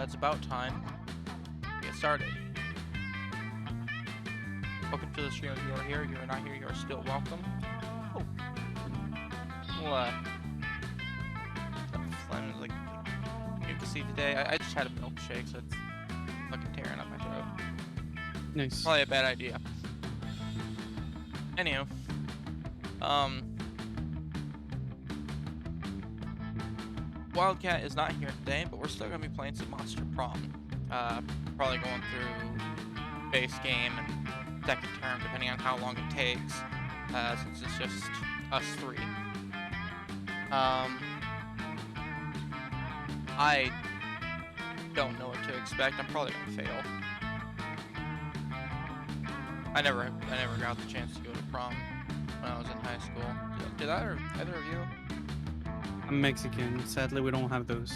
it's about time to get started. Welcome to the stream. If you are here, you are not here, you are still welcome. Oh. Well, phlegm like you can see today. I just had a milkshake, so it's fucking tearing up my throat. Nice. Probably a bad idea. Anywho, Wildcat is not here today, but we're still gonna be playing some Monster Prom. Probably going through base game and second term, depending on how long it takes, since it's just us three. I don't know what to expect. I'm probably gonna fail. I never got the chance to go to prom when I was in high school. Did either of you? I'm Mexican. Sadly, we don't have those.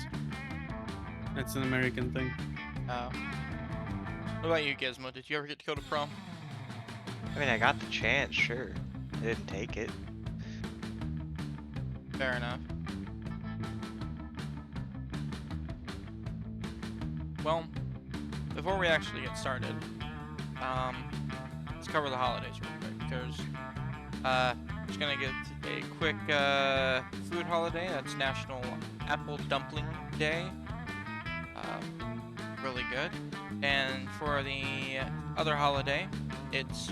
That's an American thing. What about you, Gizmo? Did you ever get to go to prom? I mean, I got the chance, sure. I didn't take it. Fair enough. Well, before we actually get started, let's cover the holidays real quick, because just gonna get a quick food holiday. That's National Apple Dumpling Day. Really good. And for the other holiday, it's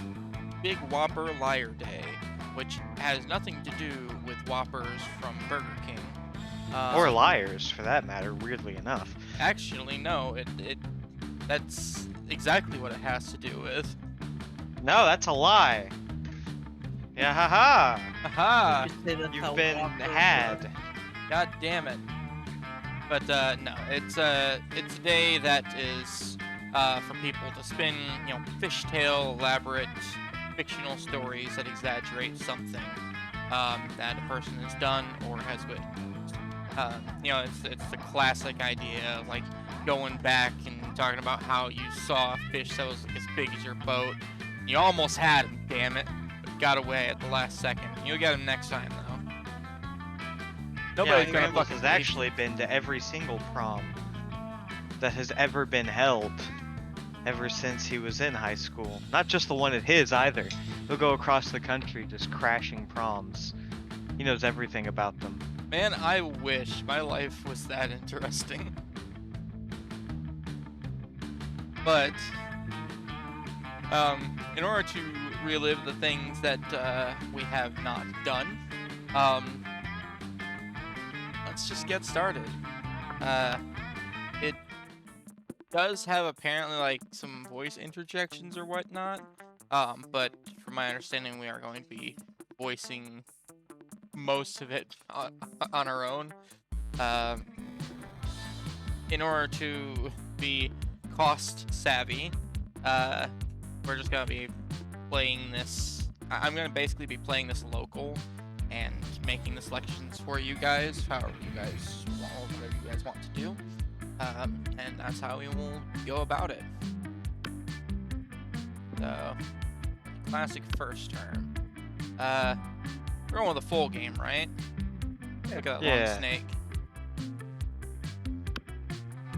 Big Whopper Liar Day, which has nothing to do with Whoppers from Burger King. Or liars, for that matter, weirdly enough. Actually, no. That's exactly what it has to do with. No, that's a lie. Yeah, haha. Haha! You've been had. God damn it. But no, it's a day that is for people to spin, fishtail, elaborate, fictional stories that exaggerate something that a person has done or has witnessed. It's the classic idea of like going back and talking about how you saw a fish that was as big as your boat. You almost had him, damn it, but got away at the last second. You'll get him next time, though. Nobody's gonna fucking has actually been to every single prom that has ever been held ever since he was in high school. Not just the one at his either. He'll go across the country just crashing proms. He knows everything about them. Man, I wish my life was that interesting. But in order to relive the things that we have not done, let's just get started. It does have apparently like some voice interjections or whatnot, but from my understanding, we are going to be voicing most of it on our own. In order to be cost savvy, we're just gonna be playing this. I'm gonna basically be playing this local and making the selections for you guys, however you guys want, whatever you guys want to do, and that's how we will go about it. So, classic first term. We're going with a full game, right? Look at that long snake.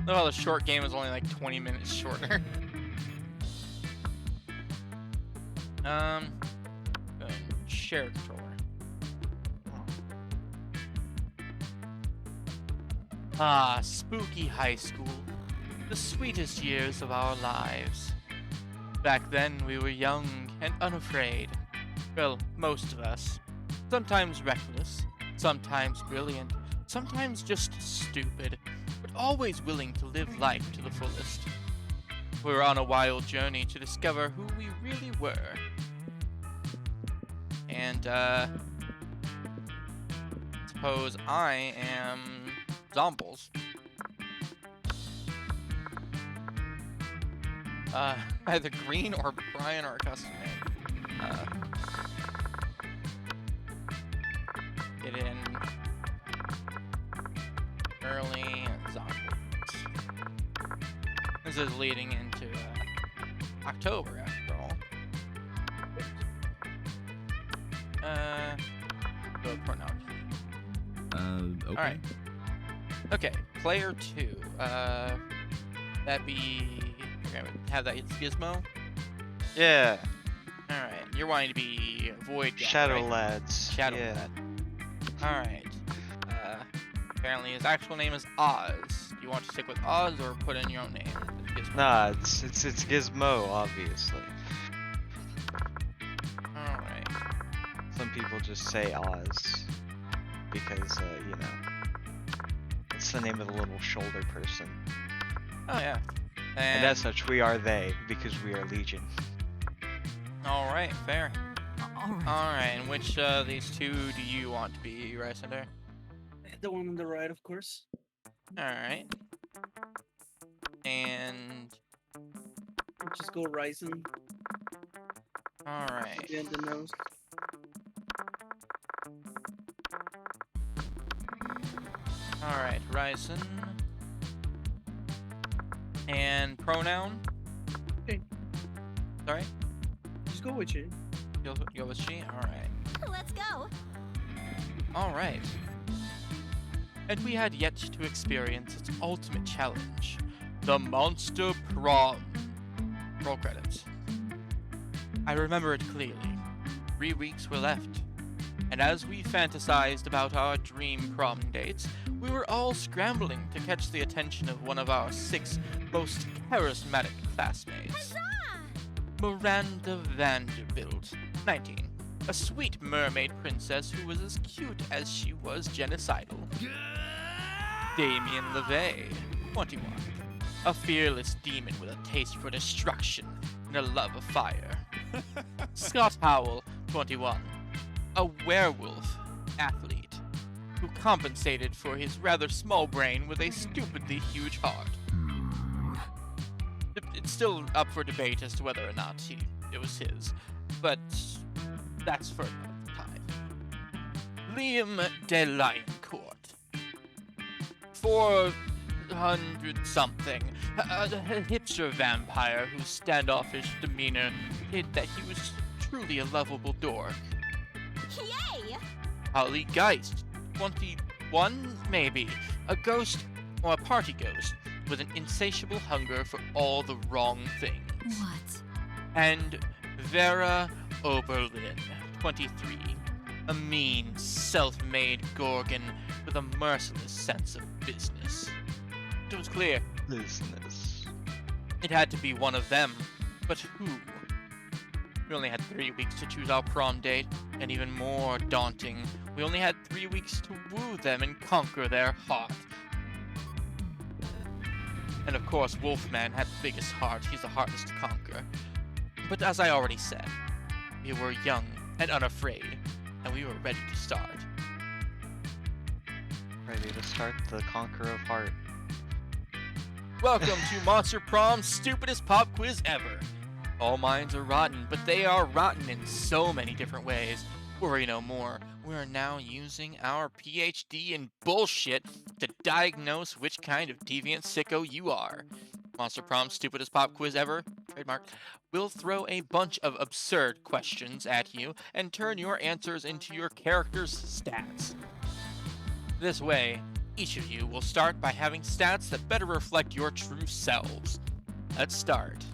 Look how the short game is only like 20 minutes shorter. Share controller. Ah, spooky high school. The sweetest years of our lives. Back then we were young and unafraid. Well, most of us. Sometimes reckless, sometimes brilliant, sometimes just stupid, but always willing to live life to the fullest. We were on a wild journey to discover who we really were. And, suppose I am Zombles. Either Green or Brian are a custom name. Get in early Zombies. This is leading into October after all. Go pronoun. Okay. Alright. Okay, player 2. That be. You're gonna have that it's Gizmo. Yeah. All right. You're wanting to be Void Guy, Shadow right? Lads. Shadow Yeah. Lad. All right. Apparently his actual name is Oz. Do you want to stick with Oz or put in your own name? Gizmo. Nah, it's Gizmo, obviously. All right. Some people just say Oz because you know, it's the name of the little shoulder person. Oh yeah. And as such, we are they because we are Legion. All right. Fair. All right. All right. And which these two do you want to be, Rysander? The one on the right, of course. All right. And Just go Ryzen. all right. And the nose. All right. Ryzen. And pronoun. Okay. Sorry. Just go with you. Go with she. All right. Let's go. All right. And we had yet to experience its ultimate challenge, the Monster Prom. Roll credits. I remember it clearly. 3 weeks were left. And as we fantasized about our dream prom dates, we were all scrambling to catch the attention of one of our 6 most charismatic classmates. Miranda Vanderbilt, 19. A sweet mermaid princess who was as cute as she was genocidal. Damien LeVay, 21. A fearless demon with a taste for destruction and a love of fire. Scott Howell, 21. A werewolf athlete who compensated for his rather small brain with a stupidly huge heart. It's still up for debate as to whether or not it was his, but that's for another time. Liam Delayancourt, 400-something, a hipster vampire whose standoffish demeanor hid that he was truly a lovable dork. Yay! Holly Geist, 21 maybe, a ghost or a party ghost with an insatiable hunger for all the wrong things. What? And Vera Oberlin, 23, a mean, self-made gorgon with a merciless sense of business. It was clear Business. it had to be one of them, but who? We only had 3 weeks to choose our prom date, and even more daunting, we only had 3 weeks to woo them and conquer their heart. And of course, Wolfman had the biggest heart. He's the hardest to conquer. But as I already said, we were young and unafraid, and we were ready to start. Ready to start the Conqueror of Heart. Welcome to Monster Prom's stupidest pop quiz ever. All minds are rotten, but they are rotten in so many different ways. Worry no more. We're now using our PhD in bullshit to diagnose which kind of deviant sicko you are. Monster Prom's stupidest pop quiz ever, trademark, will throw a bunch of absurd questions at you and turn your answers into your character's stats. This way, each of you will start by having stats that better reflect your true selves. Let's start.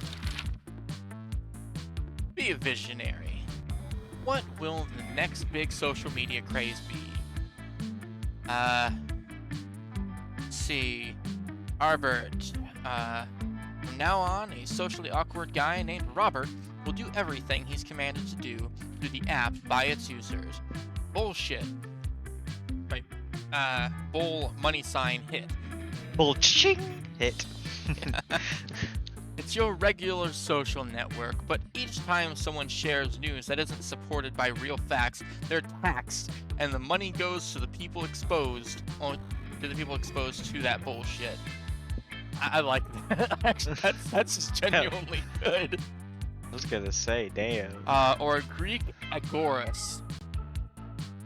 Be a visionary. What will the next big social media craze be? Let's see. Arbert. From now on, a socially awkward guy named Robert will do everything he's commanded to do through the app by its users. Bullshit. Right. Bull money sign hit. Bull-ching hit. It's your regular social network, but each time someone shares news that isn't supported by real facts, they're taxed, and the money goes to the people exposed, to that bullshit. I like that. Actually, that's just genuinely good. I was gonna say, damn. Or Greek agorist.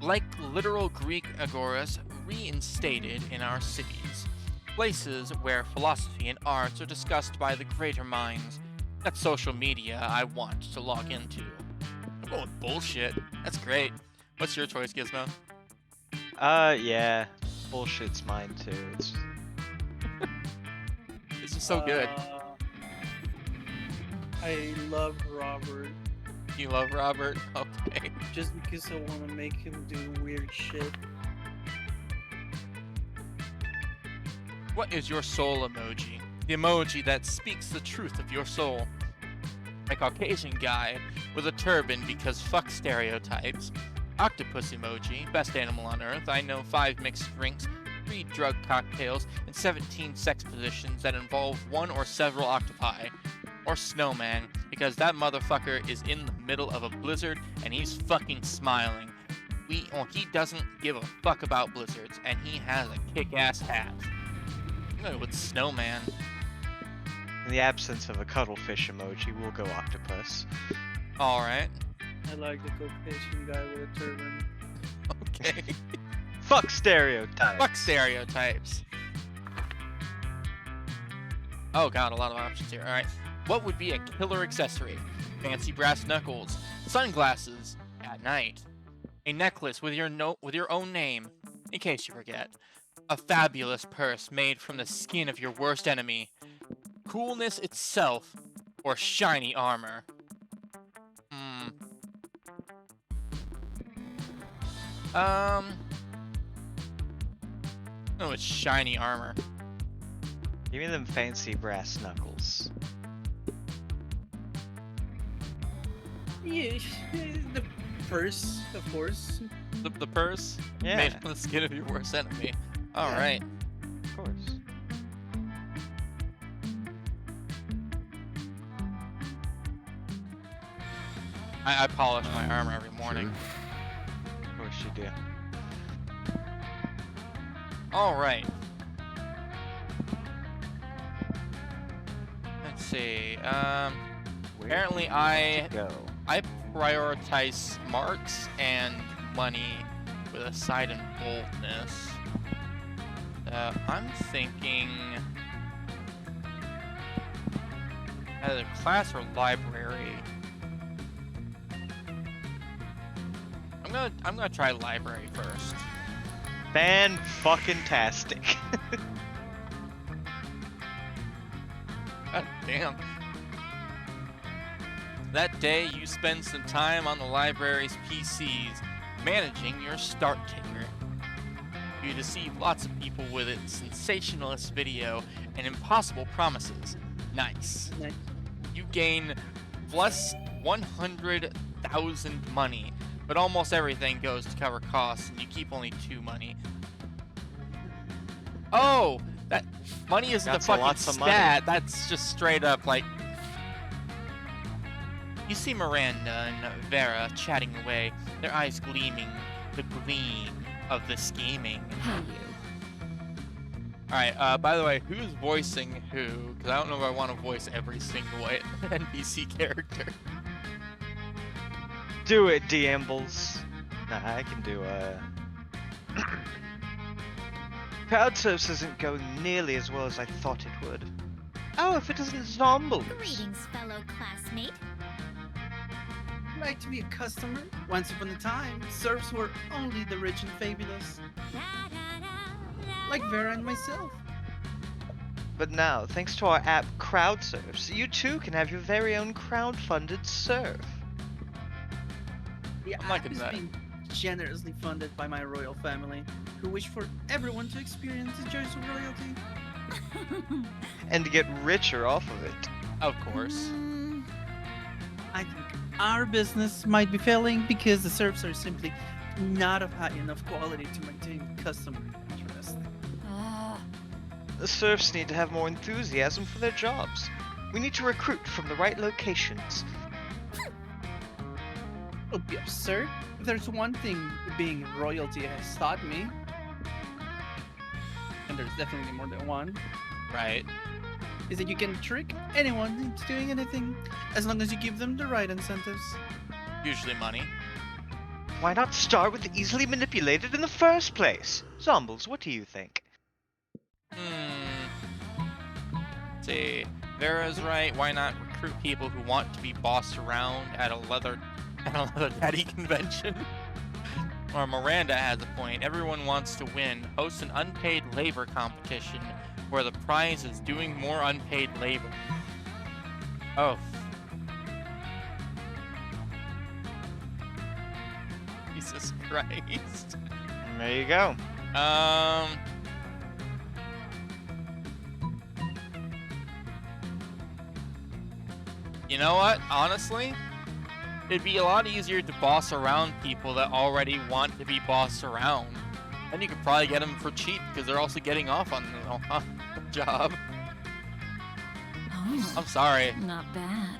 Like literal Greek agorist reinstated in our cities. Places where philosophy and arts are discussed by the greater minds. That's social media I want to log into. I'm going with bullshit. That's great. What's your choice, Gizmo? Yeah. Bullshit's mine too. It's It's He's so good. I love Robert You love Robert? Okay. just because I want to make him do weird shit. What is your soul emoji? The emoji that speaks the truth of your soul. A Caucasian guy with a turban because fuck stereotypes. Octopus emoji, best animal on earth. I know 5 mixed drinks, 3 drug cocktails, and 17 sex positions that involve one or several octopi. Or snowman, because that motherfucker is in the middle of a blizzard and he's fucking smiling. He doesn't give a fuck about blizzards, and he has a kick-ass hat. I'm going with snowman. In the absence of a cuttlefish emoji, we'll go octopus. Alright. I like the Caucasian guy with a turban. Okay. Fuck stereotypes. Fuck stereotypes. Oh god, a lot of options here. Alright. What would be a killer accessory? Fancy brass knuckles, sunglasses at night, a necklace with your own name, in case you forget, a fabulous purse made from the skin of your worst enemy, coolness itself, or shiny armor. Oh, it's shiny armor. Give me them fancy brass knuckles. Yeah, the purse, of course. The purse Yeah, made from the skin of your worst enemy. All Yeah. right. of course. I polish my armor every morning. Of course you do. All right. Let's see. Apparently I go. prioritize smarts and money with a side in boldness. I'm thinking either class or library. I'm gonna try library first. Fan-fucking-tastic. God damn. That day you spend some time on the library's PCs, managing your start ticker. You deceive lots of people with its sensationalist video and impossible promises. Nice. Nice. You gain plus 100,000 money, but almost everything goes to cover costs and you keep only 2 money. Oh! That money isn't That's a fucking lots of money. stat, that's just straight up like... You see Miranda and Vera chatting away, their eyes gleaming, the gleam of the scheming. Hey, you. Alright, by the way, who's voicing who? Because I don't know if I want to voice every single NPC character. Do it, D'Ambles. Nah, I can do Crowdsource isn't going nearly as well as I thought it would. Oh, if it isn't Zombles. Greetings, fellow classmate. Like to be a customer? Once upon a time, serfs were only the rich and fabulous, like Vera and myself. But now, thanks to our app Crowdsource, you too can have your very own crowd-funded surf. The I'm app liking is that. being generously funded by my royal family, who wish for everyone to experience the joys of royalty. And to get richer off of it. Of course. Mm, I think our business might be failing because the serfs are simply not of high enough quality to maintain customer interest. The serfs need to have more enthusiasm for their jobs. We need to recruit from the right locations. Don't be absurd. If there's one thing being royalty has taught me, and there's definitely more than one, Right. is that you can trick anyone into doing anything as long as you give them the right incentives. Usually money. Why not start with the easily manipulated in the first place? Zombles, what do you think? Let's see. Vera's right. Why not recruit people who want to be bossed around at a leather daddy convention? Or Miranda has a point. Everyone wants to win. Host an unpaid labor competition where the prize is doing more unpaid labor. Oh. Jesus Christ. There you go. You know what? Honestly, it'd be a lot easier to boss around people that already want to be bossed around. Then you could probably get them for cheap because they're also getting off on the job. Oh, I'm sorry. not bad.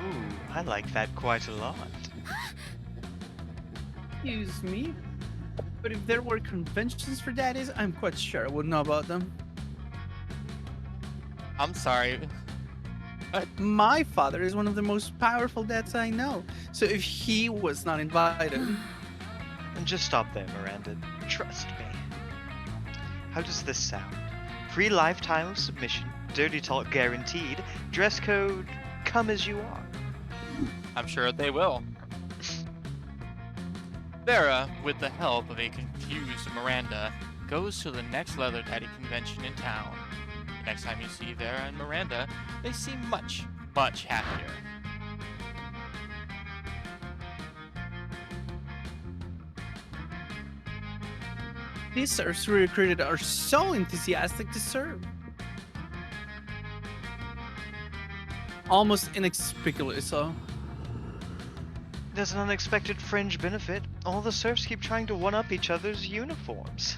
Ooh, I like that quite a lot. Excuse me, but if there were conventions for daddies, I'm quite sure I would know about them. I'm sorry. My father is one of the most powerful dads I know, so if he was not invited, And just stop there, Miranda. Trust me. How does this sound? Free lifetime of submission, dirty talk guaranteed, dress code, come as you are. I'm sure they will. Vera, with the help of a confused Miranda, goes to the next Leather Daddy convention in town. Next time you see Vera and Miranda, they seem much, much happier. these serfs we recruited are so enthusiastic to serve. Almost inexplicably so. There's an unexpected fringe benefit. All the serfs keep trying to one-up each other's uniforms.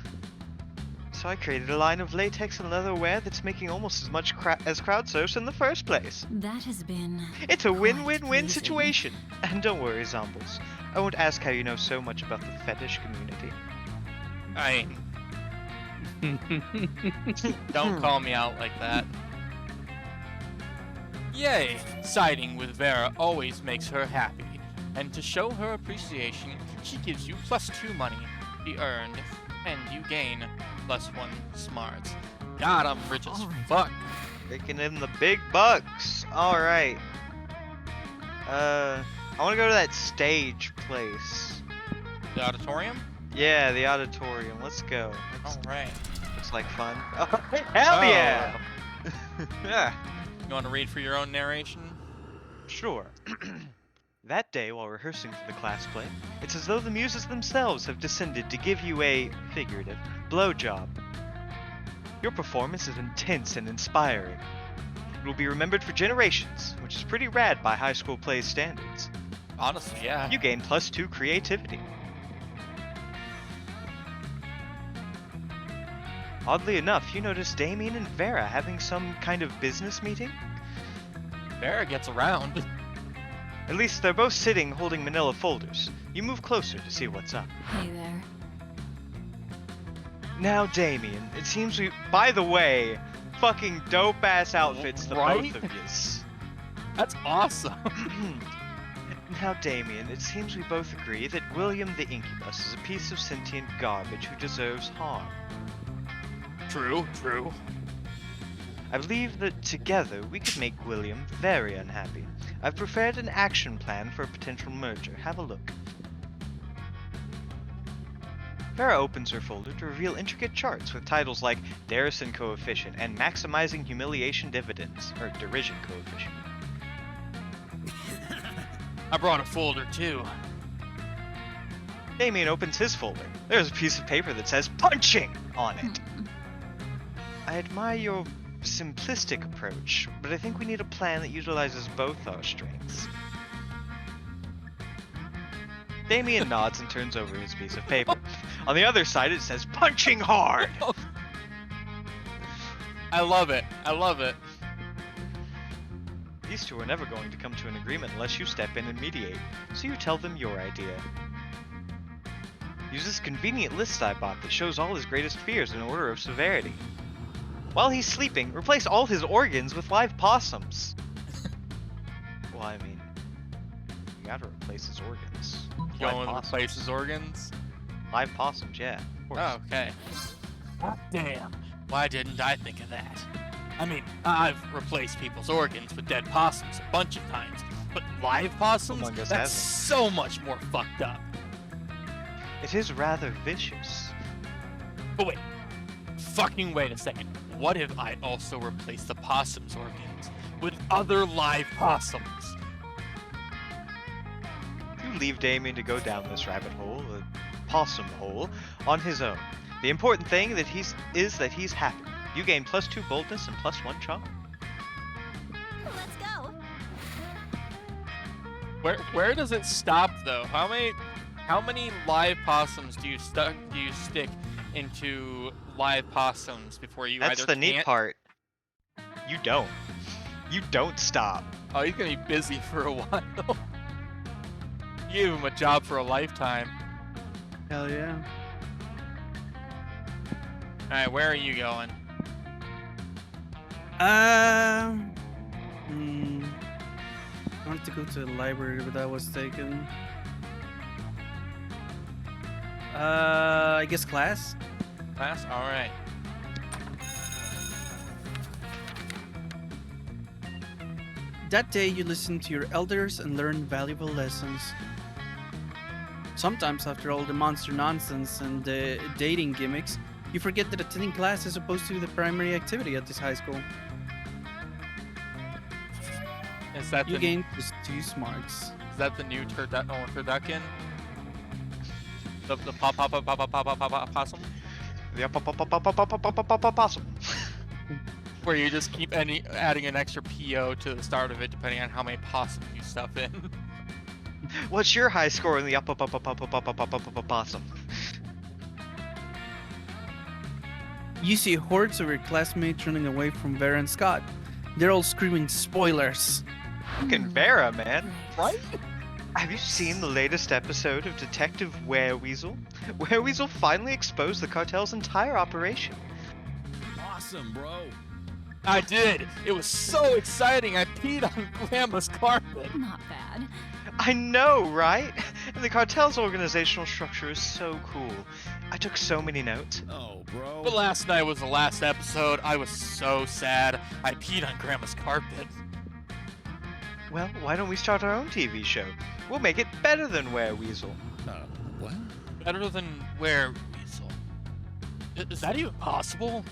So I created a line of latex and leather wear that's making almost as much as crowd serfs in the first place. That has been. It's a quite win-win-win pleasing. situation. And don't worry, Zombles. I won't ask how you know so much about the fetish community. I don't call me out like that. Yay! Siding with Vera always makes her happy. And to show her appreciation, she gives you +2 money to be earned, and you gain +1 smarts. God, I'm rich as fuck. Taking in the big bucks. Alright. I want to go to that stage place. The auditorium? Yeah, the auditorium. Let's go. Alright. Looks like fun. Oh, hell yeah! Yeah. You want to read for your own narration? Sure. That day, while rehearsing for the class play, it's as though the muses themselves have descended to give you a, figurative, blowjob. Your performance is intense and inspiring. It will be remembered for generations, which is pretty rad by high school play standards. Honestly, yeah. You gain +2 creativity. Oddly enough, you notice Damien and Vera having some kind of business meeting. Vera gets around. At least they're both sitting holding manila folders. You move closer to see what's up. Hey there. Now, Damien, it seems we. By the way, fucking dope ass outfits, the Right? both of yous. That's awesome. Now, Damien, it seems we both agree that William the Incubus is a piece of sentient garbage who deserves harm. True, true. I believe that together we could make William very unhappy. I've prepared an action plan for a potential merger. Have a look. Farah opens her folder to reveal intricate charts with titles like Darrison Coefficient and Maximizing Humiliation Dividends, or Derision Coefficient. I brought a folder too. Damien opens his folder. There's a piece of paper that says PUNCHING on it. I admire your simplistic approach, but I think we need a plan that utilizes both our strengths. Damien nods and turns over his piece of paper. On the other side, it says PUNCHING HARD! I love it. I love it. These two are never going to come to an agreement unless you step in and mediate, so you tell them your idea. Use this convenient list I bought that shows all his greatest fears in order of severity. While he's sleeping, replace all his organs with live possums. Well, I mean, you gotta replace his organs. You Live want to possums. replace his organs? Live possums, yeah. Of course. Oh, okay. God damn. Why didn't I think of that? I mean, I've replaced people's organs with dead possums a bunch of times, but live possums? Among Us That's hasn't. so much more fucked up. It is rather vicious. But wait. Fucking wait a second. What if I also replace the possum's organs with other live possums? You leave Damien to go down this rabbit hole, the possum hole, on his own. The important thing is that he's happy. You gain +2 boldness and +1 charm. Let's go. Where does it stop though? How many live possums do you stick into live possums before you That's either the neat can't... part. You don't. You don't stop. Oh, he's gonna be busy for a while. You give him a job for a lifetime. Hell yeah. Alright, where are you going? I wanted to go to the library, but that was taken. I guess class. Class? Alright. That day, you listen to your elders and learn valuable lessons. Sometimes, after all the monster nonsense and the dating gimmicks, you forget that attending class is supposed to be the primary activity at this high school. Is that You the gain +2 smarts. Is that the new turducken? The possum? The possum. Where you just keep adding an extra PO to the start of it, depending on how many possums you stuff in. What's your high score in the possum? You see hordes of your classmates running away from Vera and Scott. They're all screaming spoilers. Fucking Vera, man. Right? Have you seen the latest episode of Detective Wereweasel? Wereweasel finally exposed the cartel's entire operation. Awesome, bro. I did. It was so exciting. I peed on Grandma's carpet. Not bad. I know, right? And the cartel's organizational structure is so cool. I took so many notes. Oh, bro. But last night was the last episode. I was so sad. I peed on Grandma's carpet. Well, why don't we start our own TV show? We'll make it better than Wereweasel. What? Better than Wereweasel. Is that even possible?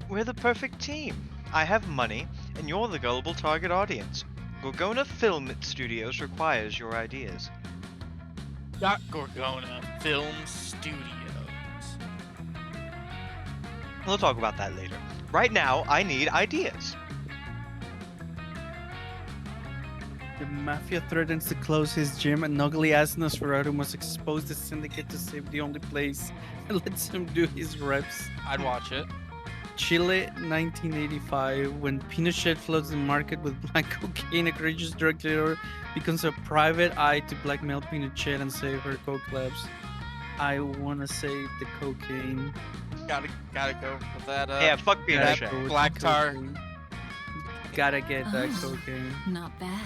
We're the perfect team. I have money, and you're the gullible target audience. Gorgona Film Studios requires your ideas. Not Gorgona Film Studios. We'll talk about that later. Right now, I need ideas. The mafia threatens to close his gym, and ugly-ass Nosferatu must expose the syndicate to save the only place that lets him do his reps. I'd watch it. Chile, 1985, when Pinochet floods the market with black cocaine, a courageous drug dealer becomes a private eye to blackmail Pinochet and save her coke labs. I wanna save the cocaine. Gotta go with that. Yeah, fuck Gotta Pinochet. go with Black the tar. cocaine. Gotta get that Oh. cocaine. Not bad.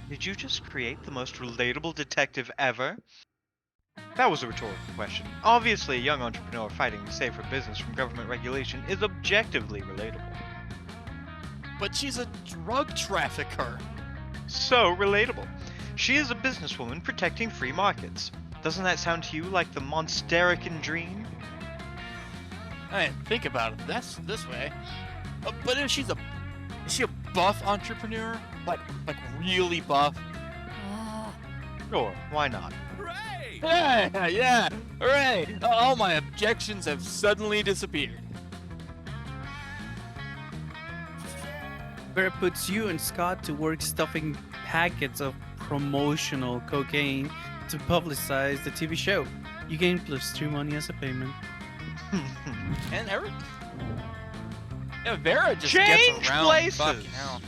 Did you just create the most relatable detective ever? That was a rhetorical question. Obviously, a young entrepreneur fighting to save her business from government regulation is objectively relatable. But she's a drug trafficker. So relatable. She is a businesswoman protecting free markets. Doesn't that sound to you like the Monsterican dream? I didn't think about it this way. But if is she a buff entrepreneur? Like really buff? Sure, why not? Hooray! Yeah, hooray! All my objections have suddenly disappeared. Where it puts you and Scott to work stuffing packets of promotional cocaine to publicize the TV show. You gain +2 money as a payment. And yeah, Vera just Change gets around. places. Fucking hell.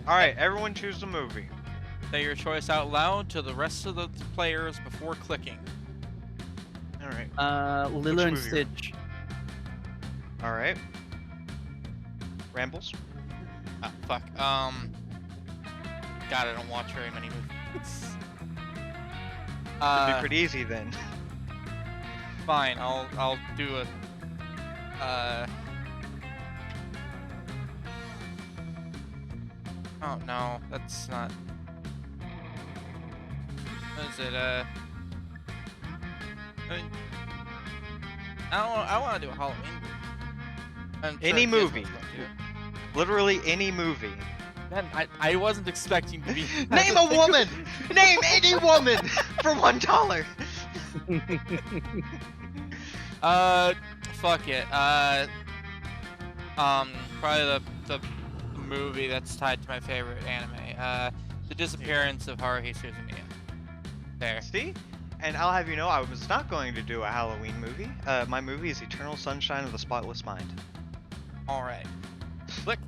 Alright, everyone choose a movie. Say your choice out loud to the rest of the players before clicking. Alright. Lilo and movie? Stitch. Alright. Rambles? Ah, fuck. God, I don't watch very many movies. It'd be pretty easy then. Fine. I'll do a. Oh no, that's not. What is it? I mean, I want to do a Halloween movie. I'm sure Any Gizmo's movie. gonna do it. Literally any movie. Man, I wasn't expecting to be. Name a woman! Name any woman for $1! Fuck it. Probably the movie that's tied to my favorite anime. The Disappearance of Haruhi Suzumiya. There. See? And I'll have you know, I was not going to do a Halloween movie. My movie is Eternal Sunshine of the Spotless Mind. All right. Click.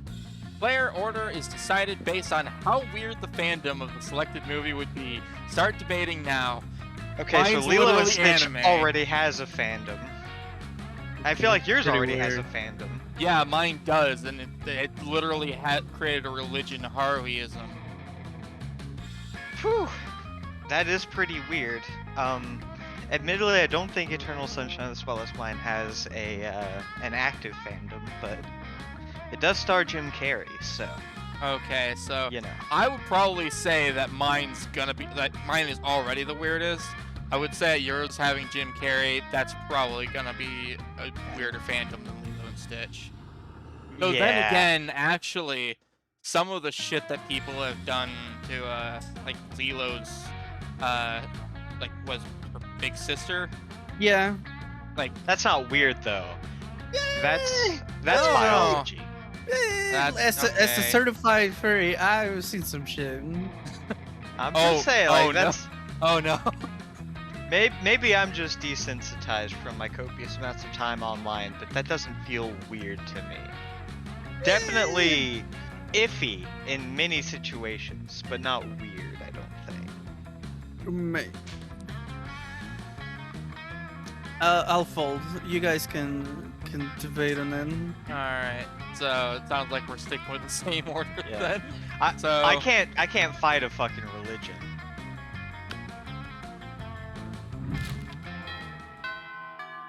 Player order is decided based on how weird the fandom of the selected movie would be. Start debating now. Okay, Mine's so Lilo and literally Stitch anime. already has a fandom. I feel like yours Pretty already has a weird. fandom. Yeah, mine does, and it literally had created a religion, Haruhiism. Whew. That is pretty weird. Admittedly, I don't think Eternal Sunshine of the Spotless Mind has an active fandom, but it does star Jim Carrey, so Okay, so you know. I would probably say that mine is already the weirdest. I would say yours having Jim Carrey, that's probably gonna be a weirder fandom than Lilo and Stitch. So then Yeah. again, actually, some of the shit that people have done to like Lilo's like was her big sister. Yeah. That's not weird though. That's No. biology. That's As a okay. certified furry, I've seen some shit. I'm Oh, just saying, oh, like no. that's Oh no. maybe I'm just desensitized from my copious amounts of time online, but that doesn't feel weird to me. Definitely iffy in many situations, but not weird, I don't think. Mate. I'll fold. You guys can debate on it. Alright. So it sounds like we're sticking with the same order Yeah. then. I So I can't fight a fucking religion.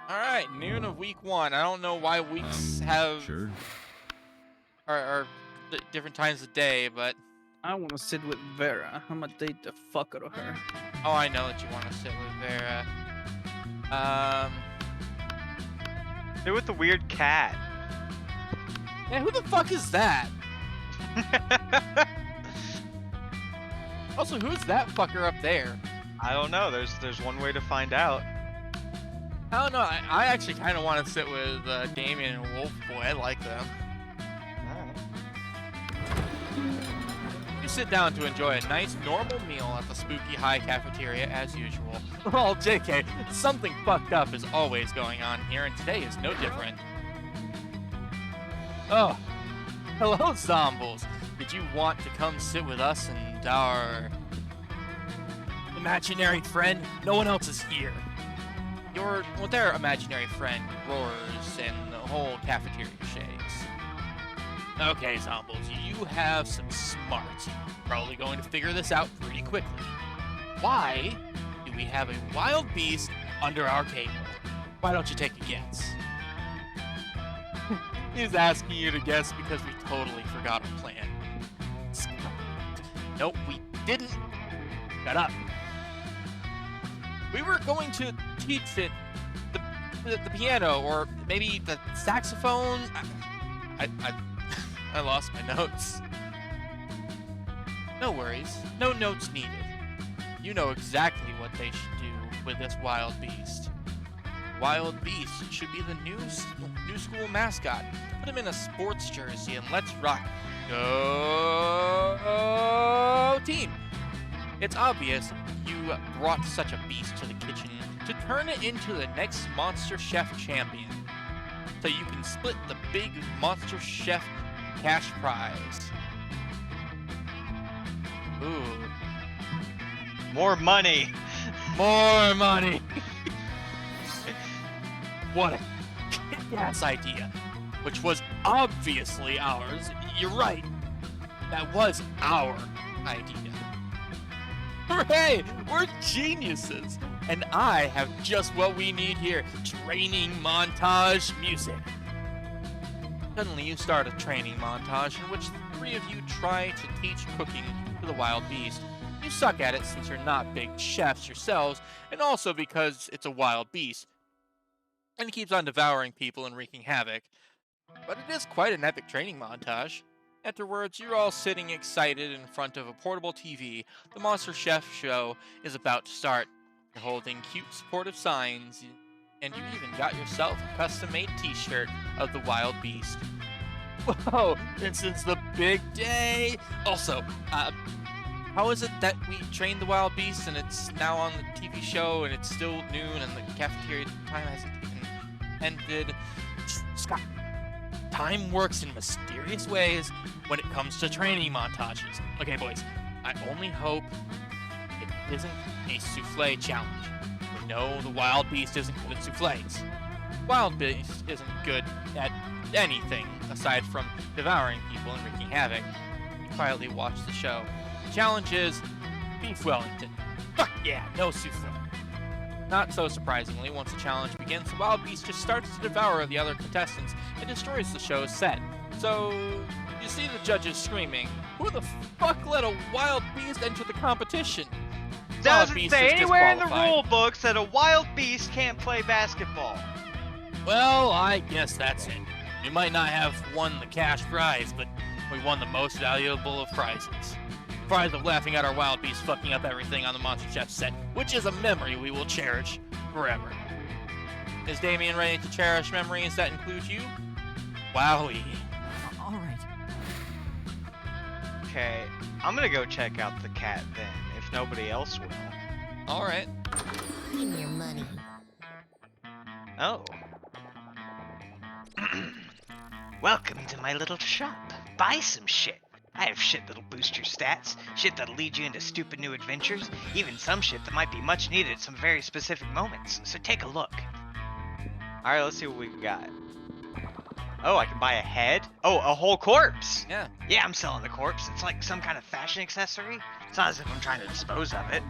Alright, noon of week 1. I don't know why weeks have Sure. are different times of day, but I want to sit with Vera. I'm gonna date the fuck out of her. oh, I know that you want to sit with Vera. They're with the weird cat. Yeah, who the fuck is that? Also, who's that fucker up there? I don't know. There's one way to find out. I don't know. I actually kind of want to sit with Damien and Wolf Boy. I like them. You sit down to enjoy a nice, normal meal at the Spooky High Cafeteria as usual. Well, JK, something fucked up is always going on here, and today is no different. Oh, hello, Zombles. Did you want to come sit with us and our imaginary friend? No one else is here. Their imaginary friend roars and the whole cafeteria shakes. Okay, Zombles, you have some smarts. Probably going to figure this out pretty quickly. Why do we have a wild beast under our table? Why don't you take a guess? He's asking you to guess because we totally forgot our plan. Nope, we didn't. Shut up. We were going to teach it the piano or maybe the saxophone. I lost my notes. No worries, no notes needed. You know exactly what they should do with this wild beast. Wild Beast should be the new school mascot. Put him in a sports jersey and let's rock. Go team! It's obvious you brought such a beast to the kitchen to turn it into the next Monster Chef champion. So you can split the big Monster Chef cash prize. Ooh. More money. More money! What a kick-ass idea. Which was obviously ours. You're right. That was our idea. Hooray! We're geniuses! And I have just what we need here. Training montage music. Suddenly you start a training montage in which the three of you try to teach cooking to the wild beast. You suck at it since you're not big chefs yourselves, and also because it's a wild beast, and it keeps on devouring people and wreaking havoc. But it is quite an epic training montage. Afterwards, you're all sitting excited in front of a portable TV. The Monster Chef show is about to start. You're holding cute supportive signs, and you even got yourself a custom-made t-shirt of the wild beast. Whoa, this is the big day! Also, how is it that we trained the wild beast and it's now on the TV show and it's still noon and the cafeteria time hasn't even ended? Scott, time works in mysterious ways when it comes to training montages. Okay, boys, I only hope it isn't a souffle challenge. We know the wild beast isn't good at souffles. Wild beast isn't good at anything aside from devouring people and wreaking havoc. You quietly watch the show. The challenge is beef Wellington. Fuck yeah, no souffle. Not so surprisingly, once the challenge begins, the wild beast just starts to devour the other contestants and destroys the show's set. So, you see the judges screaming, "Who the fuck let a wild beast enter the competition?" Wild Doesn't beast say is anywhere in the disqualified. rule books that a wild beast can't play basketball. Well, I guess that's it. We might not have won the cash prize, but we won the most valuable of prizes. Prize of laughing at our wild beast fucking up everything on the Monster Chef set, which is a memory we will cherish forever. Is Damien ready to cherish memories that include you? Wowie. All right. Okay, I'm gonna go check out the cat then, if nobody else will. Alright. Give me your money. Oh. Welcome to my little shop. Buy some shit. I have shit that'll boost your stats, shit that'll lead you into stupid new adventures, even some shit that might be much needed at some very specific moments, so take a look. Alright, let's see what we got. Oh, I can buy a head? Oh, a whole corpse! Yeah. Yeah, I'm selling the corpse. It's like some kind of fashion accessory. It's not as if I'm trying to dispose of it.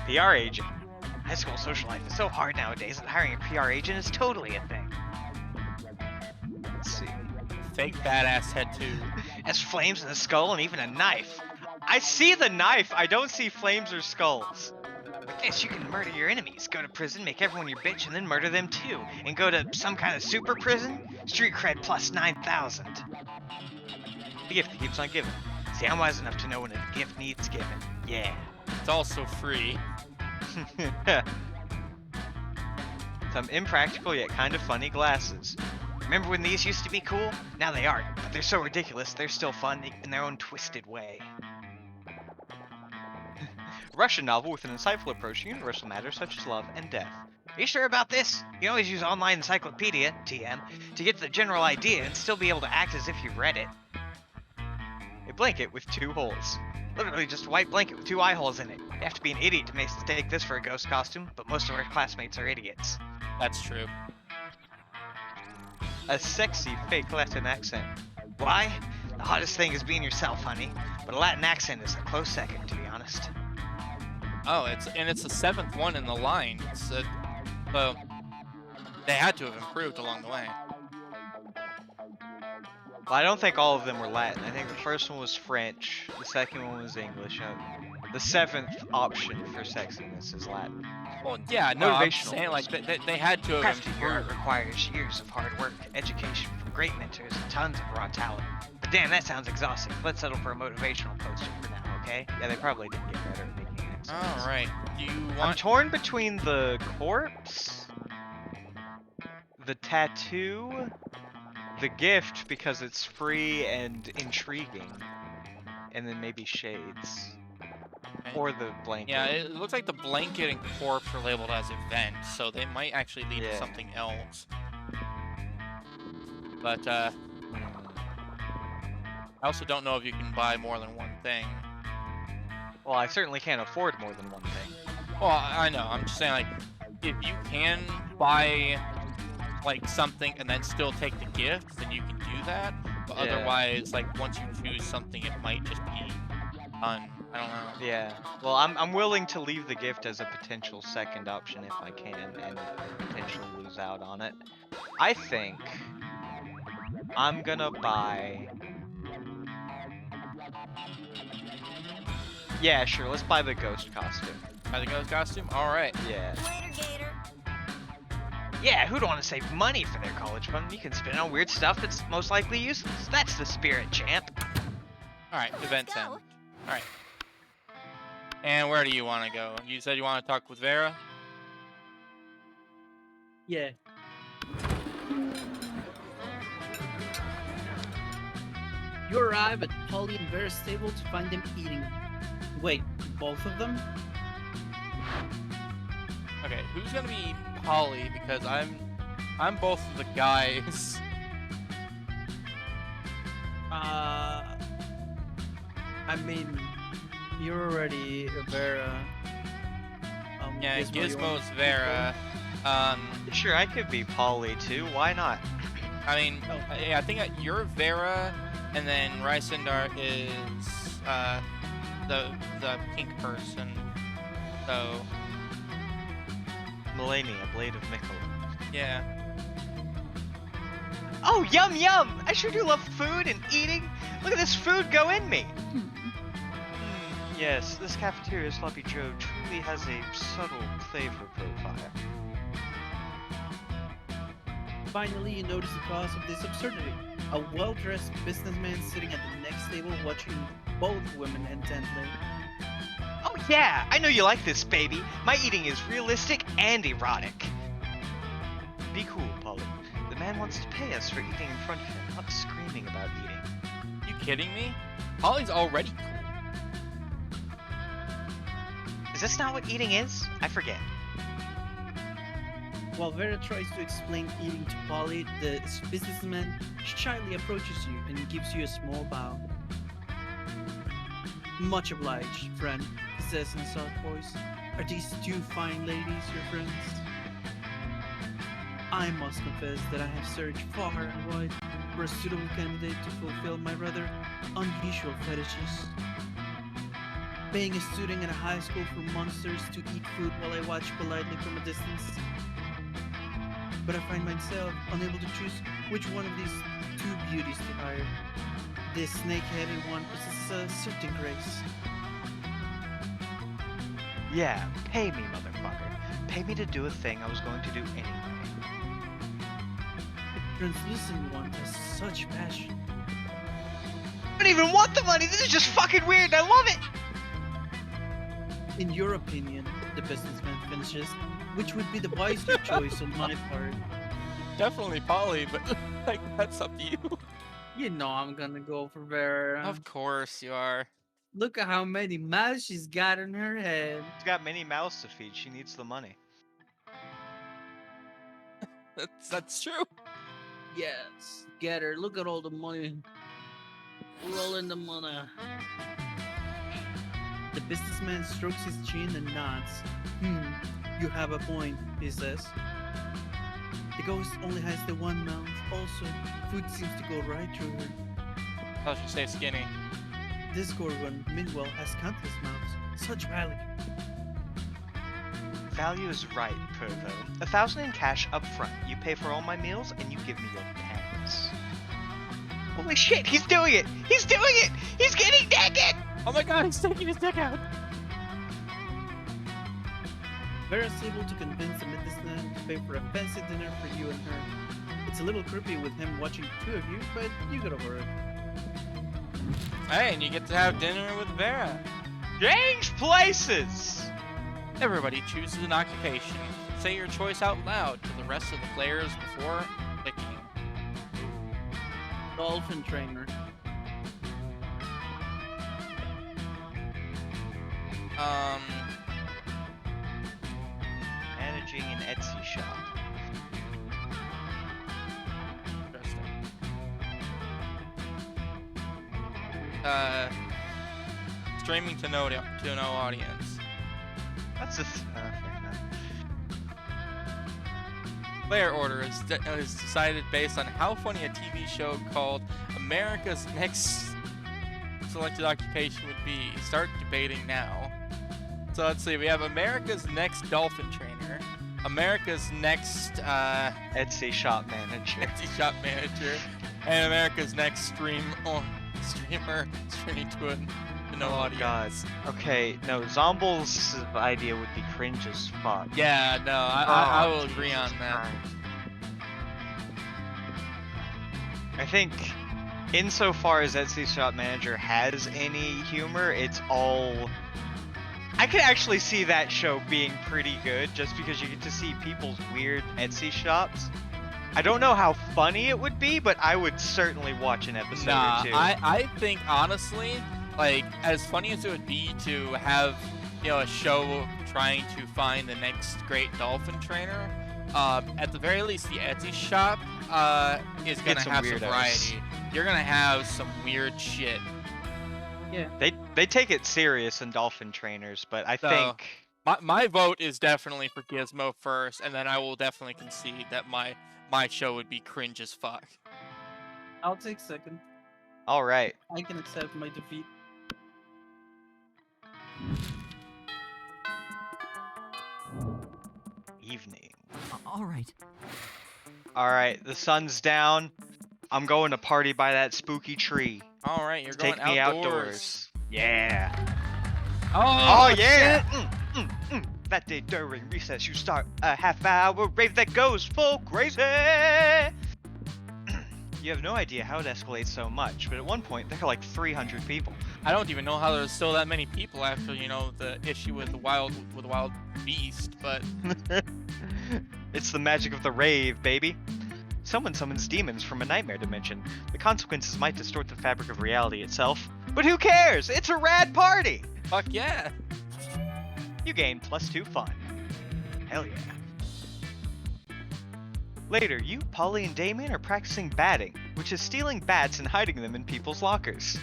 PR agent. High school social life is so hard nowadays that hiring a PR agent is totally a thing. Let's see. Fake badass tattoo. Has flames in the skull and even a knife. I see the knife, I don't see flames or skulls. With this, you can murder your enemies, go to prison, make everyone your bitch, and then murder them too. And go to some kind of super prison? Street cred plus 9,000. The gift that keeps on giving. See, I'm wise enough to know when a gift needs giving. Yeah. It's also free. Some impractical yet kind of funny glasses. Remember when these used to be cool? Now they aren't, but they're so ridiculous they're still fun in their own twisted way. Russian novel with an insightful approach to universal matters such as love and death. Are you sure about this? You can always use online encyclopedia, TM, to get the general idea and still be able to act as if you've read it. A blanket with 2 holes. Literally just a white blanket with 2 eye holes in it. You have to be an idiot to mistake this for a ghost costume, but most of our classmates are idiots. That's true. A sexy fake Latin accent. Why? The hottest thing is being yourself, honey. But a Latin accent is a close second, to be honest. Oh, it's the 7th one in the line. Well, they had to have improved along the way. Well, I don't think all of them were Latin. I think the first one was French. The second one was English. The 7th option for sexiness is Latin. Well, yeah, no, I'm Motivational saying like they had to have Crafting your art improved. requires years of hard work, education from great mentors, and tons of raw talent. But damn, that sounds exhausting. Let's settle for a motivational poster for now, okay? Yeah, they probably didn't get better at making accents. All right. Do you I'm want? torn between the corpse, the tattoo, the gift because it's free and intriguing, and then maybe shades. Or the blanket. Yeah, it looks like the blanket and corpse are labeled as event, so they might actually lead to Yeah. something else. But Hmm. I also don't know if you can buy more than one thing. Well, I certainly can't afford more than one thing. Well, I know. I'm just saying, like, if you can buy like something and then still take the gift, then you can do that. But Yeah. otherwise, like once you choose something, it might just be done. I don't know. Yeah. Well, I'm willing to leave the gift as a potential second option if I can, and potentially lose out on it. I think I'm gonna buy Yeah, sure. Let's buy the ghost costume. By the ghost costume? Alright. Yeah. Later, Gator. Yeah, who'd want to save money for their college fund? You can spend it on weird stuff that's most likely useless. That's the spirit, champ. Alright, event go. 10. Alright. And where do you want to go? You said you want to talk with Vera? Yeah. You arrive at Polly and Vera's table to find them eating. Wait, both of them? Okay, who's gonna be Polly? Because I'm both of the guys. I mean, you're already Vera. Yeah, you wanna Gizmo's be Vera. Sure, I could be Polly too. Why not? I mean, Oh. yeah, I think that you're Vera, and then Rysindar is the pink person. So Melania, Blade of Miquella. yeah. Oh, yum yum! I sure do love food and eating. Look at this food go in me. Yes, this cafeteria Sloppy Joe truly has a subtle flavor profile. Finally, you notice the cause of this absurdity. A well-dressed businessman sitting at the next table watching both women intently. Oh yeah, I know you like this, baby. My eating is realistic and erotic. Be cool, Polly. The man wants to pay us for eating in front of him, not screaming about eating. You kidding me? Polly's already cool. Is this not what eating is? I forget. While Vera tries to explain eating to Polly, the businessman shyly approaches you and gives you a small bow. Much obliged, friend, he says in a soft voice. Are these two fine ladies your friends? I must confess that I have searched far and wide for a suitable candidate to fulfill my rather unusual fetishes. Being a student at a high school for monsters to eat food while I watch politely from a distance. But I find myself unable to choose which one of these two beauties to hire. This snake-headed one possesses a certain grace. Yeah, pay me, motherfucker. Pay me to do a thing I was going to do anyway. The translucent one has such passion. I don't even want the money! This is just fucking weird and I love it! In your opinion, the businessman finishes, which would be the wiser choice on my part? Definitely Polly, but like that's up to you. You know I'm gonna go for Vera. Of course you are. Look at how many mouths she's got in her head. She's got many mouths to feed, she needs the money. That's true. Yes, get her. Look at all the money. Roll in the money. The businessman strokes his chin and nods. You have a point, he says. The ghost only has the one mouth. Also, food seems to go right through her. How should stay skinny? This Gorgon, meanwhile, has countless mouths. Such value. Value is right, Pervo. 1,000 in cash up front. You pay for all my meals and you give me your pens. Holy shit, he's doing it! He's doing it! He's getting naked! Oh my god, he's taking his dick out. Vera's able to convince the businessman to pay for a fancy dinner for you and her. It's a little creepy with him watching the two of you, but you get over it. Hey, and you get to have dinner with Vera. Change places! Everybody chooses an occupation. Say your choice out loud to the rest of the players before clicking. Dolphin trainer. Managing an Etsy shop. Interesting. Streaming to no audience. That's a fair enough. Player order is decided based on how funny a TV show called America's Next selected occupation would be. Start debating now. So let's see, we have America's Next Dolphin Trainer, America's Next Etsy shop manager. Etsy Shop Manager, and America's Next Streamer streaming to no Oh audience. god. Okay, no, Zomble's idea would be cringe as fuck. Yeah, no, I Oh, will agree on Jesus that. Christ. I think, insofar as Etsy Shop Manager has any humor, it's all. I could actually see that show being pretty good just because you get to see people's weird Etsy shops. I don't know how funny it would be, but I would certainly watch an episode Nah, or two. I think honestly, like as funny as it would be to have, a show trying to find the next great dolphin trainer, at the very least the Etsy shop is gonna some have some weirdos. variety. You're gonna have some weird shit. They take it serious in Dolphin Trainers, but I So- think My vote is definitely for Gizmo first, and then I will definitely concede that my show would be cringe as fuck. I'll take second. all right. I can accept my defeat. Evening. All right. All right, the sun's down. I'm going to party by that spooky tree. All right, you're going Take me outdoors. outdoors. Yeah. Oh, Oh yeah. That day during recess, you start a half-hour rave that goes full crazy. You have no idea how it escalates so much, but at one point there are like 300 people. I don't even know how there's still that many people after the issue with the wild beast, but It's the magic of the rave, baby. Someone summons demons from a nightmare dimension. The consequences might distort the fabric of reality itself, but who cares? It's a rad party. fuck yeah. You gain +2 fun. Hell yeah. Later, you, Polly, and Damien are practicing batting, which is stealing bats and hiding them in people's lockers.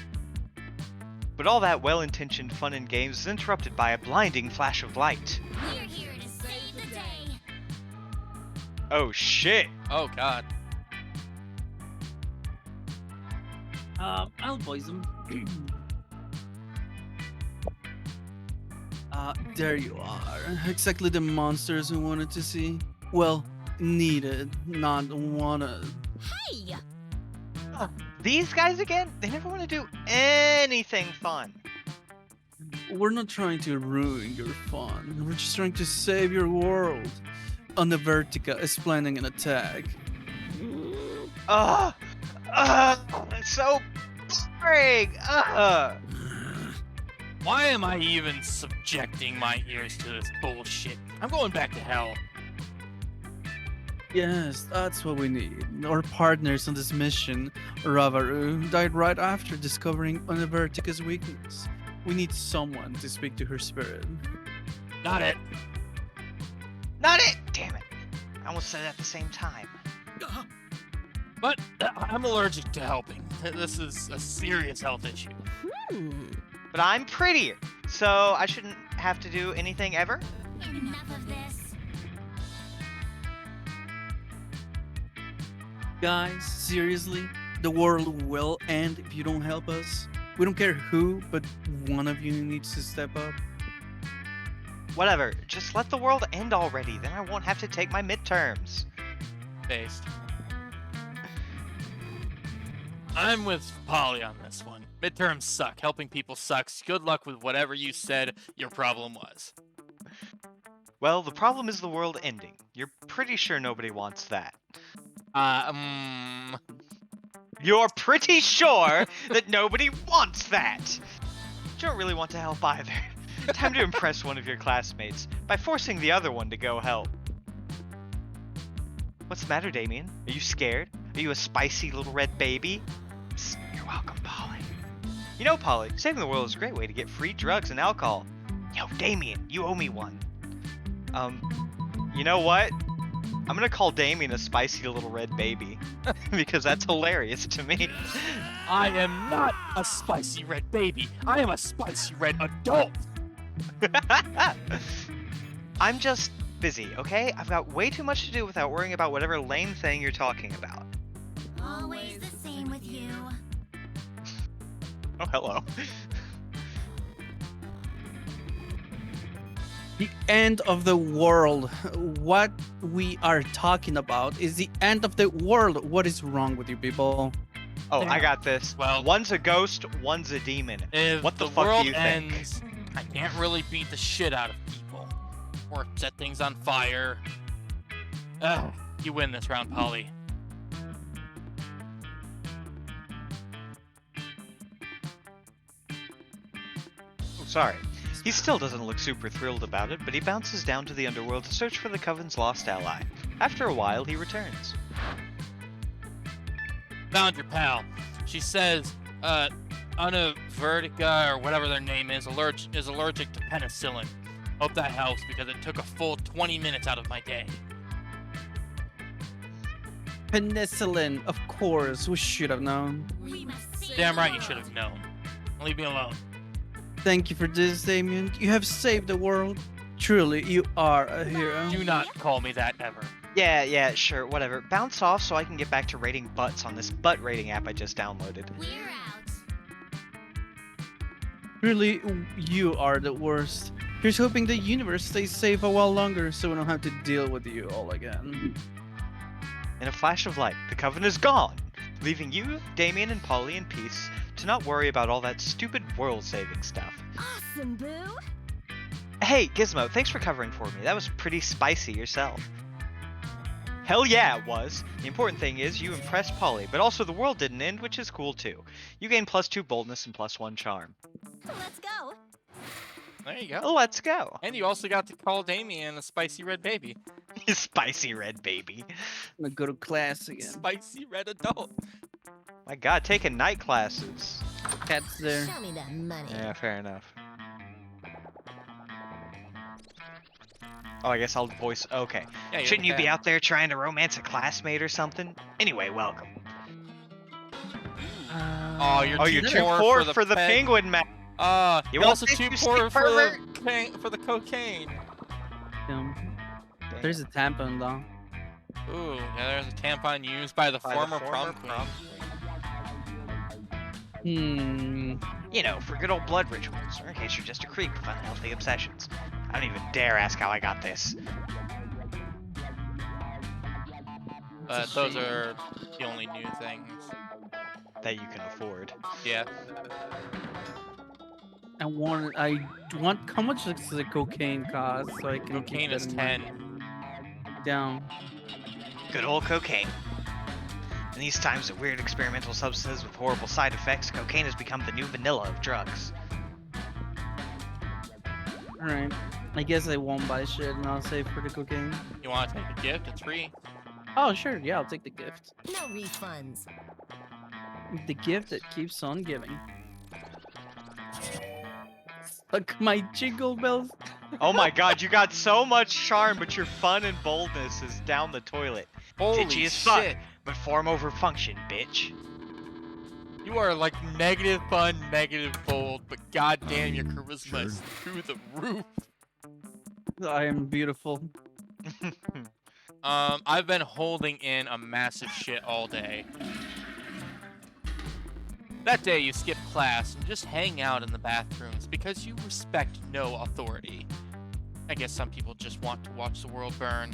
But all that well-intentioned fun and games is interrupted by a blinding flash of light. We're here to save the day. Oh shit! Oh god. I'll voice them. There you are. Exactly the monsters we wanted to see. Well, needed, not wanted. Hey! These guys again? They never want to do anything fun. We're not trying to ruin your fun. We're just trying to save your world. Vertica is planning an attack. Ugh! It's so boring! Ugh! Why am I even subjecting my ears to this bullshit? I'm going back to hell. Yes, that's what we need. Our partners on this mission, Ravaru, died right after discovering Vertica's weakness. We need someone to speak to her spirit. Not it. Not it! Damn it. I almost said it at the same time. But I'm allergic to helping. This is a serious health issue. But I'm prettier, so I shouldn't have to do anything ever? Enough of this. Guys, seriously? The world will end if you don't help us? We don't care who, but one of you needs to step up. Whatever, just let the world end already, then I won't have to take my midterms. Based. I'm with Polly on this one. Midterms suck. Helping people sucks. Good luck with whatever you said your problem was. Well, the problem is the world ending. You're pretty sure nobody wants that. You're pretty sure that nobody wants that! You don't really want to help either. Time to impress one of your classmates by forcing the other one to go help. What's the matter, Damien? Are you scared? Are you a spicy little red baby? You're welcome, Polly. You know, Polly, saving the world is a great way to get free drugs and alcohol. Yo, Damien, you owe me one. You know what? I'm gonna call Damien a spicy little red baby. Because that's hilarious to me. I am not a spicy red baby. I am a spicy red adult. I'm just busy, okay? I've got way too much to do without worrying about whatever lame thing you're talking about. Always the same with you. Oh, hello. The end of the world. What we are talking about is the end of the world. What is wrong with you people? Oh, I got this. Well- One's a ghost, one's a demon. If What the the fuck do world you think? ends, I can't really beat the shit out of people. Or set things on fire. Ugh, you win this round, Polly. Oh, sorry. He still doesn't look super thrilled about it, but he bounces down to the underworld to search for the Coven's lost ally. After a while, he returns. Found your pal. She says, Anna Vertica, or whatever their name is allergic to penicillin. Hope that helps because it took a full 20 minutes out of my day. Penicillin, of course. We should have known. We must save Damn the right you world. should have known. Leave me alone. Thank you for this, Damien. You have saved the world. Truly, you are a hero. Do not call me that ever. Yeah, sure, whatever. Bounce off so I can get back to rating butts on this butt rating app I just downloaded. We're out. Truly, you are the worst. Here's hoping the universe stays safe a while longer so we don't have to deal with you all again. In a flash of light, the Coven is gone, leaving you, Damien, and Polly in peace to not worry about all that stupid world-saving stuff. Awesome, Boo. Hey, Gizmo, thanks for covering for me. That was pretty spicy yourself. Hell yeah, it was. The important thing is you impressed Polly, but also the world didn't end, which is cool too. You gain +2 boldness and +1 charm. Let's go. There you go. Oh, let's go. And you also got to call Damien a spicy red baby. Spicy red baby. I'm gonna go to class again. Spicy red adult. My god, taking night classes. Cat's there. Show me that money. Yeah, fair enough. Oh, I guess I'll voice. Okay. Yeah, you're Shouldn't you be bad. out there trying to romance a classmate or something? Anyway, welcome. Oh, you're Oh, too you're too poor poor for for the the peg. penguin man. You You're want also this, too you poor sick for pervert? the cocaine. There's a tampon though. Ooh, yeah, there's a tampon used by the former prom queen. You know, for good old blood rituals, or in case you're just a creep with unhealthy obsessions. I don't even dare ask how I got this. But those are the only new things. That you can afford. Yeah. I want. How much does the cocaine cost? So I can. keep Cocaine that is in 10. mind. Down. Good old cocaine. In these times of weird experimental substances with horrible side effects, cocaine has become the new vanilla of drugs. All right. I guess I won't buy shit and I'll save for the cocaine. You want to take a gift? It's free. Oh sure, yeah, I'll take the gift. No refunds. The gift that keeps on giving. Suck my jingle bells. Oh my god, you got so much charm, but your fun and boldness is down the toilet. Holy Ditchy as fuck, shit. but form over function, bitch. You are like negative fun, negative bold, but goddamn your charisma is through the roof. I am beautiful. I've been holding in a massive shit all day. That day you skip class and just hang out in the bathrooms because you respect no authority. I guess some people just want to watch the world burn.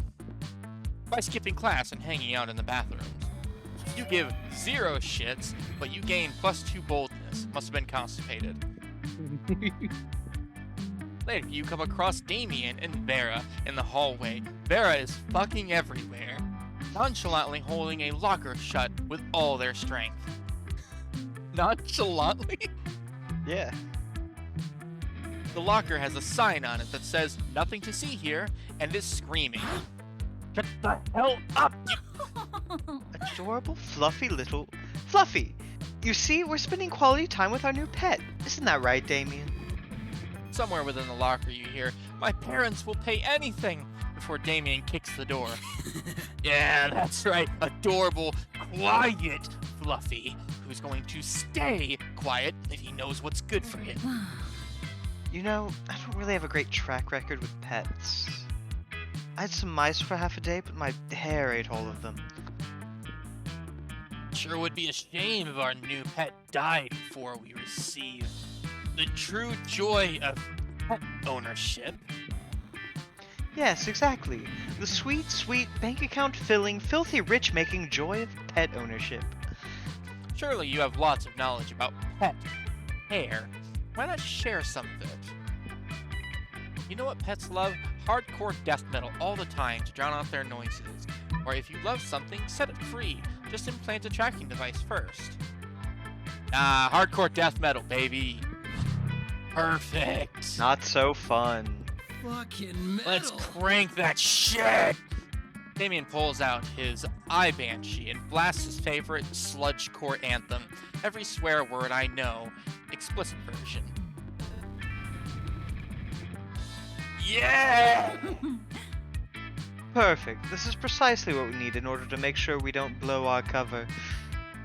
By skipping class and hanging out in the bathrooms. You give 0 shits, but you gain +2 boldness. Must have been constipated. Later, you come across Damien and Vera in the hallway. Vera is fucking everywhere, nonchalantly holding a locker shut with all their strength. Nonchalantly? Yeah. The locker has a sign on it that says, "Nothing to see here," and is screaming. Shut the hell up, you Adorable, fluffy little... Fluffy! You see, we're spending quality time with our new pet. Isn't that right, Damien? Somewhere within the locker you hear, "My parents will pay anything," before Damien kicks the door. Yeah, that's right, adorable, quiet Fluffy, who's going to stay quiet if he knows what's good for him. You know, I don't really have a great track record with pets. I had some mice for half a day, but my hair ate all of them. Sure would be a shame if our new pet died before we receive the true joy of pet ownership. Yes, exactly. The sweet, sweet, bank account filling, filthy rich making joy of pet ownership. Surely you have lots of knowledge about pet hair. Why not share some of it? You know what pets love? Hardcore death metal all the time to drown out their noises. Or if you love something, set it free. Just implant a tracking device first. Ah, hardcore death metal, baby. Perfect. Not so fun. Fucking metal. Let's crank that shit. Damien pulls out his eye banshee and blasts his favorite sludgecore anthem. Every swear word I know. Explicit version. Yeah! Perfect. This is precisely what we need in order to make sure we don't blow our cover.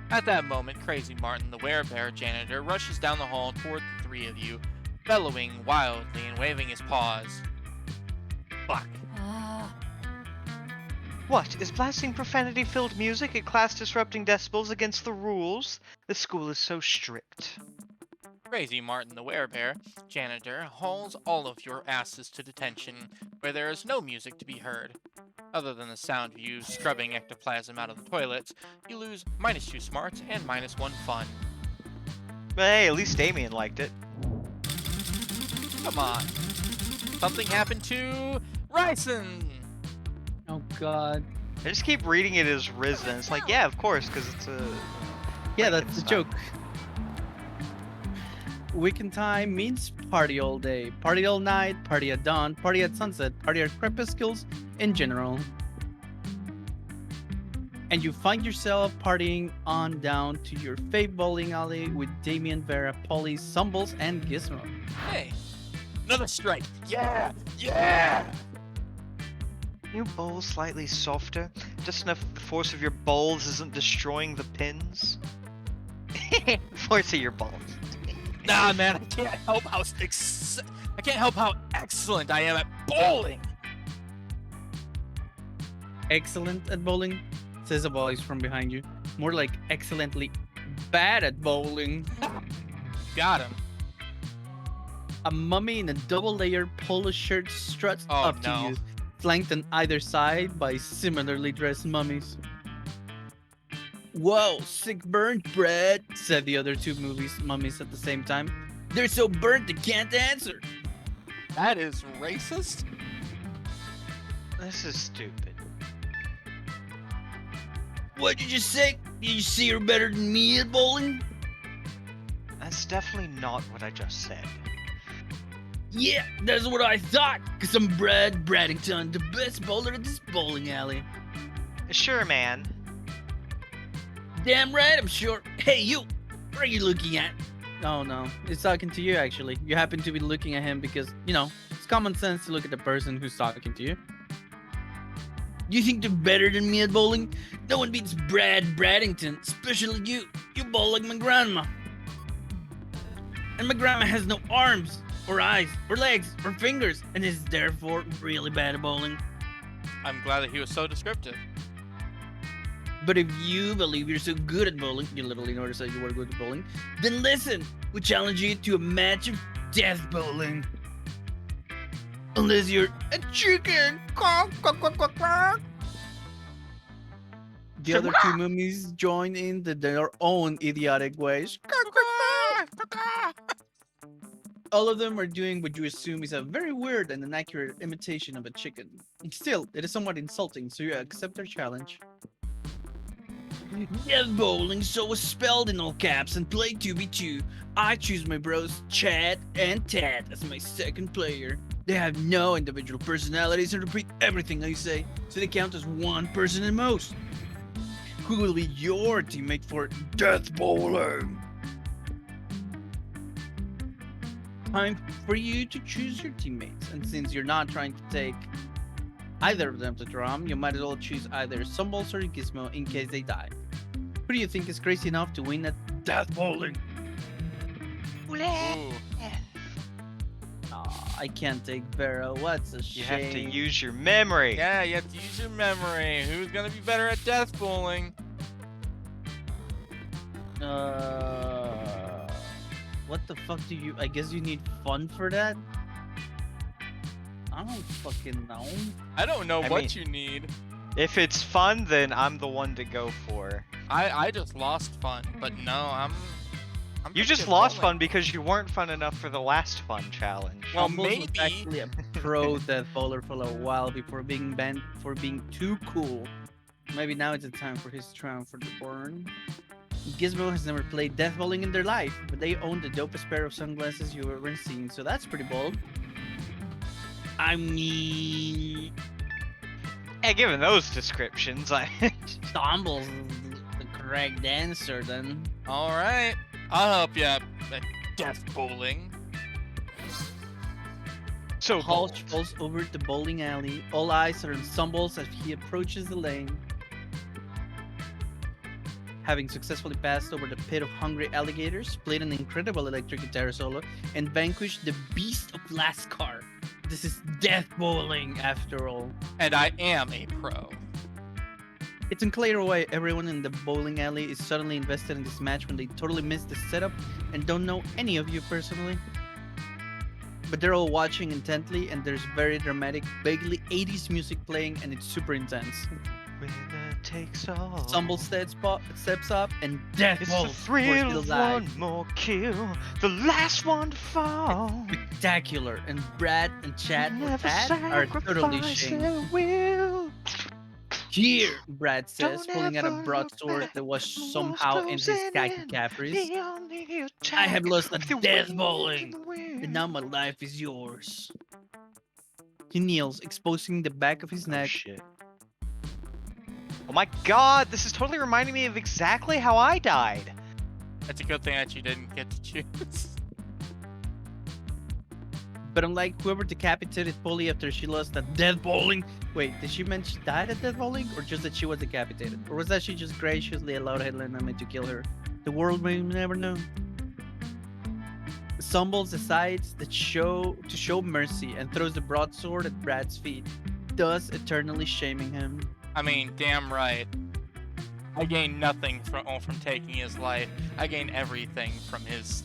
At that moment, Crazy Martin, the werebear janitor, rushes down the hall toward the three of you, bellowing wildly and waving his paws. Fuck. What? Is blasting profanity-filled music a class disrupting decibels against the rules? The school is so strict. Crazy Martin, the werebear janitor, hauls all of your asses to detention, where there is no music to be heard. Other than the sound of you scrubbing ectoplasm out of the toilets, you lose -2 smarts and -1 fun. But hey, at least Damien liked it. Come on. Something happened to Ryson! Oh god. I just keep reading it as Risen. It's like, yeah, of course, because it's a... Yeah, that's the Frankenstein. joke. Weekend time means party all day, party all night, party at dawn, party at sunset, party at crepuscles in general. And you find yourself partying on down to your fave bowling alley with Damien, Vera, Polly, Sumbles, and Gizmo. Hey, another strike. Yeah! Yeah! Can you bowl slightly softer? Just enough the force of your balls isn't destroying the pins? Force of your balls. Nah, man, I can't help how excellent I am at bowling. Excellent at bowling, says a voice from behind you. More like excellently bad at bowling. Got him. A mummy in a double-layered polo shirt struts Oh, up no. to you, flanked on either side by similarly dressed mummies. Whoa, sick burnt, Brad, said the other two mummies at the same time. They're so burnt they can't answer. That is racist? This is stupid. What did you say? Did you see her better than me at bowling? That's definitely not what I just said. Yeah, that's what I thought, because I'm Brad Braddington, the best bowler at this bowling alley. Sure, man. Damn right, I'm sure. Hey, you! What are you looking at? Oh, no. It's talking to you, actually. You happen to be looking at him because, you know, it's common sense to look at the person who's talking to you. You think they're better than me at bowling? No one beats Brad Braddington, especially you. You bowl like my grandma. And my grandma has no arms, or eyes, or legs, or fingers, and is therefore really bad at bowling. I'm glad that he was so descriptive. But if you believe you're so good at bowling, you literally noticed that you were good at bowling, then listen, we challenge you to a match of death bowling. Unless you're a chicken. Quack, quack, quack, quack, quack. The other two mummies join in their own idiotic ways. All of them are doing what you assume is a very weird and inaccurate imitation of a chicken. Still, it is somewhat insulting, so you accept their challenge. Death bowling, so was spelled in all caps and played 2v2. I choose my bros Chad and Tad as my second player. They have no individual personalities and repeat everything I say, so they count as one person at most. Who will be your teammate for death bowling? Time for you to choose your teammates, and since you're not trying to take either of them to drum, you might as well choose either Sumbles or Gizmo in case they die. Who do you think is crazy enough to win at death bowling? Ooh. Aw, I can't take Vera. What's a You shame. have to use your memory. Yeah, you have to use your memory. Who's gonna be better at death bowling? What the fuck do you? I guess you need fun for that. I don't fucking know. I don't know I what mean- you need. If it's fun, then I'm the one to go for. I just lost fun, but no, I'm You pretty just good lost bowling. fun because you weren't fun enough for the last fun challenge. Well, Stumbles was maybe. actually a pro death bowler for a while before being banned for being too cool. Maybe now it's the time for his triumph for the burn. Gizmo has never played death bowling in their life, but they own the dopest pair of sunglasses you've ever seen, so that's pretty bold. I mean, Hey, given those descriptions, I Stumbles is the correct answer then. All right, I'll help you out at death bowling. so Hall bold. falls over the bowling alley. All eyes are on Stumbles as he approaches the lane. Having successfully passed over the pit of hungry alligators, played an incredible electric guitar solo, and vanquished the beast of Lascar. This is death bowling, after all. And I am a pro. It's unclear why everyone in the bowling alley is suddenly invested in this match when they totally miss the setup and don't know any of you personally. But they're all watching intently, and there's very dramatic, vaguely 80s music playing, and it's super intense. Winner takes all. Stumble steps up, and death It's the bowls thrill for of the life. one more kill, the last one to fall. Spectacular, and Brad and Chad or Never Tad are totally sacrifice shamed. their will. Here, Brad says, Don't pulling out a ever broadsword look that was back. The somehow in walls his closing khaki in. capris. The only attack I have lost a with the death wind bowling, in the wind. and now my life is yours. He kneels, exposing the back of his Oh neck. shit. Oh my god, this is totally reminding me of exactly how I died. It's a good thing that you didn't get to choose. But unlike whoever decapitated Polly after she lost at death bowling. Wait, did she mention she died at death bowling? Or just that she was decapitated? Or was that she just graciously allowed Helena to kill her? The world may never know. Stumbles decides to show mercy and throws the broadsword at Brad's feet, thus eternally shaming him. I mean, damn right. I gain nothing from taking his life. I gain everything from his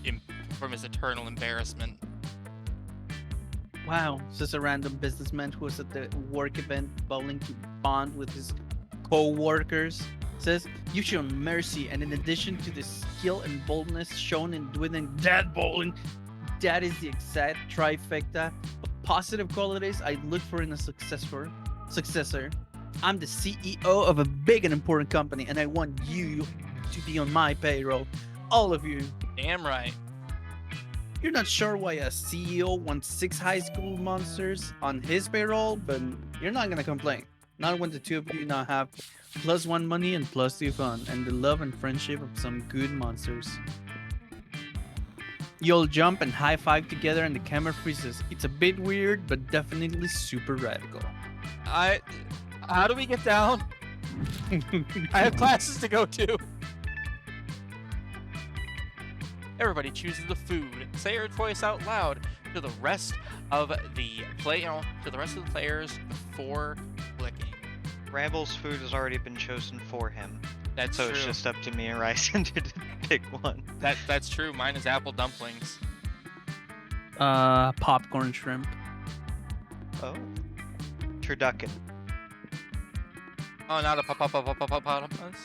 eternal embarrassment. Wow, says a random businessman who was at the work event bowling to bond with his co-workers. Says, you've shown mercy, and in addition to the skill and boldness shown in winning death bowling, that is the exact trifecta of positive qualities I'd look for in a successor. I'm the CEO of a big and important company, and I want you to be on my payroll. All of you. Damn right. You're not sure why a CEO wants 6 high school monsters on his payroll, but you're not gonna complain. Not when the two of you now have +1 money and +2 fun, and the love and friendship of some good monsters. You all jump and high five together, and the camera freezes. It's a bit weird, but definitely super radical. How do we get down? I have classes to go to. Everybody chooses the food. Say your choice out loud to the rest of the players before clicking. Ramble's food has already been chosen for him, That's so true. it's just up to me and Ryson to pick one. That's true. Mine is apple dumplings. Popcorn shrimp. Oh. Turducken. Oh, not a hippopotamus.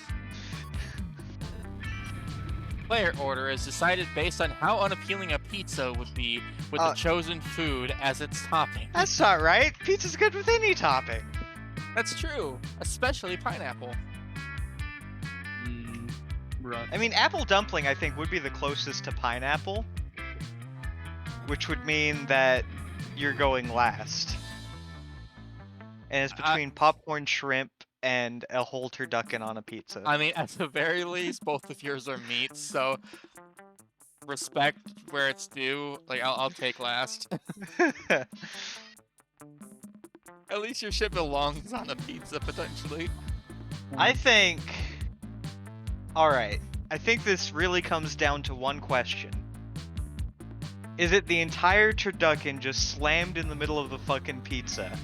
Player order is decided based on how unappealing a pizza would be with the chosen food as its topping. That's not right. Pizza's good with any topping. That's true, especially pineapple. Rough. I mean, apple dumpling, I think, would be the closest to pineapple, which would mean that you're going last. And it's between popcorn shrimp and a whole turducken on a pizza. I mean, at the very least, both of yours are meats, so respect where it's due. Like, I'll take last. At least your shit belongs on a pizza, potentially. I think... Alright, I think this really comes down to one question. Is it the entire turducken just slammed in the middle of the fucking pizza?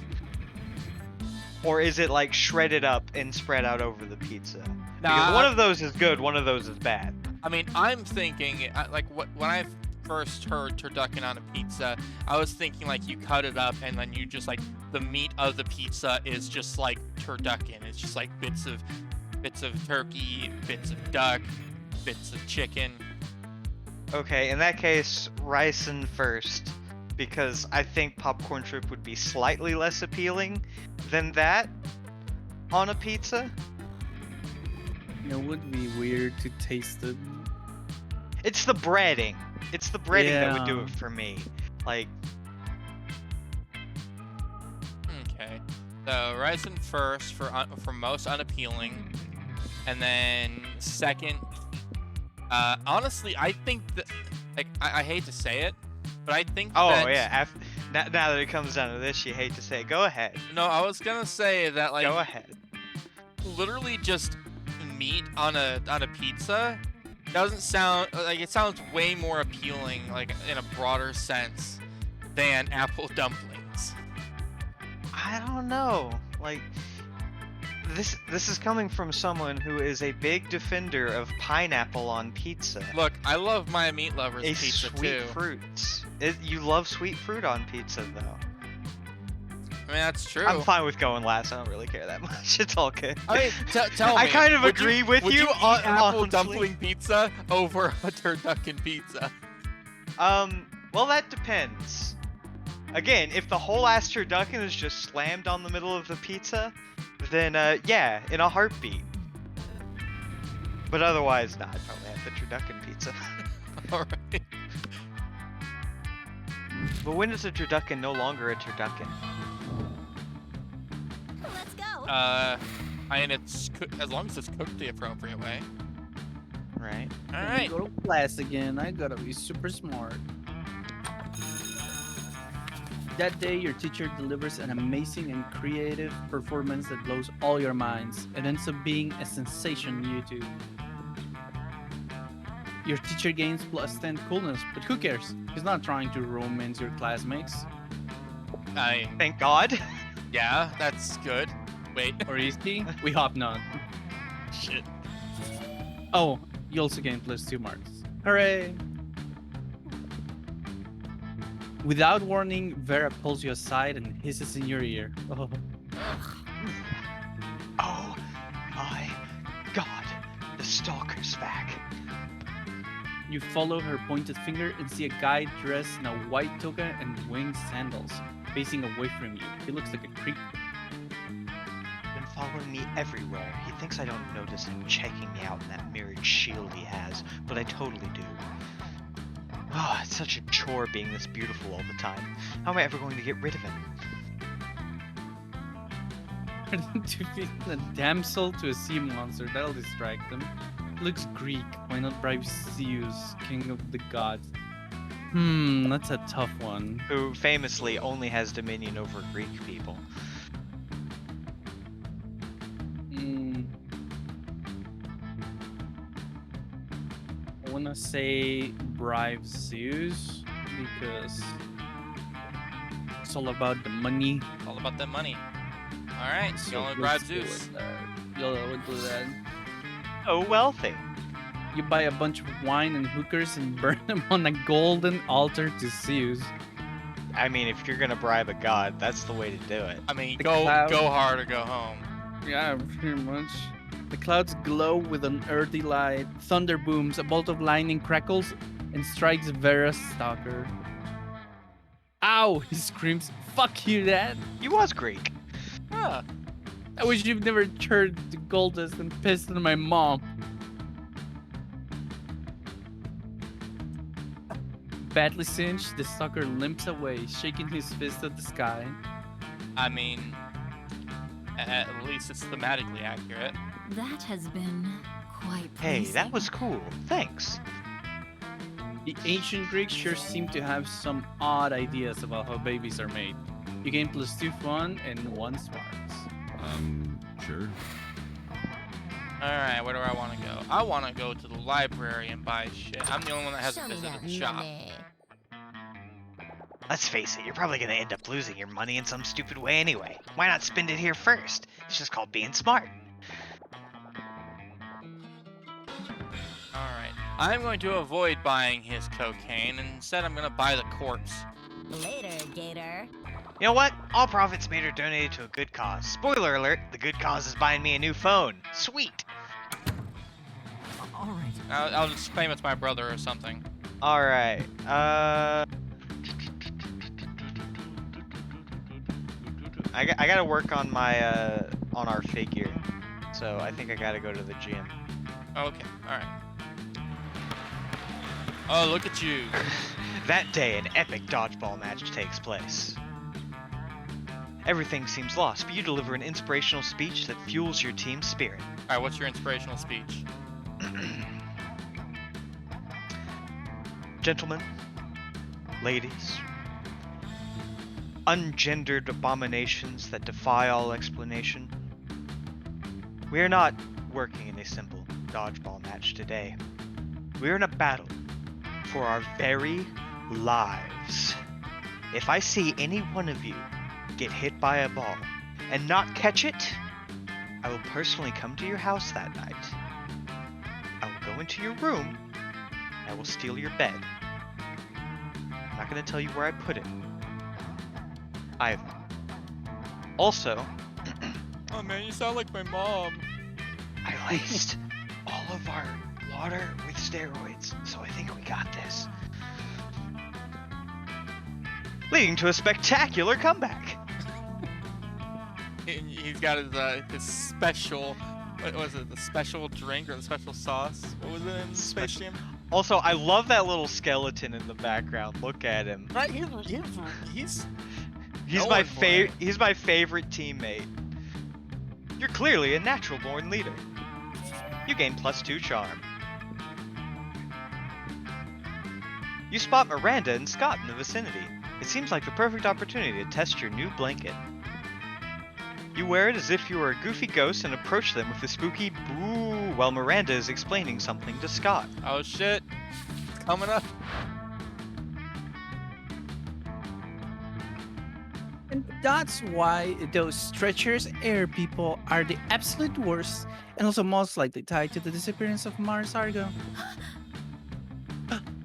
Or is it like shredded up and spread out over the pizza? Because one of those is good, one of those is bad. I mean, I'm thinking, like, when I've first heard turducken on a pizza, I was thinking like you cut it up and then you just like the meat of the pizza is just like turducken. It's just like bits of turkey, bits of duck, bits of chicken. Okay, in that case, ricin first, because I think popcorn strip would be slightly less appealing than that on a pizza. It would be weird to taste it. It's the breading. It's the breading that would do Yeah. it for me. Like, Okay, so ricin first for most unappealing, and then second. Honestly, I think that like I hate to say it, but I think oh that yeah. Now that it comes down to this, you hate to say it. Go ahead. no, I was gonna say that like Go ahead. literally just meat on a pizza doesn't sound like it sounds way more appealing like in a broader sense than apple dumplings. I don't know. Like, this is coming from someone who is a big defender of pineapple on pizza. Look, I love my meat lovers A pizza sweet too. fruits. You love sweet fruit on pizza, though. I mean that's true. I'm fine with going last. I don't really care that much. It's all good. I mean, tell me. I kind of would agree with would you eat on apple honestly. dumpling pizza over a turducken pizza. Well, that depends. Again, if the whole ass turducken is just slammed on the middle of the pizza, then yeah, in a heartbeat. But otherwise, nah, I'd probably have the turducken pizza. All right. But when is a turducken no longer a turducken? Let's go. I mean, as long as it's cooked the appropriate way. Right? All When I right. go to class again, I gotta be super smart. That day, your teacher delivers an amazing and creative performance that blows all your minds. It ends up being a sensation on YouTube. Your teacher gains +10 coolness, but who cares? He's not trying to romance your classmates. Thank God. Yeah, that's good. Wait. Or is he? We hope not. Shit. Oh, you also gain +2 marks. Hooray! Without warning, Vera pulls you aside and hisses in your ear. Oh. Oh my God, the stalker's back. You follow her pointed finger and see a guy dressed in a white toga and winged sandals, facing away from you. He looks like a creep. Been following me everywhere. He thinks I don't notice him checking me out in that mirrored shield he has, but I totally do. Oh, it's such a chore being this beautiful all the time. How am I ever going to get rid of him? To feed a damsel to a sea monster, that'll distract them. Looks Greek. Why not bribe Zeus, king of the gods? That's a tough one. Who famously only has dominion over Greek people. I wanna say bribe Zeus because it's all about the money. All about that money. All right. So You only let's bribe go Zeus. with that. We'll do that. Oh, wealthy. You buy a bunch of wine and hookers and burn them on a golden altar to Zeus. I mean, if you're gonna bribe a god, that's the way to do it. I mean, The go cloud. hard or go home. Yeah, pretty much. The clouds glow with an earthy light. Thunder booms, a bolt of lightning crackles and strikes Vera's stalker. Ow! He screams, "Fuck you, Dad!" He was Greek. Huh. I wish you've never turned to gold dust and pissed on my mom. Badly singed, the stalker limps away, shaking his fist at the sky. I mean, at least it's thematically accurate. That has been quite Hey, that pleasing. was cool. Thanks. The ancient Greeks sure seem to have some odd ideas about how babies are made. You gain +2 fun and 1 smarts. Sure. All right, where do I want to go? I want to go to the library and buy shit. I'm the only one that Show hasn't me visited that the shop. money. Let's face it, you're probably gonna end up losing your money in some stupid way anyway. Why not spend it here first? It's just called being smart. All right. I'm going to avoid buying his cocaine, and instead I'm going to buy the corpse. Later, Gator. You know what? All profits made are donated to a good cause. Spoiler alert, the good cause is buying me a new phone. Sweet! All right. I'll just claim it's my brother or something. Alright, I gotta work on my, on our figure. So I think I gotta go to the gym. Okay, alright. Oh, look at you. That day, an epic dodgeball match takes place. Everything seems lost, but you deliver an inspirational speech that fuels your team's spirit. Alright, what's your inspirational speech? Gentlemen, ladies, ungendered abominations that defy all explanation, we are not working in a simple dodgeball match today. We are in a battle for our very lives. If I see any one of you get hit by a ball and not catch it, I will personally come to your house that night. I will go into your room. I will steal your bed. I'm not going to tell you where I put it either. Also, Oh man, you sound like my mom. I laced all of our water with steroids, so I think we got this. Leading to a spectacular comeback. He's got his special, what was it, the special drink or the special sauce? What was it in Space Jam? Also, I love that little skeleton in the background. Look at him. Right, he's He's going my for it. he's my favorite teammate. You're clearly a natural born leader. You gain +2 charm. You spot Miranda and Scott in the vicinity. It seems like the perfect opportunity to test your new blanket. You wear it as if you were a goofy ghost and approach them with a spooky boo while Miranda is explaining something to Scott. Oh shit, it's coming up. And that's why those stretchers air people are the absolute worst and also most likely tied to the disappearance of Mars Argo.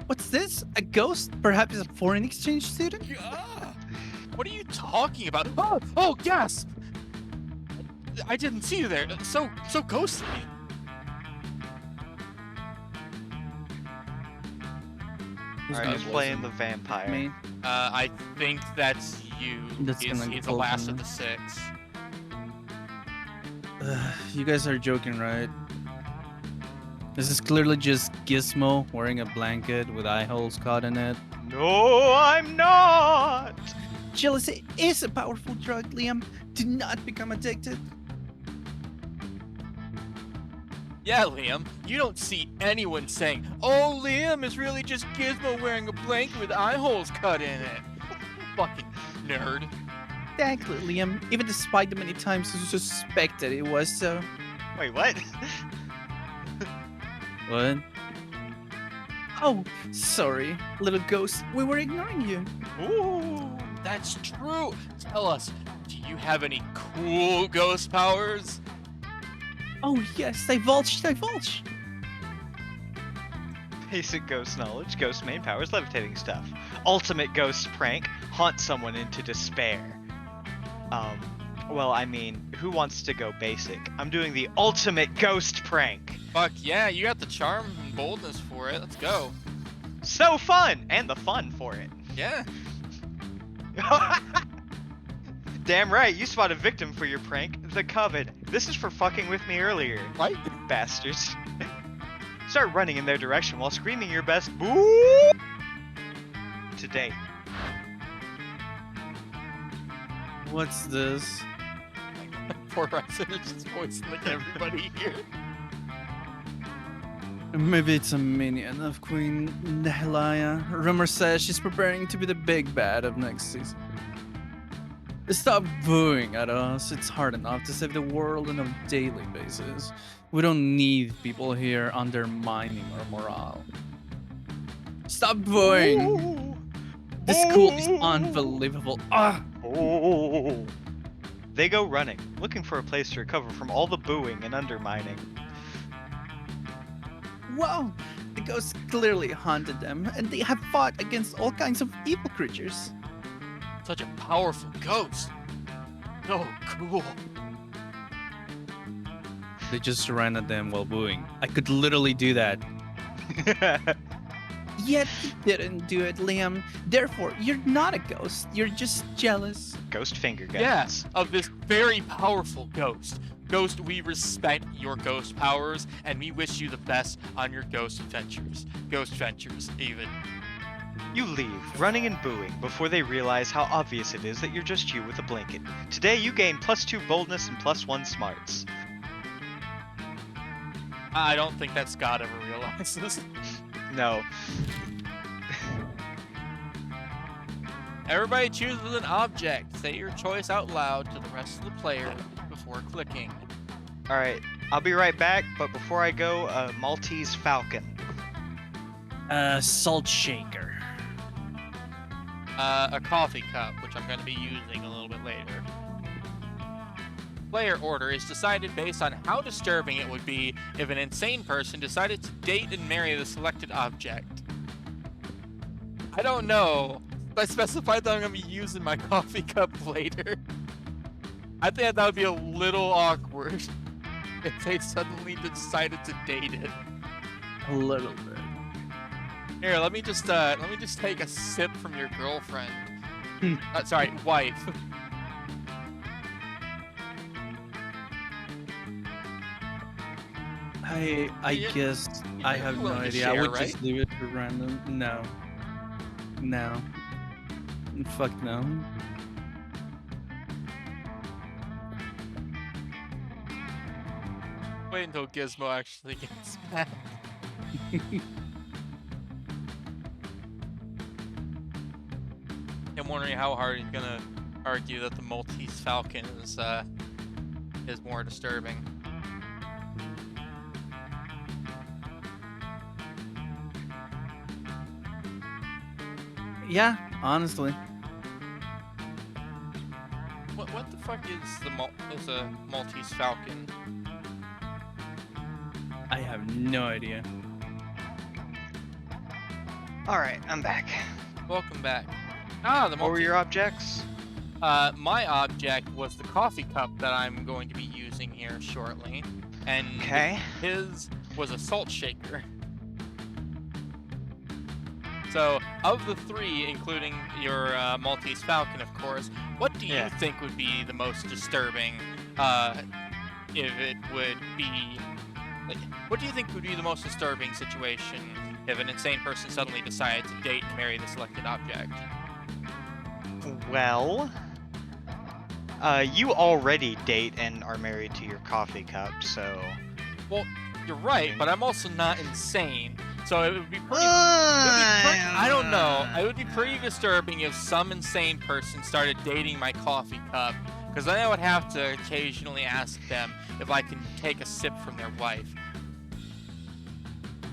What's this? A ghost? Perhaps a foreign exchange student? What are you talking about? Oh, gasp! I didn't see you there. So ghostly. Alright, he's playing the vampire. Me. I think that's you. That's he's gonna he's the pull last from of me. the 6. You guys are joking, right? This is clearly just Gizmo wearing a blanket with eye holes caught in it. No, I'm not! Jealousy is a powerful drug, Liam. Do not become addicted. Yeah, Liam, you don't see anyone saying, "Oh, Liam is really just Gizmo wearing a blanket with eye holes cut in it." Fucking nerd. Exactly, Liam. Even despite the many times you suspected it was so. Wait, what? What? Oh, sorry, little ghost. We were ignoring you. Ooh. That's true. Tell us, do you have any cool ghost powers? Oh yes, divulge, divulge. Basic ghost knowledge, ghost main powers, levitating stuff. Ultimate ghost prank, haunt someone into despair. Well, I mean, who wants to go basic? I'm doing the ultimate ghost prank. Fuck yeah, you got the charm and boldness for it. Let's go. So fun! And the fun for it. Yeah. Damn right, you spot a victim for your prank, the Covet. This is for fucking with me earlier. Right? Bastards. Start running in their direction while screaming your best boo today. What's this? Poor Ryzen is just voicing like everybody here. Maybe it's a minion of Queen Neheliah. Rumor says she's preparing to be the big bad of next season. Stop booing at us. It's hard enough to save the world on a daily basis. We don't need people here undermining our morale. Stop booing. Ooh. This school is unbelievable. Ah! Oh. They go running, looking for a place to recover from all the booing and undermining. Wow! The ghosts clearly haunted them, and they have fought against all kinds of evil creatures. Such a powerful ghost. So cool. They just surrounded them while wooing. I could literally do that. Yet you didn't do it, Liam. Therefore, you're not a ghost. You're just jealous. Ghost finger guns. Yes, of this very powerful ghost. Ghost, we respect your ghost powers, and we wish you the best on your ghost adventures. Ghost ventures, even. You leave, running and booing, before they realize how obvious it is that you're just you with a blanket. Today you gain +2 boldness and +1 smarts. I don't think that Scott ever realizes. No. Everybody chooses an object. Say your choice out loud to the rest of the player before clicking. Alright, I'll be right back, but before I go, Maltese Falcon. Salt shaker. A coffee cup, which I'm going to be using a little bit later. Player order is decided based on how disturbing it would be if an insane person decided to date and marry the selected object. I don't know. I specified that I'm going to be using my coffee cup later. I think that would be a little awkward if they suddenly decided to date it. A little bit. Here, let me just take a sip from your girlfriend. Sorry, wife. I You- guess I have no willing to idea. I share, would just right? leave it for random. No. No. Fuck no. Wait until Gizmo actually gets back. I'm wondering how hard he's gonna argue that the Maltese Falcon is more disturbing. Yeah, honestly. What the fuck is a Maltese Falcon? I have no idea. Alright, I'm back. Welcome back. Ah, the What were Maltese. your objects? My object was the coffee cup that I'm going to be using here shortly, and Okay. his was a salt shaker. So, of the three, including your Maltese Falcon, of course, what do you Yeah. think would be the most disturbing? If it would be, like, what do you think would be the most disturbing situation if an insane person suddenly decided to date and marry the selected object? Well, you already date and are married to your coffee cup, so... Well, you're right, but I'm also not insane, so it would be pretty. I don't know. It would be pretty disturbing if some insane person started dating my coffee cup, because then I would have to occasionally ask them if I can take a sip from their wife.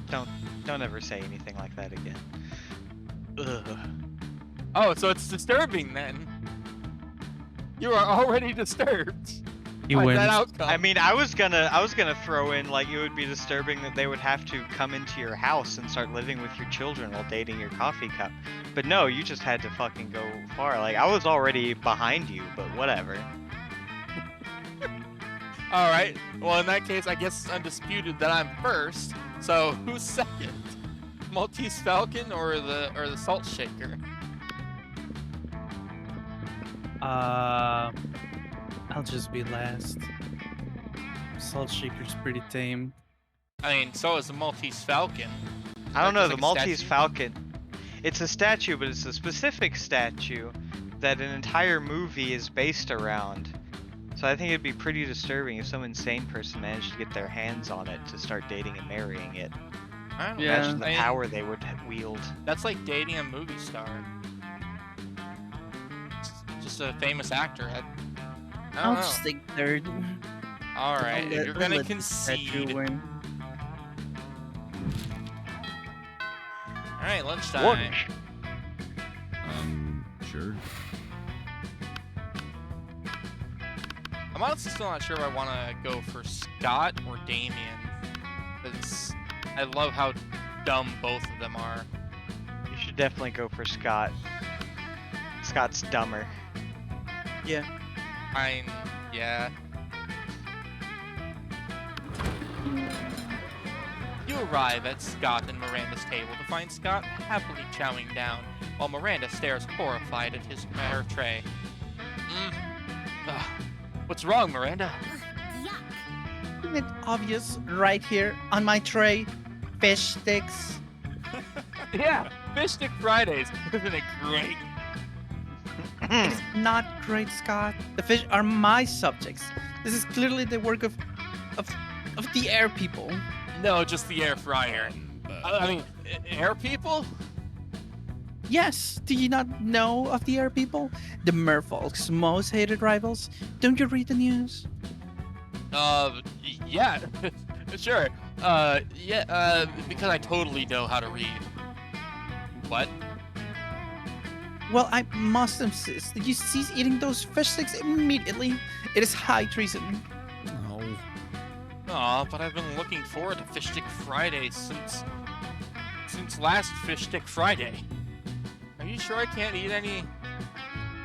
Don't ever say anything like that again. Ugh. Oh, so it's disturbing then. You are already disturbed He by wins. that outcome. I mean, I was gonna throw in, like, it would be disturbing that they would have to come into your house and start living with your children while dating your coffee cup. But no, you just had to fucking go far. Like, I was already behind you, but whatever. All right. Well, in that case, I guess it's undisputed that I'm first. So who's second? Maltese Falcon or the salt shaker? I'll just be last. Salt shaker's pretty tame. I mean, so is the Maltese Falcon. I don't know, It's the like a Maltese statue? Falcon. It's a statue, but it's a specific statue that an entire movie is based around. So I think it'd be pretty disturbing if some insane person managed to get their hands on it to start dating and marrying it. I don't know. Yeah. Imagine the I mean, power they would wield. That's like dating a movie star. Just a famous actor. I I'll don't know. just take third. All right, I'll if let- you're I'll gonna let the statue concede. win. All right, lunchtime. Sure. I'm honestly still not sure if I want to go for Scott or Damien, because I love how dumb both of them are. You should definitely go for Scott. Scott's dumber. Yeah. Yeah. You arrive at Scott and Miranda's table to find Scott happily chowing down, while Miranda stares horrified at his her tray. What's wrong, Miranda? Yuck. Isn't it obvious right here on my tray? Fish sticks. Yeah, Fish Stick Fridays. Isn't it great? It's not great, Scott. The fish are my subjects. This is clearly the work of the air people. No, just the air fryer. I mean, air people? Yes, do you not know of the air people? The merfolk's most hated rivals? Don't you read the news? Yeah, sure. Because I totally know how to read. What? Well, I must insist that you cease eating those fish sticks immediately. It is high treason. No. Aw, but I've been looking forward to Fish Stick Fridays since last Fish Stick Friday. Are you sure I can't eat any?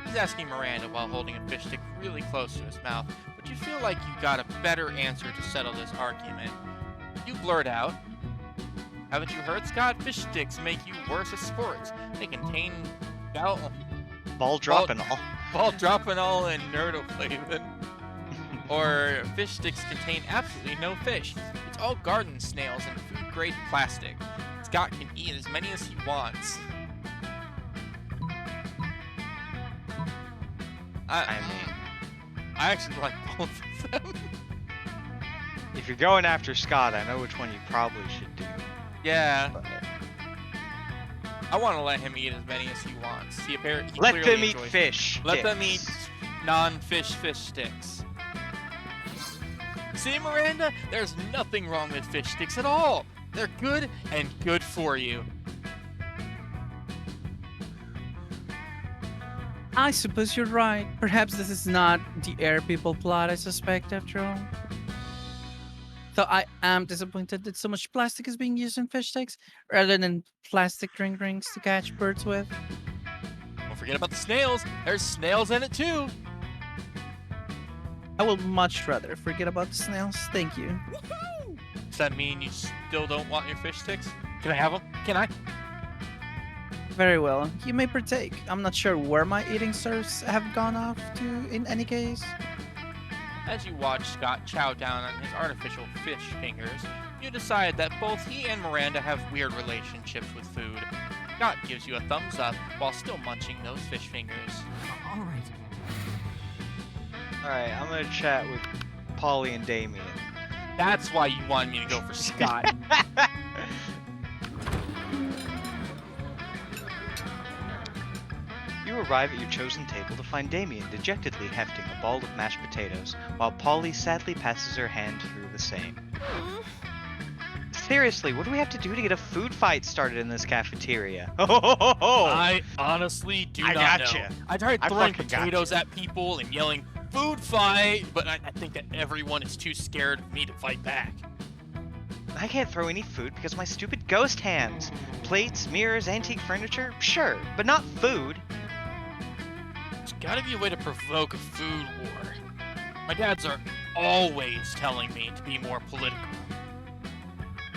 He's asking Miranda while holding a fish stick really close to his mouth, but you feel like you got a better answer to settle this argument. You blurt out, "Haven't you heard, Scott? Fish sticks make you worse at sports. They contain Ball dropping all. ball droppinol and nerdoflavin. Or fish sticks contain absolutely no fish. It's all garden snails and food-grade plastic. Scott can eat as many as he wants." I actually like both of them. If you're going after Scott, I know which one you probably should do. Yeah, But I want to let him eat as many as he wants. He let clearly them eat enjoys- fish. Let them eat sticks. non-fish fish sticks. See, Miranda? There's nothing wrong with fish sticks at all. They're good and good for you. I suppose you're right. Perhaps this is not the air people plot I suspect after all. Though I am disappointed that so much plastic is being used in fish sticks rather than plastic drink rings to catch birds with. Don't forget about the snails. There's snails in it too. I will much rather forget about the snails. Thank you. Does that mean you still don't want your fish sticks? Can I have them? Can I? Very well. You may partake. I'm not sure where my eating serves have gone off to in any case. As you watch Scott chow down on his artificial fish fingers, you decide that both he and Miranda have weird relationships with food. Scott gives you a thumbs up while still munching those fish fingers. All right. Alright, I'm gonna chat with Polly and Damien. That's why you wanted me to go for Scott. You arrive at your chosen table to find Damien dejectedly hefting a ball of mashed potatoes, while Polly sadly passes her hand through the same. Seriously, what do we have to do to get a food fight started in this cafeteria? I honestly do I not gotcha. know. I tried I throwing fucking potatoes gotcha. at people and yelling, "Food fight!" but I think that everyone is too scared of me to fight back. I can't throw any food because my stupid ghost hands. Plates, mirrors, antique furniture, sure, but not food. There's gotta be a way to provoke a food war. My dads are always telling me to be more political.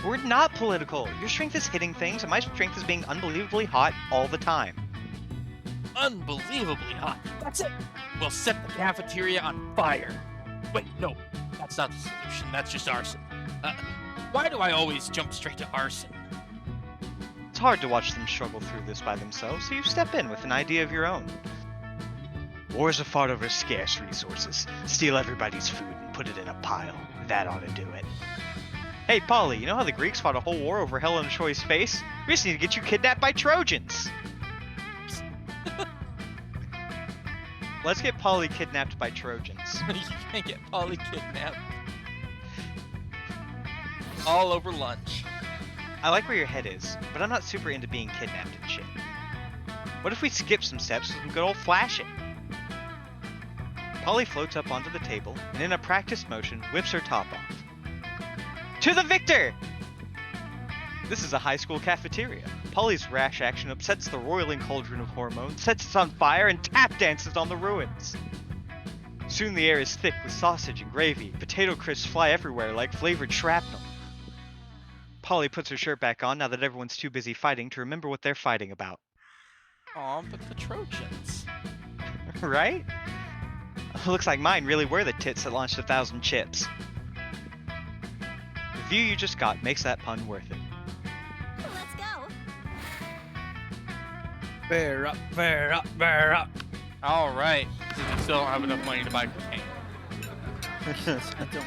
We're not political. Your strength is hitting things, and my strength is being unbelievably hot all the time. Unbelievably hot. That's it. We'll set the cafeteria on fire. Wait, no, that's not the solution. That's just arson. Why do I always jump straight to arson? It's hard to watch them struggle through this by themselves, so you step in with an idea of your own. Wars are fought over scarce resources. Steal everybody's food and put it in a pile. That ought to do it. Hey, Polly, you know how the Greeks fought a whole war over Helen of Troy's face? We just need to get you kidnapped by Trojans. Let's get Polly kidnapped by Trojans. You can't get Polly kidnapped. All over lunch. I like where your head is, but I'm not super into being kidnapped and shit. What if we skip some steps with some good old flashing? Polly floats up onto the table, and in a practiced motion, whips her top off. To the victor! This is a high school cafeteria. Polly's rash action upsets the roiling cauldron of hormones, sets us on fire, and tap dances on the ruins. Soon the air is thick with sausage and gravy. Potato crisps fly everywhere like flavored shrapnel. Polly puts her shirt back on now that everyone's too busy fighting to remember what they're fighting about. Aw, but the Trojans. Right? Looks like mine really were the tits that launched 1,000 chips. The view you just got makes that pun worth it. Let's go. Bear up, bear up, bear up. All right. Since we still don't have enough money to buy cocaine. I don't.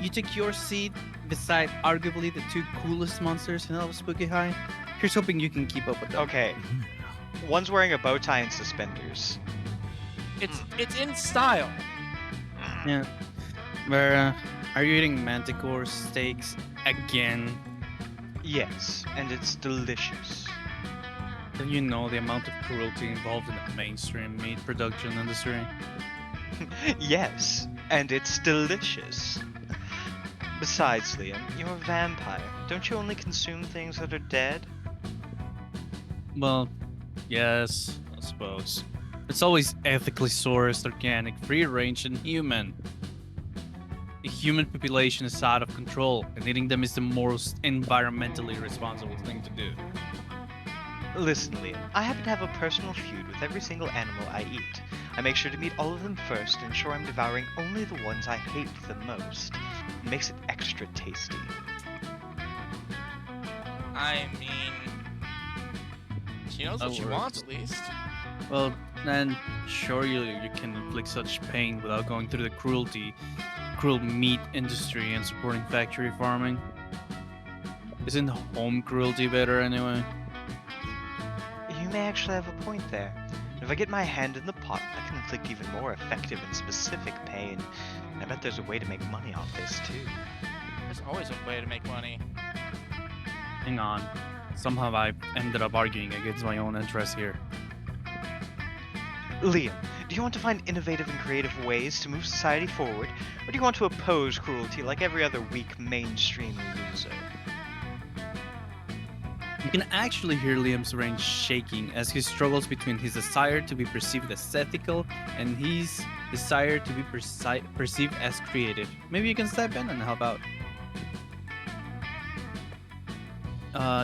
You take your seat beside arguably the two coolest monsters in all of Spooky High. Here's hoping you can keep up with them. Okay, one's wearing a bow tie and suspenders. It's in style. Yeah. Vera, are you eating manticore steaks again? Yes, and it's delicious. Do you know the amount of cruelty involved in the mainstream meat production industry? Yes, and it's delicious. Besides, Liam, you're a vampire. Don't you only consume things that are dead? Well, yes, I suppose. It's always ethically sourced, organic, free-range, and human. The human population is out of control, and eating them is the most environmentally responsible thing to do. Listen, Liam, I happen to have a personal feud with every single animal I eat. I make sure to meet all of them first and ensure I'm devouring only the ones I hate the most. It makes it extra tasty. I mean, she knows what she wants at least. Well, then, sure you can inflict such pain without going through the cruel meat industry and supporting factory farming. Isn't home cruelty better anyway? You may actually have a point there. If I get my hand in the pot, I can inflict even more effective and specific pain. And I bet there's a way to make money off this too. There's always a way to make money. Hang on. Somehow I ended up arguing against my own interests here. Liam, do you want to find innovative and creative ways to move society forward, or do you want to oppose cruelty like every other weak mainstream loser? You can actually hear Liam's reins shaking as he struggles between his desire to be perceived as ethical and his desire to be perceived as creative. Maybe you can step in and help out.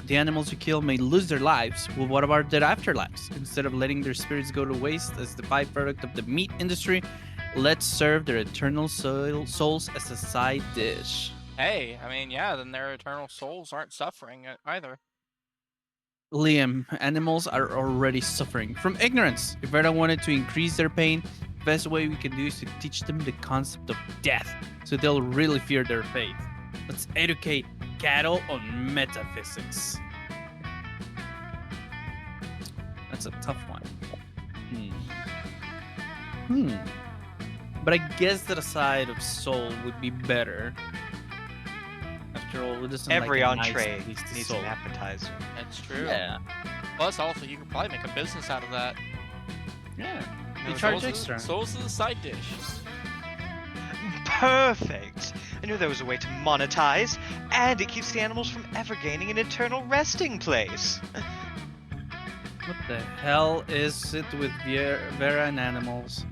The animals you kill may lose their lives. Well, what about their afterlives? Instead of letting their spirits go to waste as the byproduct of the meat industry, let's serve their eternal souls as a side dish. Hey, I mean, yeah, then their eternal souls aren't suffering either. Liam, animals are already suffering from ignorance. If Vera wanted to increase their pain, the best way we can do is to teach them the concept of death, so they'll really fear their fate. Let's educate cattle on metaphysics. That's a tough one. But I guess that a side of soul would be better. After all, it isn't Every like a entree nice piece to needs soul. an appetizer. That's true. Yeah. Plus, also, you could probably make a business out of that. Yeah. No, You charge Souls extra. Souls is a side dish. Perfect! I knew there was a way to monetize, and it keeps the animals from ever gaining an eternal resting place. What the hell is it with Vera and animals?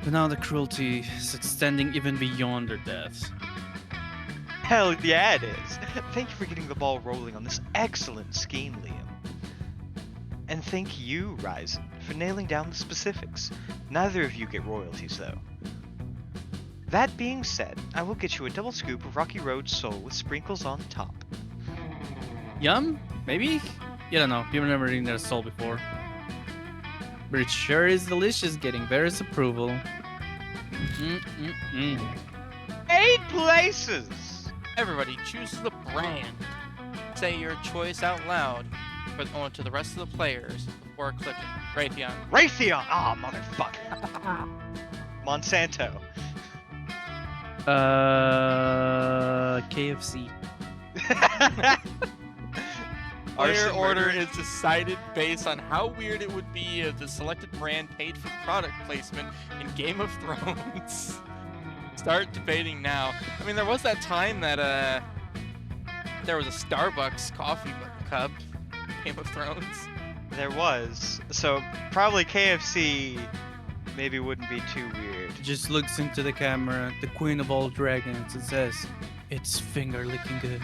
But now the cruelty is extending even beyond their deaths. Hell yeah, it is. Thank you for getting the ball rolling on this excellent scheme, Liam. And thank you, Ryzen, for nailing down the specifics. Neither of you get royalties, though. That being said, I will get you a double scoop of Rocky Road Soul with sprinkles on top. Yum? Maybe? You don't know. You've never eaten their soul before. But it sure is delicious, getting Vera's approval. 8 places! Everybody, choose the brand. Say your choice out loud, but on to the rest of the players before clicking. Raytheon. Raytheon! Ah, motherfucker. Monsanto. KFC. Player Arson order murder. is decided based on how weird it would be if the selected brand paid for product placement in Game of Thrones. Start debating now. I mean, there was that time that there was a Starbucks coffee cup, Game of Thrones. There was. So probably KFC maybe wouldn't be too weird. Just looks into the camera, the queen of all dragons, and says, "It's finger licking good."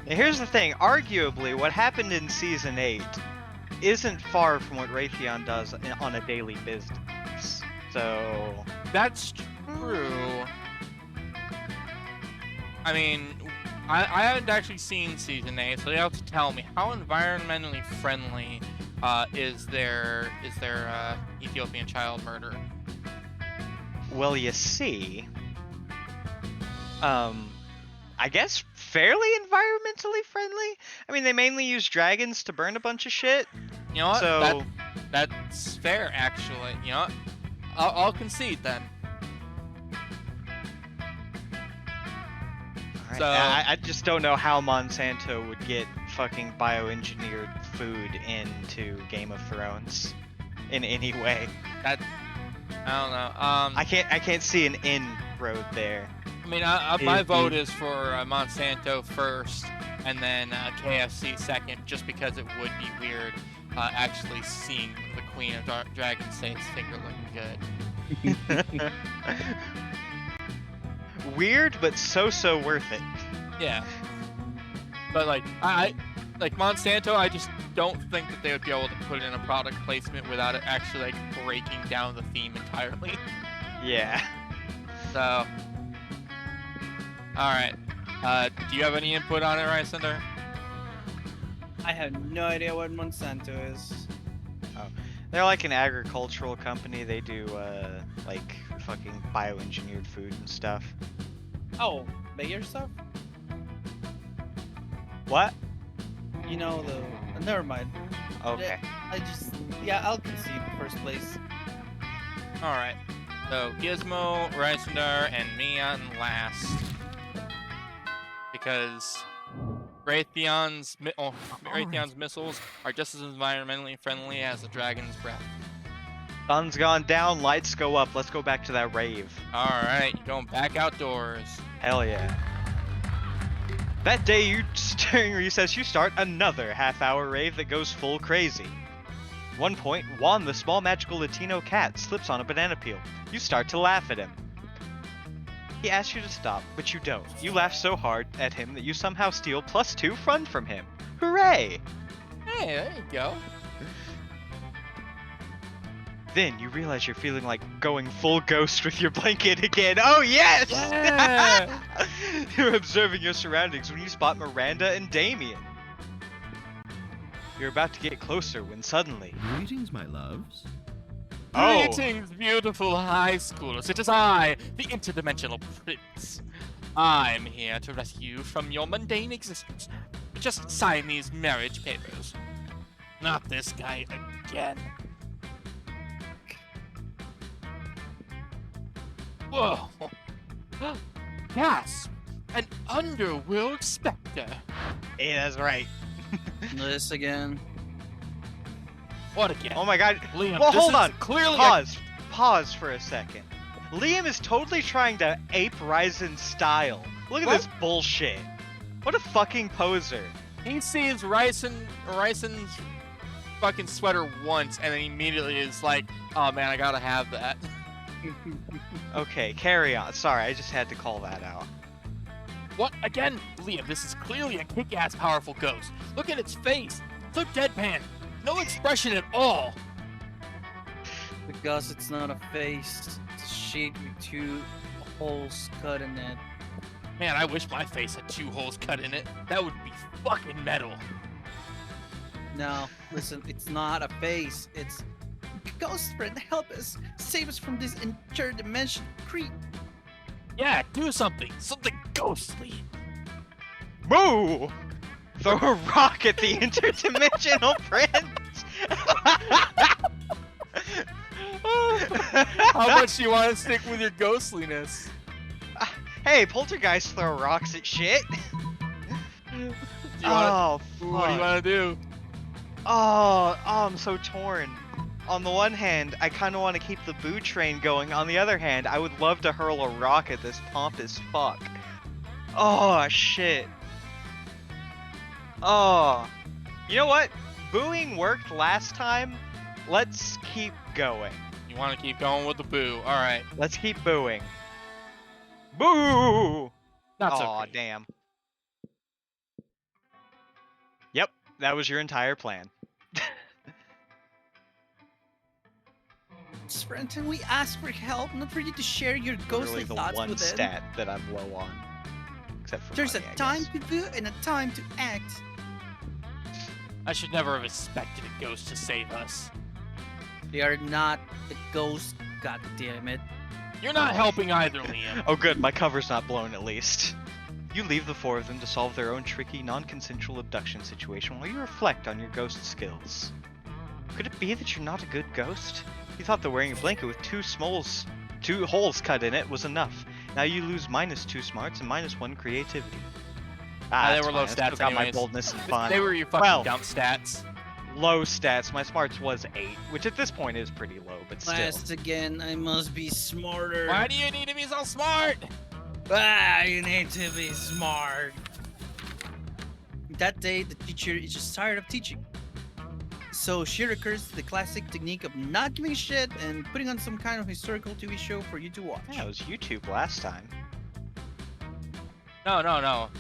And here's the thing, arguably what happened in season 8 isn't far from what Raytheon does on a daily business. So That's true. I mean, I haven't actually seen season 8, so you have to tell me how environmentally friendly is their Ethiopian child murder? well, you see, I guess fairly environmentally friendly. I mean, they mainly use dragons to burn a bunch of shit. You know what? So That's fair, actually. You know what? I'll concede then. Alright, So- I just don't know how Monsanto would get fucking bioengineered food into Game of Thrones in any way. I don't know. I can't see an inroad there. I mean, my vote is for Monsanto first, and then KFC second, just because it would be weird actually seeing the Queen of Dragons say it's finger looking good. Weird, but so worth it. Yeah. But like like Monsanto, I just don't think that they would be able to put in a product placement without it actually like breaking down the theme entirely. Yeah. So, all right. Do you have any input on it, Rycinder? I have no idea what Monsanto is. They're like an agricultural company. They do like fucking bioengineered food and stuff. Oh, Bayer stuff? What? You know never mind. Okay. I'll concede first place. All right. So Gizmo, Rycinder, and me on last. Because Raytheon's missiles are just as environmentally friendly as the dragon's breath. Sun's gone down, lights go up. Let's go back to that rave. All right, going back outdoors. Hell yeah. That day during recess you start another half-hour rave that goes full crazy. At one point, Juan, the small magical Latino cat, slips on a banana peel. You start to laugh at him. He asks you to stop, but you don't. You laugh so hard at him that you somehow steal +2 fun from him. Hooray! Hey, there you go. Then you realize you're feeling like going full ghost with your blanket again. Oh yes! Yeah! You're observing your surroundings when you spot Miranda and Damien. You're about to get closer when suddenly... Greetings, my loves. Oh. Greetings, beautiful high schoolers. It is I, the interdimensional prince. I'm here to rescue you from your mundane existence. Just sign these marriage papers. Not this guy again. Whoa! Gasp! An underworld specter. Yeah, that's right. This again. What again? Oh my god. Liam, Well, this hold is on. clearly Pause for a second. Liam is totally trying to ape Ryzen's style. Look at What? this bullshit. What a fucking poser. He sees Ryzen's fucking sweater once, and then immediately is like, "Oh man, I gotta have that." Okay, carry on. Sorry, I just had to call that out. What again, Liam? This is clearly a kick-ass, powerful ghost. Look at its face. So deadpan. No expression at all. Because it's not a face. It's a shape with 2 holes cut in it. Man, I wish my face had 2 holes cut in it. That would be fucking metal. No, listen, it's not a face. It's ghost friend. Help us. Save us from this interdimensional creep. Yeah, do something. Something ghostly. Moo! Throw a rock at the interdimensional prince! How much do you want to stick with your ghostliness? Hey, poltergeists throw rocks at shit! Do you wanna, Oh, what do you fuck. want to do? Oh, I'm so torn. on the one hand, I kind of want to keep the boo train going. On the other hand, I would love to hurl a rock at this pompous fuck. Oh, shit. Oh. You know what? Booing worked last time. Let's keep going. You want to keep going with the boo. All right. Let's keep booing. Boo! That's Aw, okay. damn. Yep, that was your entire plan. Sprinton, we ask for help, not for you to share your ghostly Literally the thoughts one with them. stat that I'm low on. Except for There's money, a I time guess. to boo and a time to act. I should never have expected a ghost to save us. They are not the ghost, god damn it. You're not helping either, Liam. Oh good, my cover's not blown at least. You leave the four of them to solve their own tricky, non-consensual abduction situation while you reflect on your ghost skills. Could it be that you're not a good ghost? You thought that wearing a blanket with two holes cut in it was enough. Now you lose -2 smarts and -1 creativity. They That's were low fine, I still stats got my anyways. boldness and fun. They were your fucking Well. dump stats. Low stats, my smarts was 8, which at this point is pretty low, but still. Last again, I must be smarter. Why do you need to be so smart? You need to be smart. That day, the teacher is just tired of teaching. So she recurs to the classic technique of not giving a shit and putting on some kind of historical TV show for you to watch. Yeah, it was YouTube last time. No.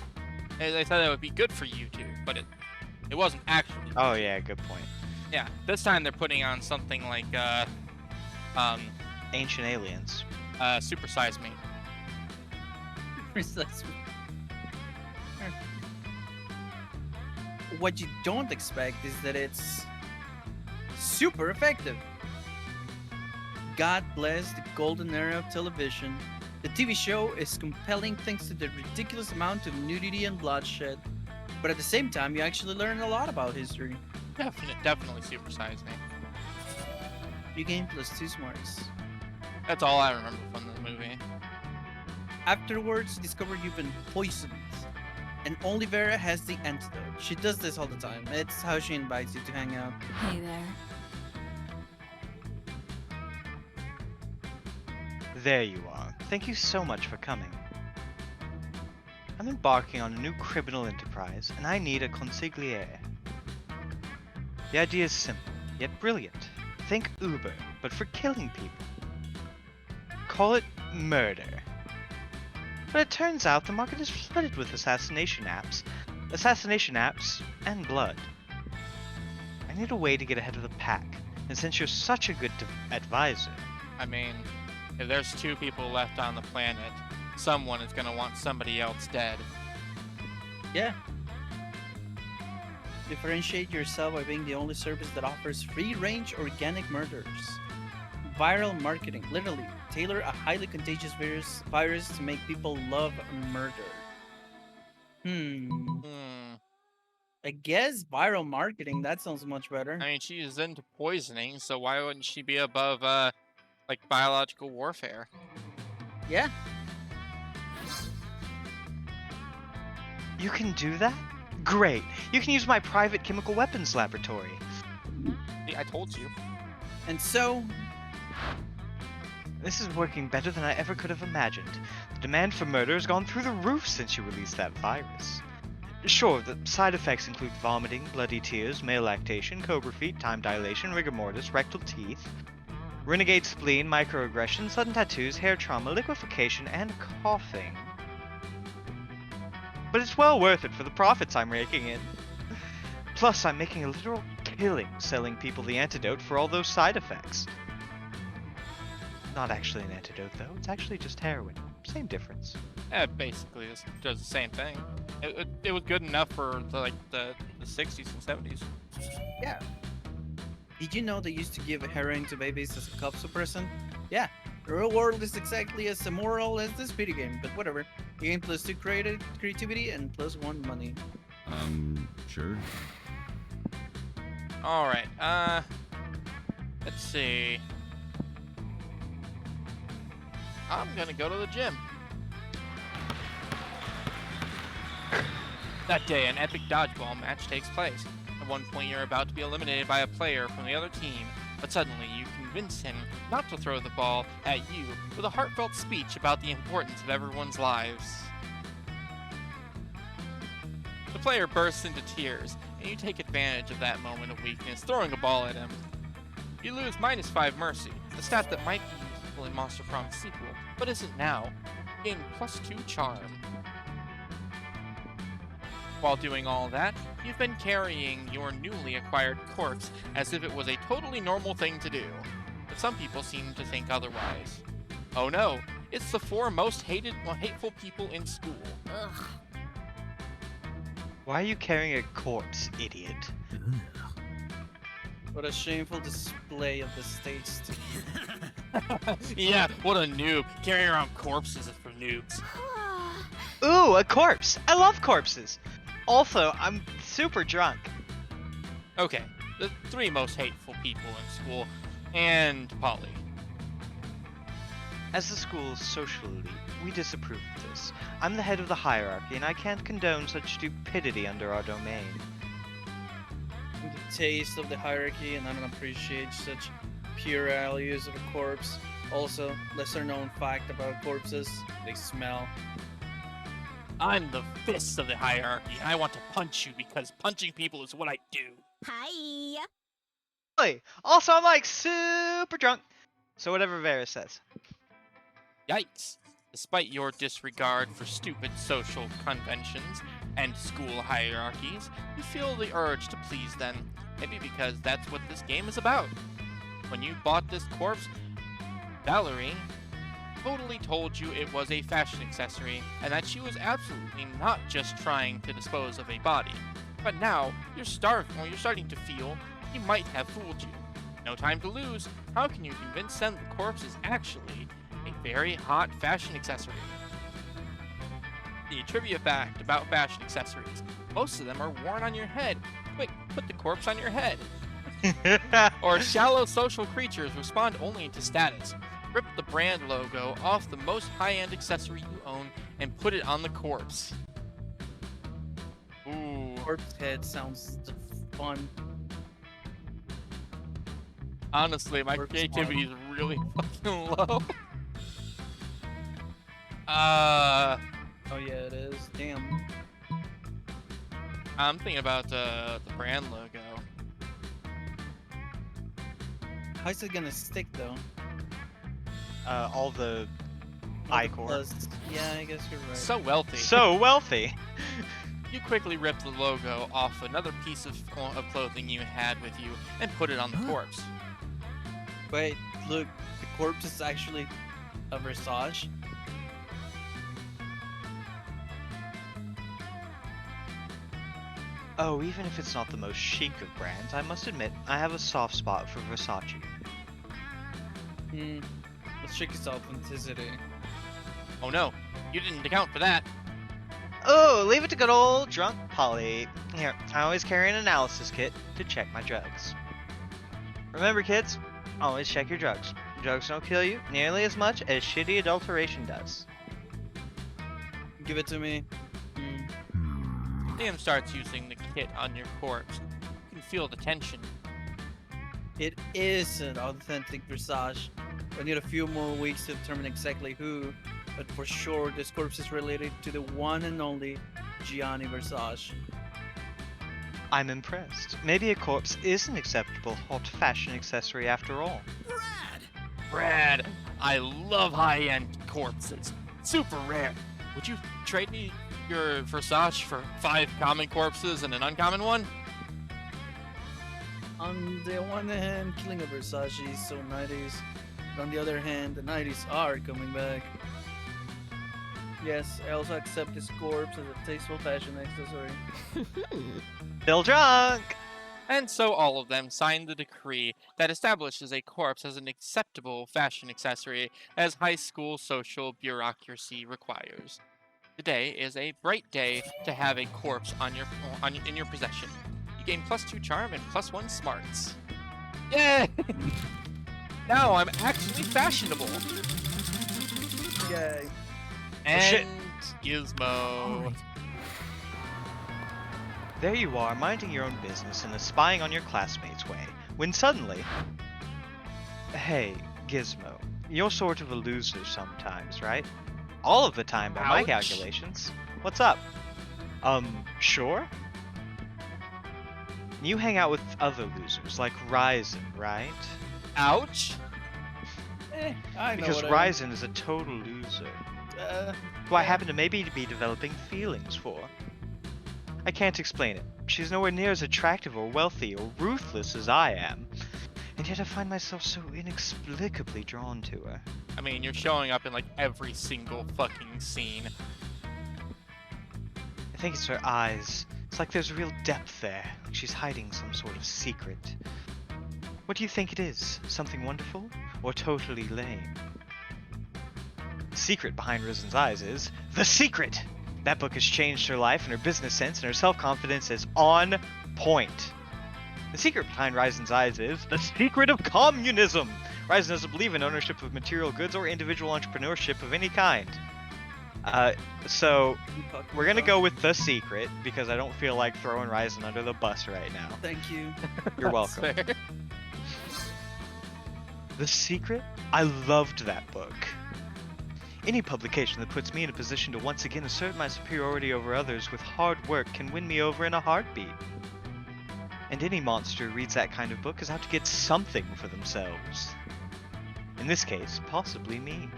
They said it would be good for YouTube, but it wasn't actually. Oh yeah, good point. Yeah, this time they're putting on something like Ancient Aliens. Super Size Me. Precisely. What you don't expect is that it's super effective. God bless the golden era of television. The TV show is compelling thanks to the ridiculous amount of nudity and bloodshed, but at the same time, you actually learn a lot about history. Definitely Super Size Me. You gain +2 smarts. That's all I remember from the movie. Afterwards, you discover you've been poisoned, and only Vera has the antidote. She does this all the time. It's how she invites you to hang out. Hey there. There you are. Thank you so much for coming. I'm embarking on a new criminal enterprise, and I need a consigliere. The idea is simple, yet brilliant. Think Uber, but for killing people. Call it murder. But it turns out the market is flooded with assassination apps, and blood. I need a way to get ahead of the pack, and since you're such a good advisor, I mean, if there's 2 people left on the planet, someone is gonna want somebody else dead. Yeah. Differentiate yourself by being the only service that offers free-range organic murders. Viral marketing. Literally, tailor a highly contagious virus to make people love murder. I guess viral marketing, that sounds much better. I mean, she is into poisoning, so why wouldn't she be above, like, biological warfare? Yeah. you can do that? Great! You can use my private chemical weapons laboratory. See, I told you. And so, This is working better than I ever could have imagined. The demand for murder has gone through the roof since you released that virus. Sure, the side effects include vomiting, bloody tears, male lactation, cobra feet, time dilation, rigor mortis, rectal teeth, renegade spleen, microaggression, sudden tattoos, hair trauma, liquefaction, and coughing. But it's well worth it for the profits I'm raking in. Plus, I'm making a literal killing selling people the antidote for all those side effects. Not actually an antidote, though. It's actually just heroin. Same difference. Basically, it does the same thing. It was good enough for the 60s and 70s. yeah. Did you know they used to give heroin to babies as a cup suppressant? Yeah. The real world is exactly as immoral as this video game, but whatever. You gain +2 creativity and +1 money. Sure. All right. Let's see. I'm gonna go to the gym. That day, an epic dodgeball match takes place. At one point, you're about to be eliminated by a player from the other team But suddenly you convince him not to throw the ball at you with a heartfelt speech about the importance of everyone's lives. The player bursts into tears, and you take advantage of that moment of weakness, throwing a ball at him. You lose -5 Mercy, the stat that might be useful in Monster Prom's sequel, but isn't now. Gain +2 Charm. While doing all that, you've been carrying your newly acquired corpse as if it was a totally normal thing to do. But some people seem to think otherwise. Oh no, it's the 4 most hateful people in school. Ugh. Why are you carrying a corpse, idiot? What a shameful display of distaste. Yeah, what a noob. Carrying around corpses is for noobs. Ooh, a corpse! I love corpses! Also, I'm super drunk. Okay, the 3 most hateful people in school, and Polly. As the school's social elite, we disapprove of this. I'm the head of the hierarchy, and I can't condone such stupidity under our domain. The taste of the hierarchy, and I don't appreciate such puerile use of a corpse. Also, lesser known fact about corpses, they smell. I'm the fist of the hierarchy, and I want to punch you because punching people is what I do. Hi. Hey, also, I'm like super drunk. So whatever Vera says. Yikes. Despite your disregard for stupid social conventions and school hierarchies, you feel the urge to please them. Maybe because that's what this game is about. When you bought this corpse, Valerie totally told you it was a fashion accessory and that she was absolutely not just trying to dispose of a body. But now, you're starting to feel he might have fooled you. No time to lose. How can you convince them the corpse is actually a very hot fashion accessory? The trivia fact about fashion accessories: most of them are worn on your head. Quick, put the corpse on your head. Or shallow social creatures respond only to status. Rip the brand logo off the most high-end accessory you own and put it on the corpse. Ooh. Corpse head sounds fun. Honestly, my Corpse creativity is really fucking low. Oh yeah, it is. Damn. I'm thinking about the brand logo. How's it gonna stick though? All the All the iCore. plus- Yeah, I guess you're right. So wealthy. So wealthy. You quickly rip the logo off another piece of clothing you had with you and put it on the corpse. Wait, look, the corpse is actually a Versace. Oh, even if it's not the most chic of brands, I must admit I have a soft spot for Versace. Let's check its authenticity. Oh no, you didn't account for that. Oh, leave it to good old drunk Polly. Here, I always carry an analysis kit to check my drugs. Remember, kids, always check your drugs. Drugs don't kill you nearly as much as shitty adulteration does. Give it to me. Liam starts using the kit on your corpse. You can feel the tension. It is an authentic Versace. I need a few more weeks to determine exactly who, but for sure this corpse is related to the one and only Gianni Versace. I'm impressed. Maybe a corpse is an acceptable hot fashion accessory after all. Brad, I love high-end corpses. Super rare. Would you trade me your Versace for 5 common corpses and an uncommon one? On the one hand, killing a Versace is so 90s, but on the other hand, the 90s are coming back. Yes, I also accept this corpse as a tasteful fashion accessory. Still drunk! And so all of them signed the decree that establishes a corpse as an acceptable fashion accessory as high school social bureaucracy requires. Today is a bright day to have a corpse in your possession. You gain +2 charm and +1 smarts. Yay! Now I'm actually fashionable. Yay. And shit. Gizmo. There you are, minding your own business and espying on your classmates' way, when suddenly... Hey, Gizmo, you're sort of a loser sometimes, right? All of the time by my Ouch. calculations. What's up? Sure? You hang out with other losers, like Ryzen, right? Ouch. I know Because what I am. Ryzen is a total loser, Uh, who I yeah. happen to maybe be developing feelings for. I can't explain it. She's nowhere near as attractive or wealthy or ruthless as I am, and yet I find myself so inexplicably drawn to her. I mean, you're showing up in like every single fucking scene. I think it's her eyes. It's like there's real depth there, like she's hiding some sort of secret. What do you think it is? Something wonderful? Or totally lame? The secret behind Risen's eyes is The Secret! That book has changed her life and her business sense, and her self-confidence is on point. The secret behind Risen's eyes is the secret of communism! Risen doesn't believe in ownership of material goods or individual entrepreneurship of any kind. So we're gonna go with The Secret, because I don't feel like throwing Ryzen under the bus right now. Thank you. You're That's welcome. fair. The Secret? I loved that book. Any publication that puts me in a position to once again assert my superiority over others with hard work can win me over in a heartbeat. And any monster who reads that kind of book is out to get something for themselves. In this case, possibly me.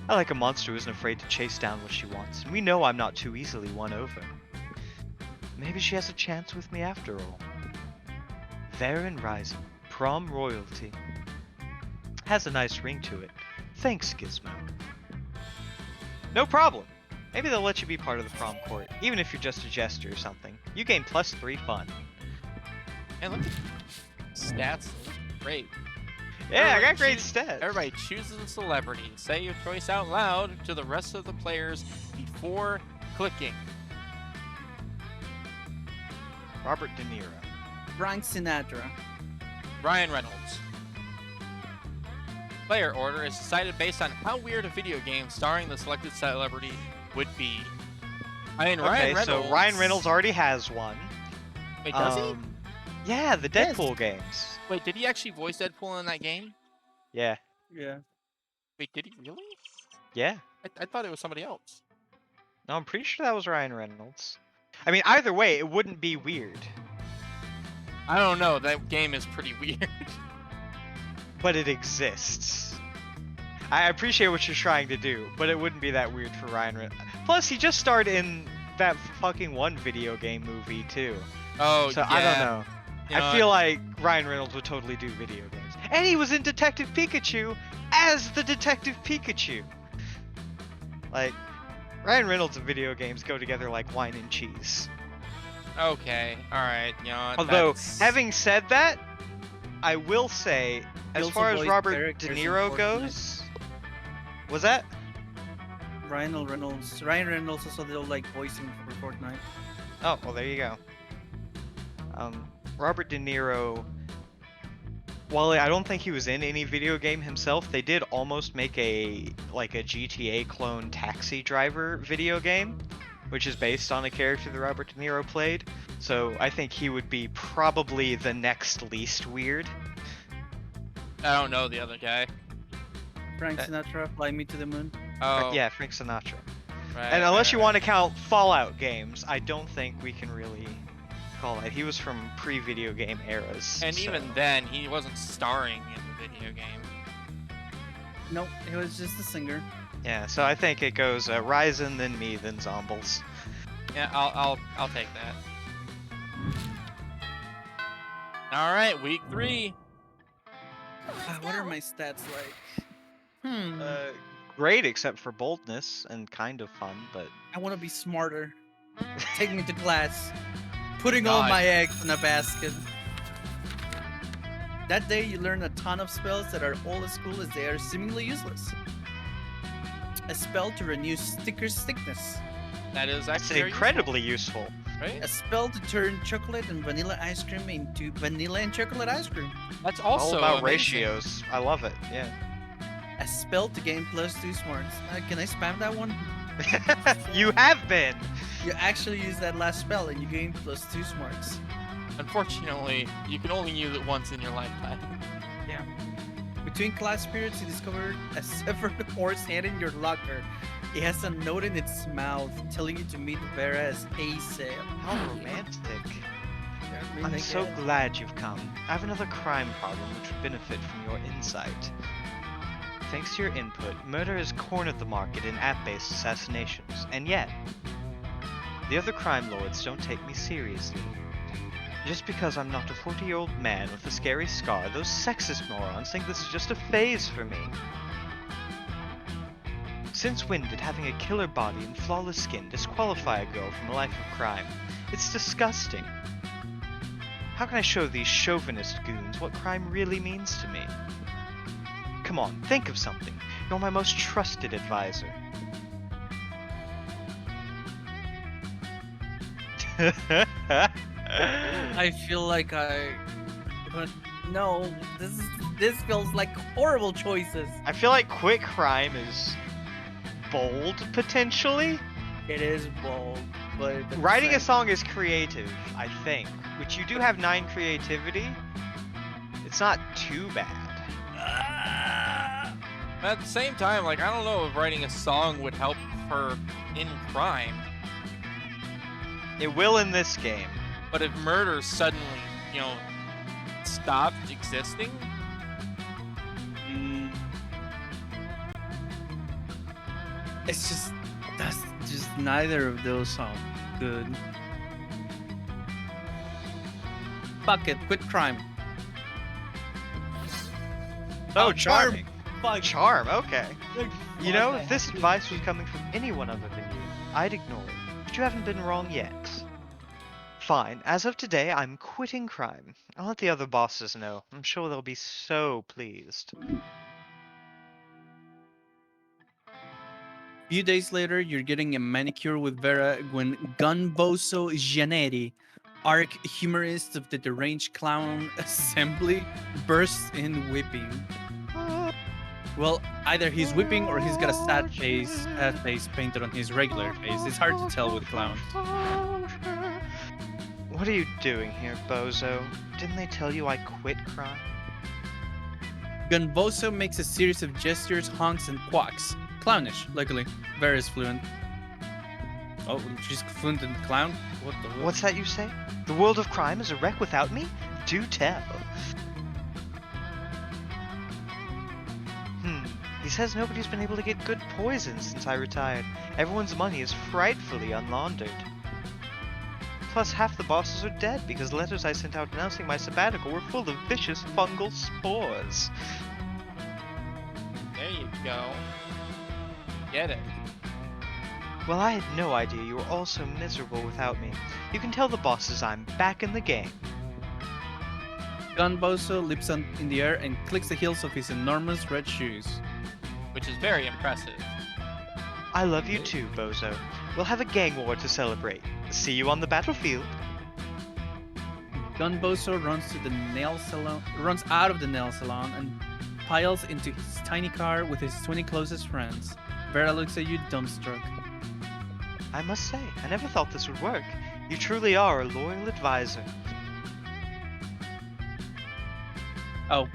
I like a monster who isn't afraid to chase down what she wants, and we know I'm not too easily won over. Maybe she has a chance with me after all. Varen Rising, Prom royalty. Has a nice ring to it. Thanks, Gizmo. No problem. Maybe they'll let you be part of the prom court, even if you're just a jester or something. You gain +3 fun. And look at stats. Great. Yeah, I got Everybody great choose- stats. Everybody chooses a celebrity. Say your choice out loud to the rest of the players before clicking. Robert De Niro. Frank Sinatra. Ryan Reynolds. Player order is decided based on how weird a video game starring the selected celebrity would be. I mean, Okay, Ryan Reynolds. so Ryan Reynolds already has one. Wait, does he? Yeah, the Yes. Deadpool games. Wait, did he actually voice Deadpool in that game? Yeah, Yeah. Wait, did he really? yeah. I thought it was somebody else. No, I'm pretty sure that was Ryan Reynolds. I mean, either way, it wouldn't be weird. I don't know. That game is pretty weird. But it exists. I appreciate what you're trying to do, but it wouldn't be that weird for Ryan Reynolds. Plus, he just starred in that fucking one video game movie, too. Oh, So yeah. I don't know. You I know, feel like Ryan Reynolds would totally do video games. And he was in Detective Pikachu as the Detective Pikachu. Like, Ryan Reynolds and video games go together like wine and cheese. Okay, alright, you know. Although, that's- having said that, I will say, He as also far as voiced Robert De characters in Niro Fortnite. goes, was that? Ryan Reynolds. Ryan Reynolds also did like voicing for Fortnite. Oh, well, there you go. Robert De Niro, while I don't think he was in any video game himself, they did almost make a GTA clone Taxi Driver video game, which is based on a character that Robert De Niro played. So I think he would be probably the next least weird. I don't know the other guy. Frank Sinatra, Fly Me to the Moon. Oh, Yeah, Frank Sinatra. right, And unless you right. want to count Fallout games, I don't think we can really call that. He was from pre-video game eras. And so- even then, he wasn't starring in the video game. Nope, he was just a singer. Yeah, so I think it goes Ryzen, then me, then Zombles. Yeah, I'll take that. All right, week 3. Let's What are go. my stats like? Great, except for boldness and kind of fun, but I want to be smarter. Take me to class. Putting all God. my eggs in a basket. That day, you learn a ton of spells that are all as cool as they are seemingly useless. A spell to renew Sticker's thickness. That is it's actually very incredibly useful. useful, right? A spell to turn chocolate and vanilla ice cream into vanilla and chocolate ice cream. That's All also about amazing. ratios. I love it. Yeah. A spell to gain +2 smarts. Can I spam that one? You have been. You actually use that last spell and you gain +2 smarts. Unfortunately, you can only use it once in your lifetime. Between class periods, you discovered a severed horse hand in your locker. It has a note in its mouth telling you to meet Vera as ASAP. How romantic. I mean, I'm I so guess. glad you've come. I have another crime problem which would benefit from your insight. Thanks to your input, murder has cornered the market in app-based assassinations, and yet, the other crime lords don't take me seriously. Just because I'm not a 40-year-old man with a scary scar, those sexist morons think this is just a phase for me. Since when did having a killer body and flawless skin disqualify a girl from a life of crime? It's disgusting. How can I show these chauvinist goons what crime really means to me? Come on, think of something. You're my most trusted advisor. I feel like but no, this feels like horrible choices. I feel like quit crime is bold, potentially. It is bold, but at the Writing a same- song is creative, I think. Which you do have 9 creativity. It's not too bad. At the same time, like, I don't know if writing a song would help her in crime, It will in this game. but if murder suddenly, you know, stopped existing, Mm. It's just that's just neither of those sound good. Fuck it, quit crime. Oh, charm. charming. Fuck. Charm, okay. You know, if this Fuck, I advice was coming from anyone other than you, I'd ignore it. But you haven't been wrong yet. Fine, as of today, I'm quitting crime. I'll let the other bosses know. I'm sure they'll be so pleased. Few days later, you're getting a manicure with Vera when Gunboso Giannetti, arch humorist of the deranged clown assembly, bursts in whipping. Well, either he's whipping or he's got a sad face painted on his regular face. It's hard to tell with clowns. What are you doing here, Bozo? Didn't they tell you I quit crime? Gunboso makes a series of gestures, honks, and quacks. Clownish, luckily. Vera is fluent. Oh, she's fluent in clown? What the fuck? What's that you say? The world of crime is a wreck without me? Do tell. He says nobody's been able to get good poison since I retired. Everyone's money is frightfully unlaundered. Plus, half the bosses are dead because letters I sent out announcing my sabbatical were full of vicious fungal spores. there you go. Get it. Well, I had no idea you were all so miserable without me. You can tell the bosses I'm back in the game. Gunboso leaps in the air and clicks the heels of his enormous red shoes. Which is very impressive. I love you too, Bozo. We'll have a gang war to celebrate. See you on the battlefield. Gunboso runs out of the nail salon and piles into his tiny car with his 20 closest friends. Vera looks at you dumbstruck. I must say, I never thought this would work. You truly are a loyal advisor. Oh,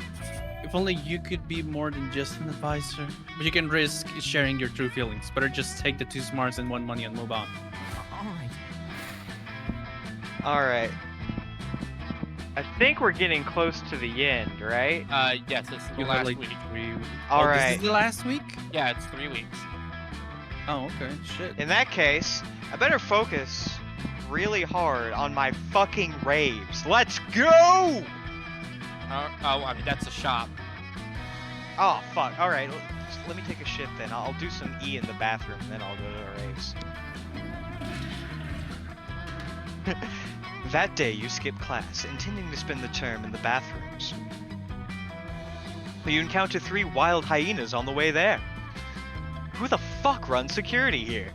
if only you could be more than just an advisor. But you can risk sharing your true feelings. Better just take the 2 smarts and 1 money and move on. All right. Alright. I think we're getting close to the end, right? Yes, this is the You have last like week. 3 This Alright. is the last week? Yeah, it's 3 weeks. Oh, okay. Shit. In that case, I better focus really hard on my fucking raves. Let's go! Oh, I mean, that's a shop. Oh, fuck. Alright, let me take a shit then. I'll do some E in the bathroom, then I'll go to the raves. That day, you skip class, intending to spend the term in the bathrooms. But you encounter 3 wild hyenas on the way there. Who the fuck runs security here?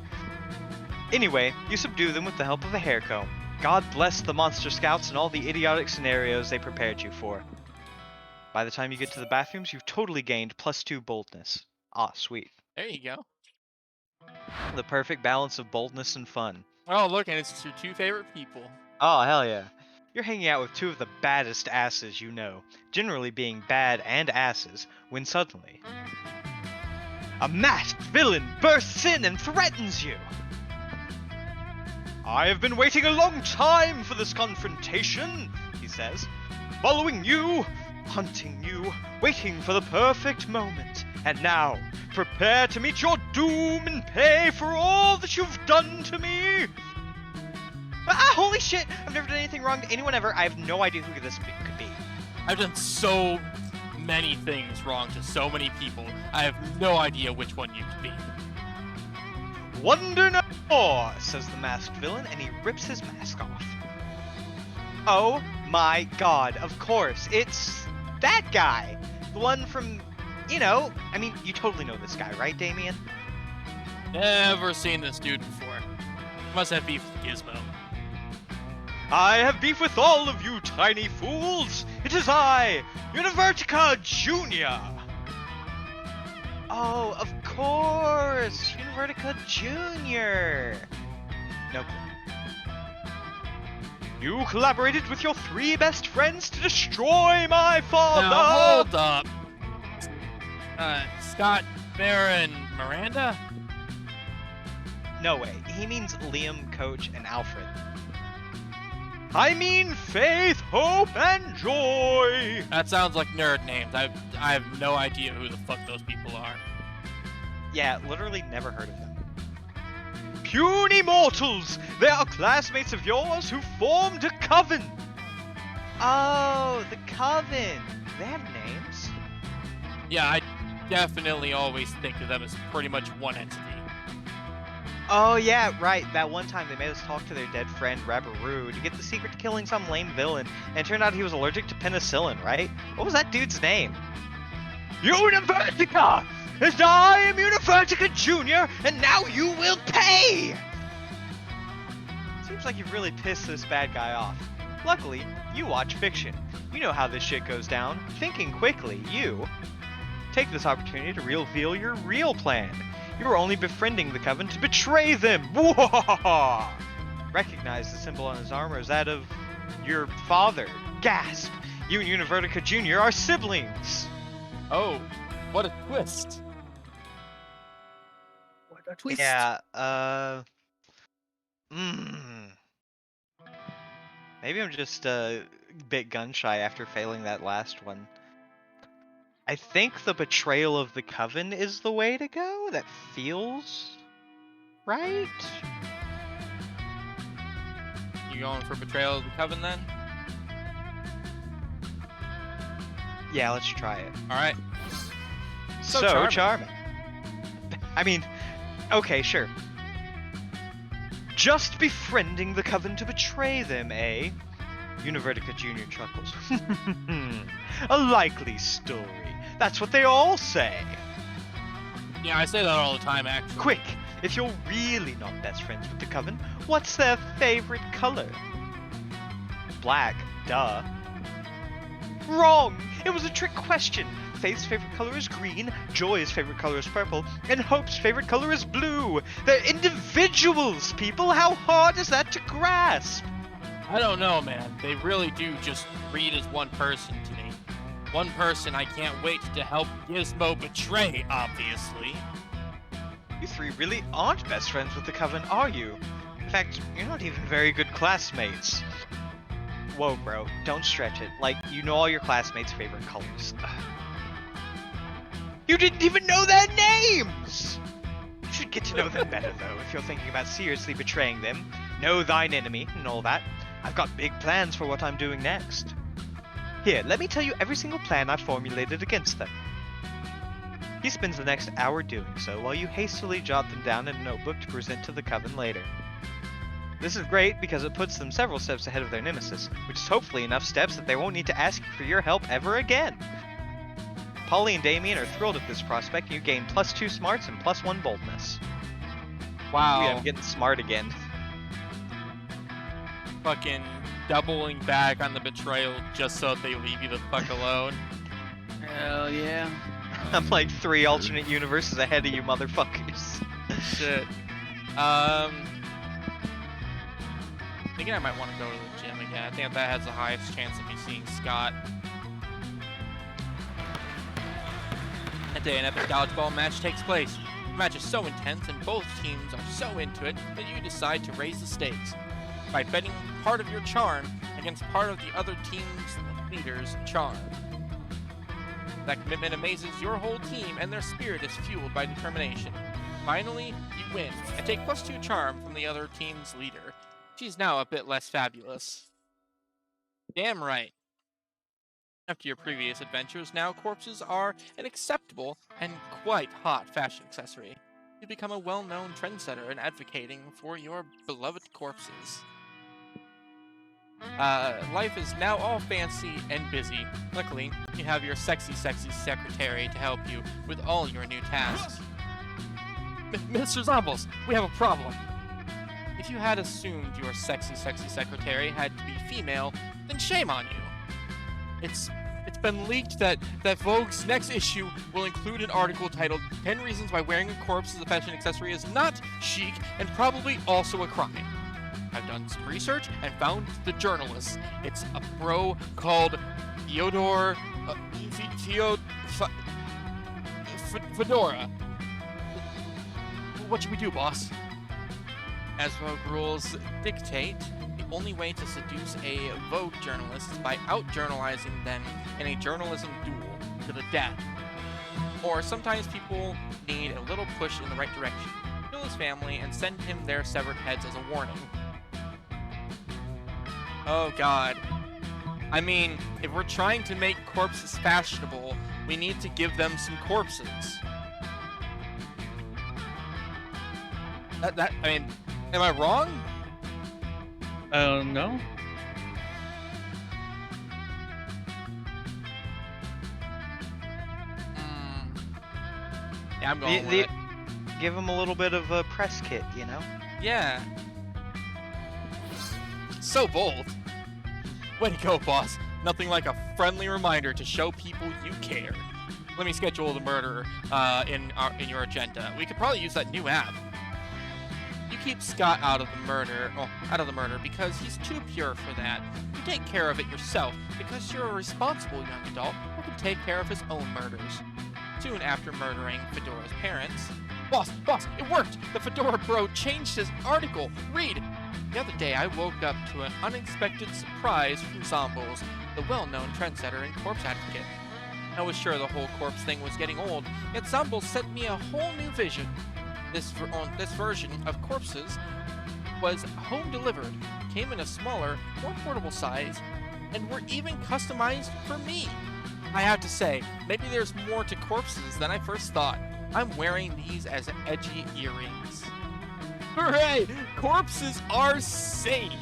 Anyway, you subdue them with the help of a hair comb. God bless the monster scouts and all the idiotic scenarios they prepared you for. By the time you get to the bathrooms, you've totally gained +2 boldness. Ah, sweet. There you go. The perfect balance of boldness and fun. Oh, look, and it's your 2 favorite people. Oh, hell yeah. You're hanging out with two of the baddest asses you know, generally being bad and asses, when suddenly a masked villain bursts in and threatens you. I have been waiting a long time for this confrontation, he says. Following you, hunting you, waiting for the perfect moment. And now, prepare to meet your doom and pay for all that you've done to me. Holy shit! I've never done anything wrong to anyone ever. I have no idea who this could be. I've done so many things wrong to so many people. I have no idea which one you could be. Wonder no more, says the masked villain, and he rips his mask off. Oh my god, of course, it's that guy. The one from, you know, I mean, you totally know this guy, right, Damien? Never seen this dude before. Must have beef with Gizmo. I have beef with all of you tiny fools! It is I, Univertica Jr. Oh, of course! Univertica Jr. Nope. You collaborated with your three best friends to destroy my father! Now, hold up. Scott, Bear, and Miranda? No way. He means Liam, Coach, and Alfred. I mean Faith, Hope, and Joy! That sounds like nerd names. I have no idea who the fuck those people are. Yeah, literally never heard of them. Puny mortals! They are classmates of yours who formed a coven! Oh, the coven! They have names? Yeah, I definitely always think of them as pretty much one entity. Oh yeah, right. That one time they made us talk to their dead friend Rabaroo to get the secret to killing some lame villain, and it turned out he was allergic to penicillin, right? What was that dude's name? Univertica! And I am Univertica Jr., and now you will pay! Seems like you've really pissed this bad guy off. Luckily, you watch fiction. You know how this shit goes down. Thinking quickly, you take this opportunity to reveal your real plan. You are only befriending the Coven to betray them! Recognize the symbol on his armor as that of your father. Gasp! You and Univertica Jr. are siblings! Oh, what a twist. What a twist. Yeah, Maybe I'm just a bit gun-shy after failing that last one. I think the betrayal of the Coven is the way to go. That feels right? You going for betrayal of the Coven then? Yeah, let's try it. Alright. So charming. I mean, okay, sure. Just befriending the Coven to betray them, eh? Univertica Jr. chuckles. A likely story. That's what they all say. Yeah, I say that all the time, actually. Quick, if you're really not best friends with the Coven, what's their favorite color? Black, duh. Wrong! It was a trick question. Faith's favorite color is green, Joy's favorite color is purple, and Hope's favorite color is blue. They're individuals, people! How hard is that to grasp? I don't know, man. They really do just read as one person to me. One person I can't wait to help Gizmo betray, obviously. You three really aren't best friends with the Coven, are you? In fact, you're not even very good classmates. Whoa, bro, don't stretch it. Like, you know all your classmates' favorite colors. You didn't even know their names! You should get to know them better, though, if you're thinking about seriously betraying them. Know thine enemy, and all that. I've got big plans for what I'm doing next. Here, let me tell you every single plan I've formulated against them. He spends the next hour doing so, while you hastily jot them down in a notebook to present to the Coven later. This is great because it puts them several steps ahead of their nemesis, which is hopefully enough steps that they won't need to ask for your help ever again. Polly and Damien are thrilled at this prospect, and you gain +2 smarts and +1 boldness. Wow. Yeah, I'm getting smart again. Fucking doubling back on the betrayal just so that they leave you the fuck alone. Hell yeah. I'm like 3 alternate universes ahead of you motherfuckers. Shit. Thinking I might want to go to the gym again. I think that has the highest chance of me seeing Scott. That day, an epic dodgeball match takes place. The match is so intense and both teams are so into it that you decide to raise the stakes by betting part of your charm against part of the other team's leader's charm. That commitment amazes your whole team and their spirit is fueled by determination. Finally, you win and take +2 charm from the other team's leader. She's now a bit less fabulous. Damn right. After your previous adventures, now corpses are an acceptable and quite hot fashion accessory. You become a well-known trendsetter and advocating for your beloved corpses. Life is now all fancy and busy. Luckily, you have your sexy secretary to help you with all your new tasks. Mr. Zombles, we have a problem. If you had assumed your sexy secretary had to be female, then shame on you. It's been leaked that Vogue's next issue will include an article titled 10 Reasons Why Wearing a Corpse as a Fashion Accessory is Not Chic and Probably Also a Crime. I've done some research and found the journalist. It's a bro called Fyodor Fedora. What should we do, boss? As Vogue rules dictate, the only way to seduce a Vogue journalist is by out-journalizing them in a journalism duel to the death. Or sometimes people need a little push in the right direction. Kill his family and send him their severed heads as a warning. Oh god. I mean, if we're trying to make corpses fashionable, we need to give them some corpses. I mean, am I wrong? I don't know. Yeah, I'm going with it. Give him a little bit of a press kit, you know? Yeah. So bold. Way to go, boss. Nothing like a friendly reminder to show people you care. Let me schedule the murder in your agenda. We could probably use that new app. You keep Scott out of the murder, because he's too pure for that. You take care of it yourself because you're a responsible young adult who can take care of his own murders. Soon after murdering Fedora's parents, Boss, it worked! The Fedora bro changed his article. Read! The other day, I woke up to an unexpected surprise from Zombles, the well-known trendsetter and corpse advocate. I was sure the whole corpse thing was getting old, yet Zombles sent me a whole new vision. This version of corpses was home delivered, came in a smaller, more portable size, and were even customized for me. I have to say, maybe there's more to corpses than I first thought. I'm wearing these as edgy earrings. Hooray! Corpses are saved!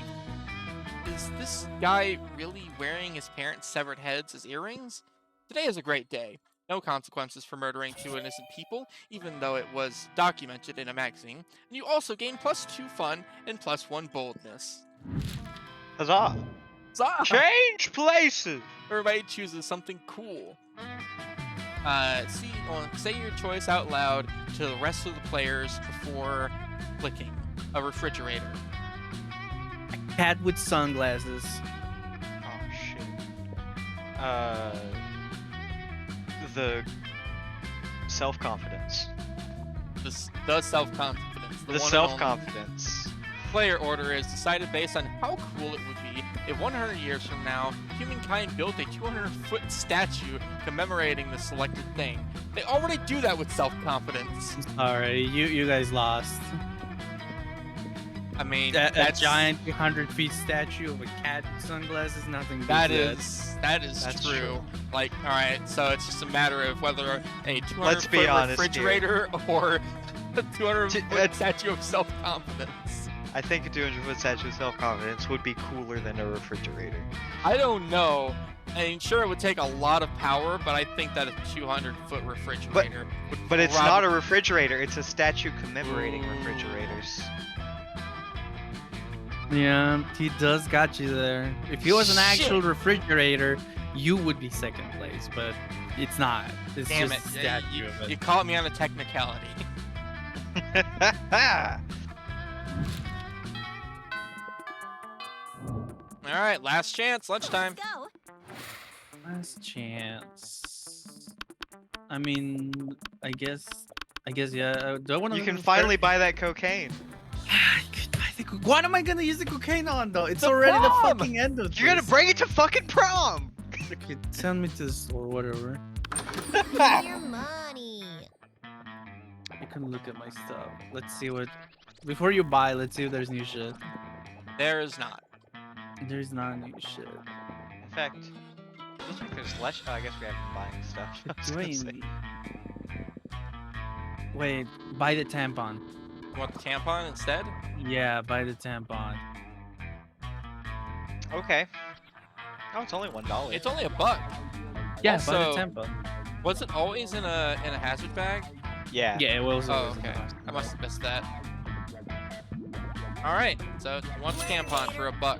Is this guy really wearing his parents' severed heads as earrings? Today is a great day. No consequences for murdering 2 innocent people, even though it was documented in a magazine. And you also gain +2 fun and +1 boldness. Huzzah! Huzzah! Change places! Everybody chooses something cool. Say your choice out loud to the rest of the players before clicking. A refrigerator. A cat with sunglasses. Oh shit. The self-confidence. The self-confidence. The self-confidence. Player order is decided based on how cool it would be if 100 years from now, humankind built a 200-foot statue commemorating the selected thing. They already do that with self-confidence. Sorry, you guys lost. I mean, That giant 200-feet statue of a cat with sunglasses, nothing beats that that. is true. Like, all right, so it's just a matter of whether a 200-foot refrigerator or a 200-foot statue of self-confidence. I think a 200-foot statue of self-confidence would be cooler than a refrigerator. I don't know. I mean, sure, it would take a lot of power, but I think that a 200-foot refrigerator would But it's not a refrigerator, it's a statue commemorating refrigerators. Yeah, he does got you there. If he was an actual refrigerator, you would be second place, but it's not. It's Damn just it. a statue of it. You caught me on a technicality. All right, last chance, lunchtime. Let's go. Last chance. I mean, I guess, yeah. Do I want to? You can finally buy that cocaine. What am I gonna use the cocaine on though? It's The already the prom! fucking end of You're gonna this. bring it to fucking prom. Okay, send me to the store, whatever. Your money. You can look at my stuff. Let's see what. Before you buy, let's see if there's new shit. There is not. There's not new shit. In fact, feels like there's less. Oh, I guess we have been buying stuff. I was gonna say. Wait, buy the tampon. You want the tampon instead? Yeah, buy the tampon. Okay. Oh, it's only $1. It's only $1. Yeah, Also- buy the tampon. Was it always in a hazard bag? Yeah. Yeah, it was. Oh, okay. I must have missed that. All right, so one tampon for $1.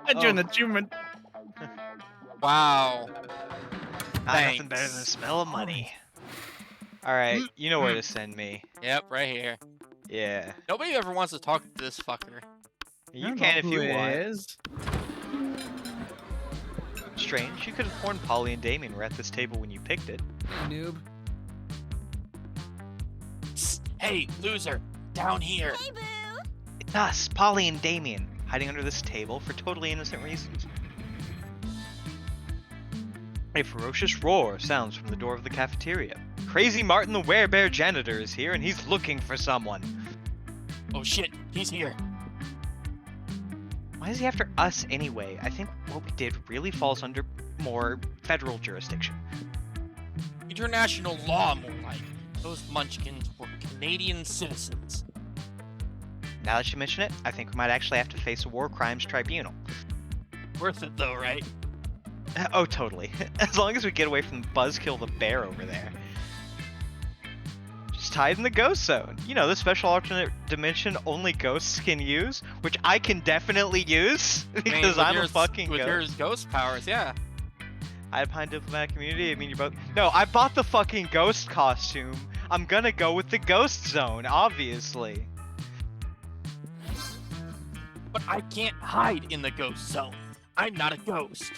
Enter an achievement. Wow. Nothing better than the Thanks. smell of money. Alright, you know where to send me. Yep, right here. Yeah. Nobody ever wants to talk to this fucker. You can if you want. Strange, you could have warned Polly and Damien were at this table when you picked it. Noob. Psst, hey, loser, down here. Hey, boo. It's us, Polly and Damien, hiding under this table for totally innocent reasons. A ferocious roar sounds from the door of the cafeteria. Crazy Martin the Werebear janitor is here and he's looking for someone. Oh shit, he's here. Why is he after us anyway? I think what we did really falls under more federal jurisdiction. International law, more like. Those munchkins were Canadian citizens. Now that you mention it, I think we might actually have to face a war crimes tribunal. Worth it though, right? Oh, totally. As long as we get away from Buzzkill the bear over there. Just hide in the ghost zone. You know, the special alternate dimension only ghosts can use, which I can definitely use because I'm a fucking with ghost. your ghost powers, yeah. Hide behind diplomatic community. I mean, you're both. No, I bought the fucking ghost costume. I'm gonna go with the ghost zone, obviously. But I can't hide in the ghost zone. I'm not a ghost.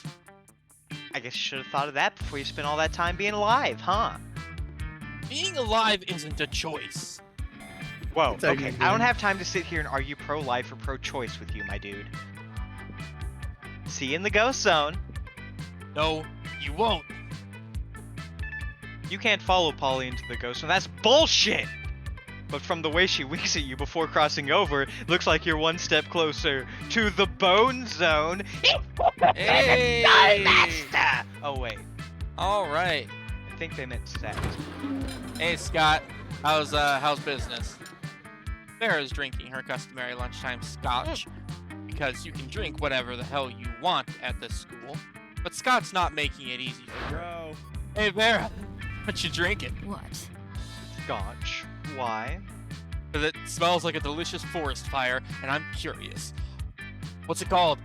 I guess you should have thought of that before you spent all that time being alive, huh? Being alive isn't a choice. Whoa, It's okay. technically. I don't have time to sit here and argue pro-life or pro-choice with you, my dude. See you in the ghost zone. No, you won't. You can't follow Polly into the ghost zone. That's bullshit! But from the way she winks at you before crossing over, it looks like you're one step closer to the bone zone. Hey! Master! Oh, wait. All right. I think they meant sex. Hey Scott, how's business? Sarah's drinking her customary lunchtime scotch because you can drink whatever the hell you want at this school, but Scott's not making it easy for you. Bro. Hey Vera, what you drinking? What? Scotch. Why? Because it smells like a delicious forest fire, and I'm curious. What's it called?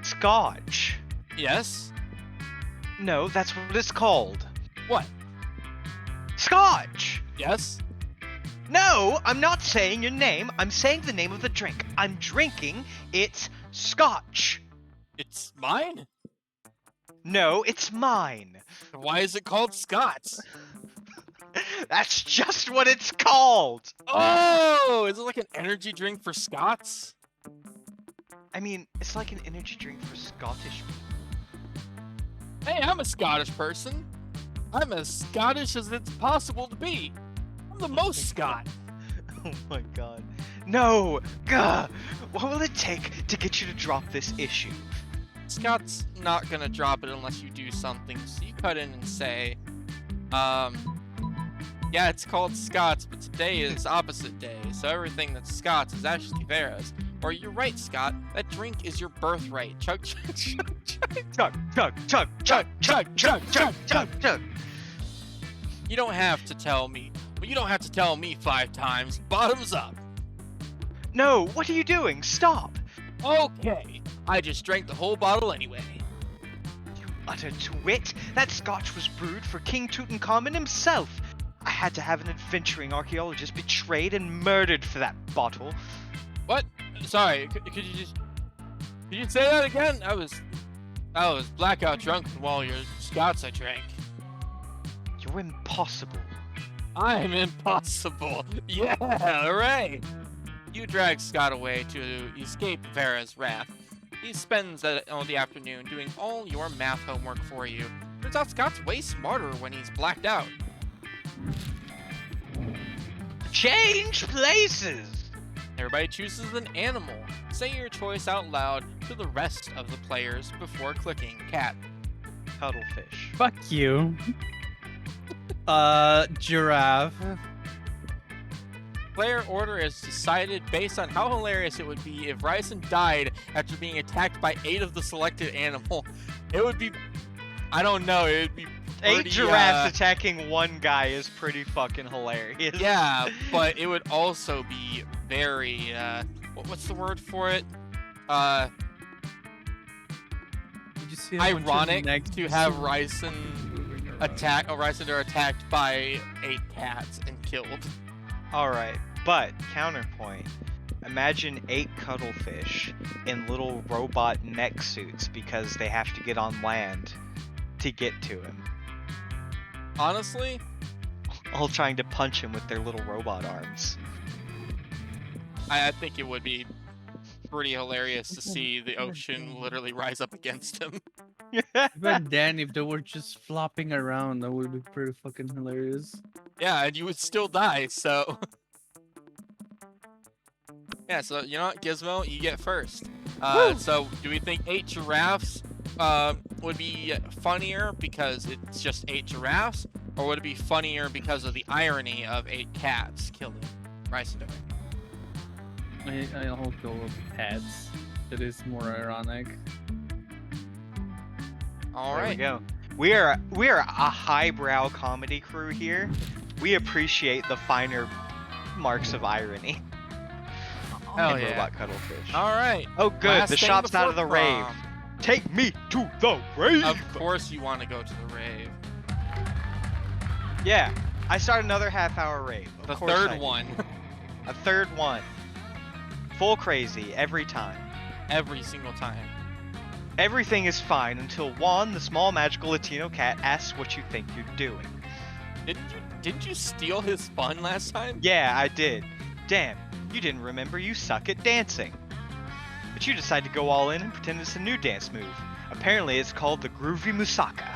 Scotch. Yes? No, that's what it's called. What? Scotch! Yes? No, I'm not saying your name. I'm saying the name of the drink. I'm drinking. It's Scotch. It's mine? No, it's mine. Why is it called Scott's? That's just what it's called. Oh, is it like an energy drink for Scots? I mean, it's like an energy drink for Scottish. Hey, I'm a Scottish person. I'm as Scottish as it's possible to be. I'm the most Scot. Oh my god. No! Gah! What will it take to get you to drop this issue? Scott's not gonna drop it unless you do something. So you cut in and say, yeah, it's called Scott's, but today is opposite day, so everything that's Scott's is actually Vera's. Or you're right, Scott. That drink is your birthright. Chug, chug, chug, chug. Chug, chug, chug, chug, chug, chug, chug, chug, chug. You don't have to tell me. Well, you don't have to tell me 5 times. Bottoms up. No, what are you doing? Stop! Okay. I just drank the whole bottle anyway. You utter twit! That scotch was brewed for King Tutankhamun himself! I had to have an adventuring archaeologist betrayed and murdered for that bottle. What? Sorry, could you say that again? I was blackout drunk while your scouts I drank. You're impossible. I'm impossible. Yeah, right. You drag Scott away to escape Vera's wrath. He spends all the afternoon doing all your math homework for you. Turns out Scott's way smarter when he's blacked out. Change places! Everybody chooses an animal. Say your choice out loud to the rest of the players before clicking cat. Cuttlefish. Fuck you. Giraffe. Player order is decided based on how hilarious it would be if Ryzen died after being attacked by 8 of the selected animal. It would be, I don't know, it would be pretty, 8 giraffes attacking one guy is pretty fucking hilarious. Yeah, but it would also be very, what's the word for it? Did you see a bunch of Ironic next- to have Ryzen are attacked by 8 cats and killed. Alright, but counterpoint. Imagine 8 cuttlefish in little robot mech suits because they have to get on land to get to him. Honestly, All trying to punch him with their little robot arms. I think it would be pretty hilarious to see the ocean literally rise up against him. Even then, if they were just flopping around, that would be pretty fucking hilarious. Yeah, and you would still die, so... Yeah, so you know what, Gizmo, you get first. So, do we think 8 giraffes would be funnier because it's just 8 giraffes? Or would it be funnier because of the irony of 8 cats killing Rysandor? I'll go with pets. It is more ironic. There we Alright. go. We are a highbrow comedy crew here. We appreciate the finer marks of irony. Hell in yeah. Robot Cuttlefish. Alright. Oh good, Last the thing shop's out of the before rave. prom. Take me to the rave! Of course you want to go to the rave. Yeah, I start another half-hour rave. Of The course I third do. one. A third one. Full crazy every time. Every single time. Everything is fine until Juan, the small magical Latino cat, asks what you think you're doing. Didn't you steal his fun last time? Yeah, I did. Damn, you didn't remember you suck at dancing. But you decide to go all in and pretend it's a new dance move. Apparently it's called the Groovy Musaka.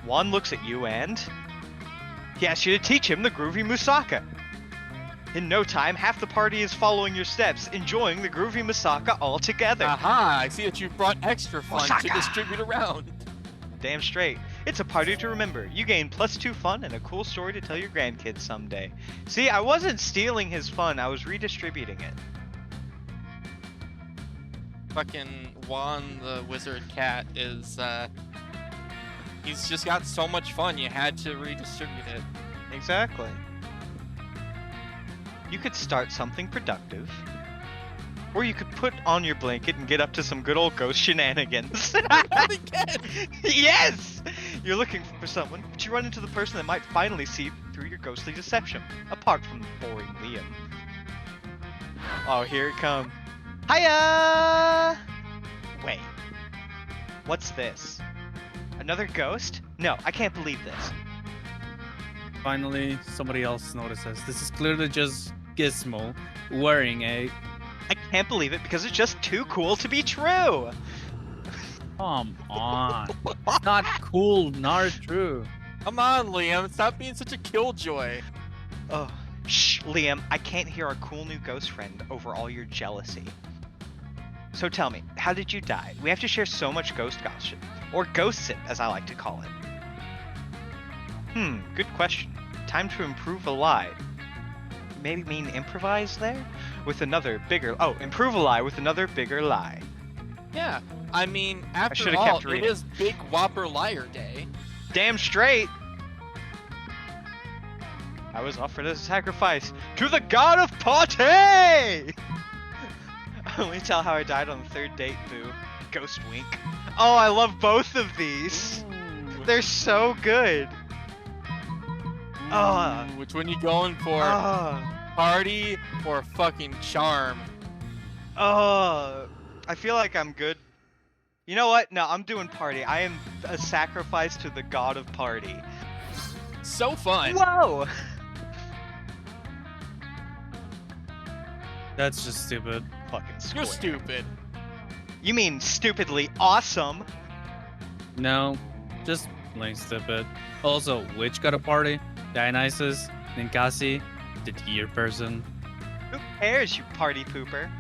Juan looks at you and... he asks you to teach him the Groovy Musaka. In no time, half the party is following your steps, enjoying the Groovy Musaka all together. Aha, I see that you brought extra fun to Osaka. distribute around. Damn straight. It's a party to remember. You gain +2 fun and a cool story to tell your grandkids someday. See, I wasn't stealing his fun, I was redistributing it. Fucking Juan the wizard cat is, he's just got so much fun, you had to redistribute it. Exactly. You could start something productive. Or you could put on your blanket and get up to some good old ghost shenanigans. Again! Yes! You're looking for someone, but you run into the person that might finally see through your ghostly deception, apart from the boring Liam. Oh, here it comes. Hiya! Wait. What's this? Another ghost? No, I can't believe this. Finally, somebody else notices. This is clearly just Gizmo wearing a... I can't believe it because it's just too cool to be true! Come on. It's not cool, not true. Come on, Liam, stop being such a killjoy. Oh, shh, Liam, I can't hear our cool new ghost friend over all your jealousy. So tell me, how did you die? We have to share so much ghost gossip, or gossip as I like to call it. Good question. Time to improve a lie. Maybe mean improvise there? With another bigger, improve a lie with another bigger lie. Yeah, I mean, after should've all, kept it reading. is Big Whopper Liar Day. Damn straight! I was offered as a sacrifice to the god of party! Let me tell how I died on the third date, boo. Ghost wink. Oh, I love both of these. They're so good. Ah. Which one you going for? Party or fucking charm? Oh, I feel like I'm good. You know what? No, I'm doing party. I am a sacrifice to the god of party. So fun. Whoa! That's just stupid. Fucking square. You're stupid. You mean stupidly awesome? No, just plain stupid. Also, which got a party? Dionysus, Ninkasi, the deer person. Who cares, you party pooper?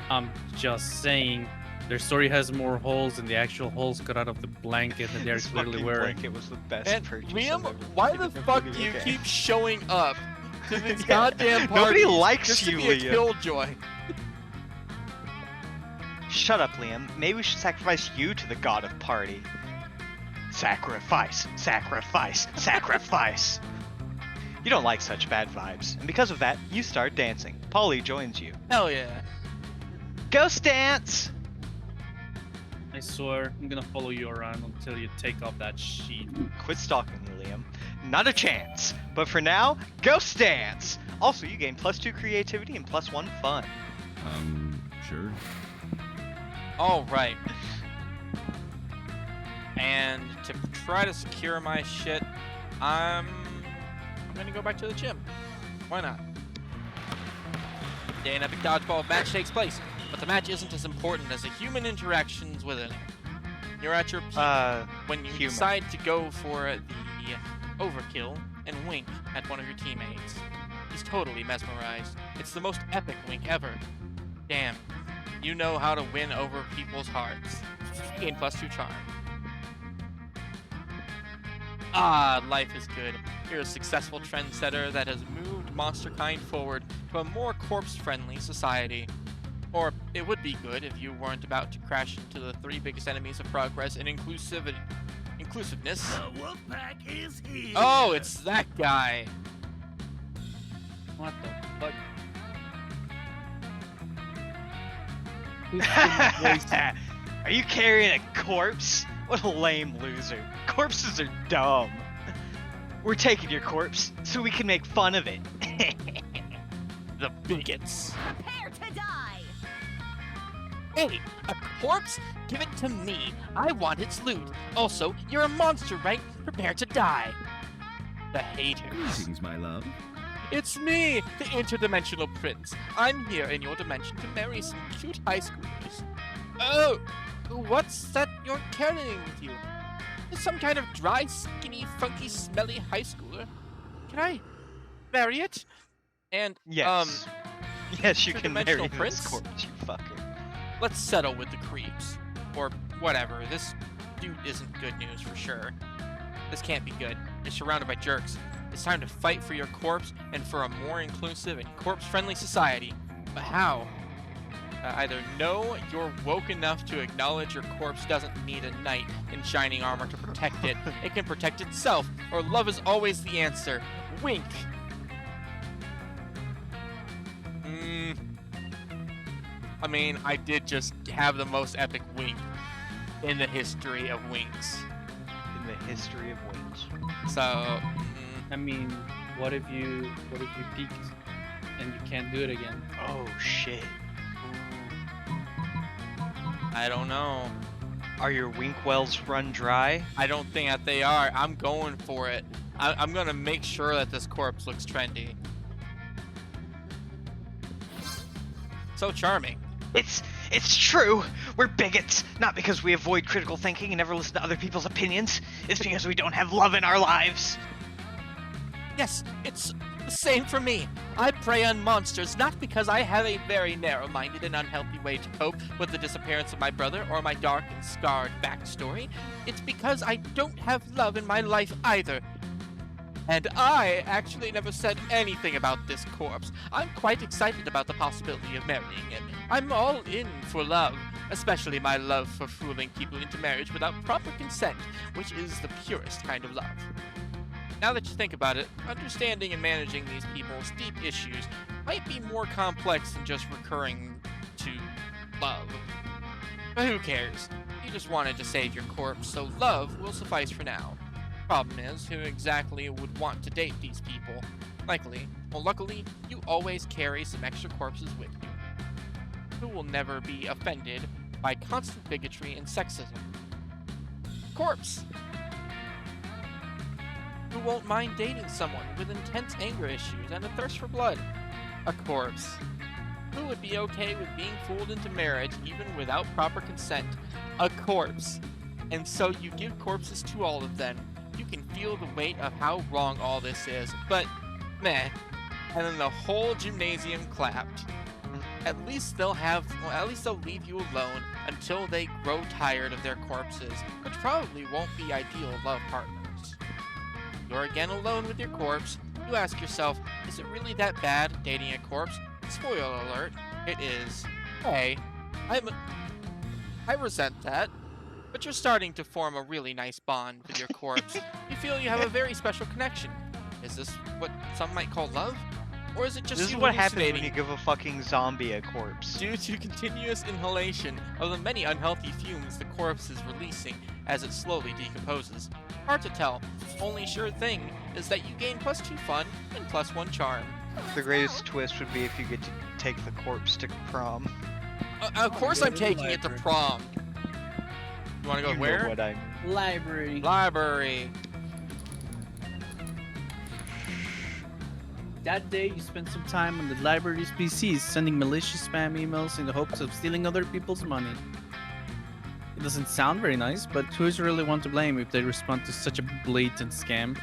I'm just saying, their story has more holes than the actual holes cut out of the blanket that they're This clearly fucking wearing. blanket was the best And purchase Liam, I've ever why made the in a fuck video do you game. keep showing up to these Yeah, goddamn nobody parties likes just to you, be a Liam. killjoy? Shut up, Liam. Maybe we should sacrifice you to the god of party. Sacrifice, sacrifice, sacrifice. You don't like such bad vibes, and because of that, you start dancing. Polly joins you. Hell yeah. Ghost dance! I swear, I'm gonna follow you around until you take off that sheet. Quit stalking me, Liam. Not a chance. But for now, ghost dance! Also, you gain +2 creativity and +1 fun. Sure. All right. And to try to secure my shit, I'm gonna go back to the gym. Why not? Today, an epic dodgeball match takes place, but the match isn't as important as the human interactions within it. You're at your peak when you human. decide to go for the overkill and wink at one of your teammates. He's totally mesmerized. It's the most epic wink ever. Damn, you know how to win over people's hearts. Gain +2 charm. Ah, life is good. You're a successful trendsetter that has moved monsterkind forward to a more corpse-friendly society. Or it would be good if you weren't about to crash into the 3 biggest enemies of progress and inclusiveness. The wolf pack is here. Oh, it's that guy. What the fuck? Who's gonna voice Are you carrying a corpse? What a lame loser. Corpses are dumb. We're taking your corpse so we can make fun of it. The bigots. Prepare to die. Hey, a corpse? Give it to me. I want its loot. Also, you're a monster, right? Prepare to die. The haters. Greetings, my love. It's me, the interdimensional prince. I'm here in your dimension to marry some cute high schoolers. Oh, what's that you're carrying with you? Is some kind of dry, skinny, funky, smelly high schooler? Can I marry it? And, Yes. Yes, you can marry Interdimensional this prince? corpse, you fucker. let's settle with the creeps. Or whatever. This dude isn't good news for sure. This can't be good. You're surrounded by jerks. It's time to fight for your corpse and for a more inclusive and corpse-friendly society. But how? Either know you're woke enough to acknowledge your corpse doesn't need a knight in shining armor to protect it. It can protect itself, or love is always the answer. Wink. I mean, I did just have the most epic wink in the history of winks. In the history of wings. So, I mean, what if you peaked and you can't do it again? Oh shit. I don't know. Are your wink wells run dry? I don't think that they are. I'm going for it. I'm gonna make sure that this corpse looks trendy. So charming. It's true. We're bigots, not because we avoid critical thinking and never listen to other people's opinions. It's because we don't have love in our lives. Yes, it's the same for me. I prey on monsters not because I have a very narrow-minded and unhealthy way to cope with the disappearance of my brother or my dark and scarred backstory. It's because I don't have love in my life either. And I actually never said anything about this corpse. I'm quite excited about the possibility of marrying it. I'm all in for love, especially my love for fooling people into marriage without proper consent, which is the purest kind of love. Now that you think about it, understanding and managing these people's deep issues might be more complex than just recurring to love. But who cares? You just wanted to save your corpse, so love will suffice for now. Problem is, who exactly would want to date these people? Luckily, you always carry some extra corpses with you. who will never be offended by constant bigotry and sexism. Corpse, who won't mind dating someone with intense anger issues and a thirst for blood. A corpse, who would be okay with being fooled into marriage even without proper consent. A corpse. And so you give corpses to all of them. You can feel the weight of how wrong all this is, but meh. And then the whole gymnasium clapped. At least they'll leave you alone until they grow tired of their corpses, which probably won't be ideal love partners. You're again alone with your corpse. You ask yourself, is it really that bad dating a corpse? Spoiler alert, it is. Hey, I resent that. But you're starting to form a really nice bond with your corpse. You feel you have a very special connection. Is this what some might call love? Or is it just This is you what happens when hallucinating you give a fucking zombie a corpse. due to continuous inhalation of the many unhealthy fumes the corpse is releasing as it slowly decomposes? Hard to tell. Only sure thing is that you gain +2 fun and +1 charm. The greatest twist would be if you get to take the corpse to prom. Of course Go I'm to the taking it to library. prom. You wanna go You know where? what I mean. Library. Library. That day, you spent some time on the library's PCs, sending malicious spam emails in the hopes of stealing other people's money. It doesn't sound very nice, but who's really one to blame if they respond to such a blatant scam?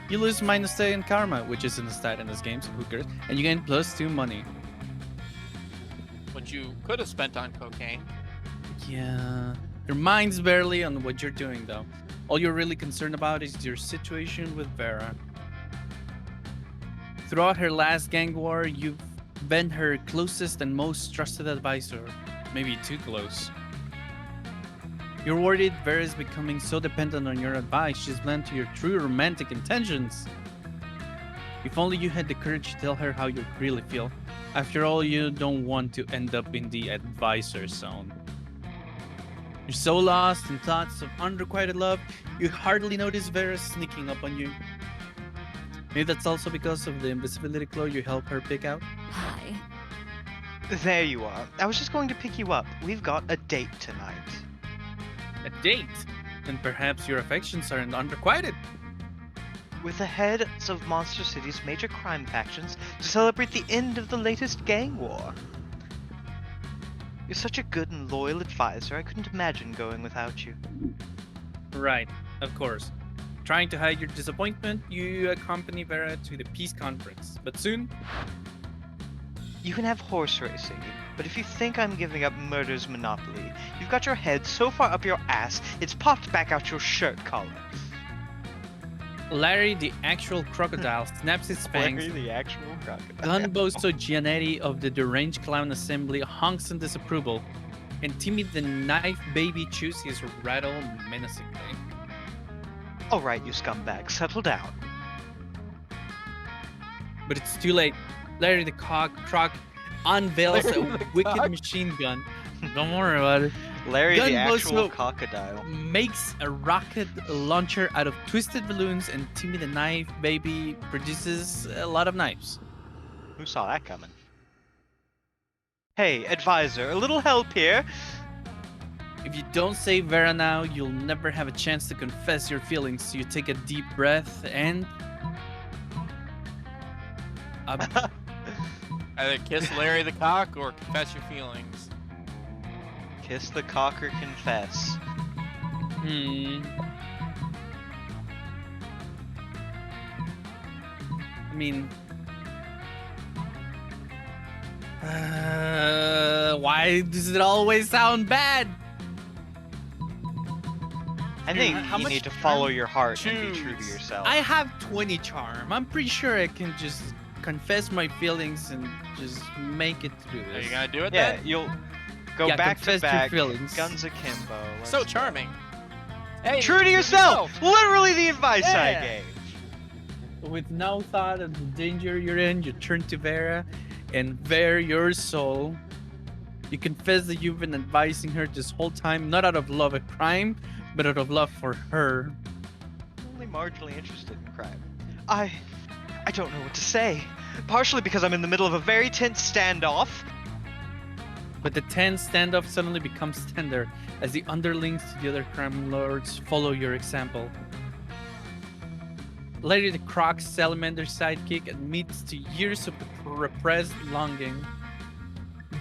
You lose -10 in karma, which isn't a stat in this game, so who cares? And you gain +2 money. What you could have spent on cocaine. Yeah. Your mind's barely on what you're doing, though. All you're really concerned about is your situation with Vera. Throughout her last gang war, you've been her closest and most trusted advisor. Maybe too close. You're worried Vera is becoming so dependent on your advice, she's blind to your true romantic intentions. If only you had the courage to tell her how you really feel. After all, you don't want to end up in the advisor zone. You're so lost in thoughts of unrequited love, you hardly notice Vera sneaking up on you. Maybe that's also because of the invisibility claw you help her pick out. Hi. There you are. I was just going to pick you up. We've got a date tonight. A date? Then perhaps your affections aren't unrequited. With the heads of Monster City's major crime factions to celebrate the end of the latest gang war. You're such a good and loyal advisor, I couldn't imagine going without you. Right, of course. Trying to hide your disappointment, you accompany Vera to the peace conference. But soon, You can have horse racing, but if you think I'm giving up murder's monopoly, you've got your head so far up your ass, it's popped back out your shirt collar. Larry, the actual crocodile, snaps his fangs. Larry, the actual crocodile. Gunboso Gianetti of the Deranged Clown Assembly honks in disapproval, and Timmy the Knife Baby chews his rattle menacingly. Alright, you scumbag, settle down. But it's too late. Larry the Croc unveils Larry a the wicked Cock? machine gun. Don't worry about it. Larry, the actual Gunboso crocodile. makes a rocket launcher out of twisted balloons, and Timmy the Knife Baby produces a lot of knives. Who saw that coming? Hey, advisor, a little help here. If you don't save Vera now, you'll never have a chance to confess your feelings. So you take a deep breath and Either kiss Larry the cock or confess your feelings. Kiss the cock or confess. I mean, why does it always sound bad? I think how you much need to follow time? your heart and be true to Choose. yourself. I have 20 charm. I'm pretty sure I can just confess my feelings and just make it through Are this. you gonna do it Yeah, then? you'll go Yeah, back to confess your back, feelings. guns akimbo. So let's go. charming. Hey, True to be yourself! Literally the advice I Yeah. gave. With no thought of the danger you're in, you turn to Vera and bare your soul. You confess that you've been advising her this whole time, not out of love of crime, but out of love for her. Only marginally interested in crime. I don't know what to say. Partially because I'm in the middle of a very tense standoff. But the tense standoff suddenly becomes tender as the underlings to the other crime lords follow your example. Later, the Croc's salamander sidekick admits to years of repressed longing.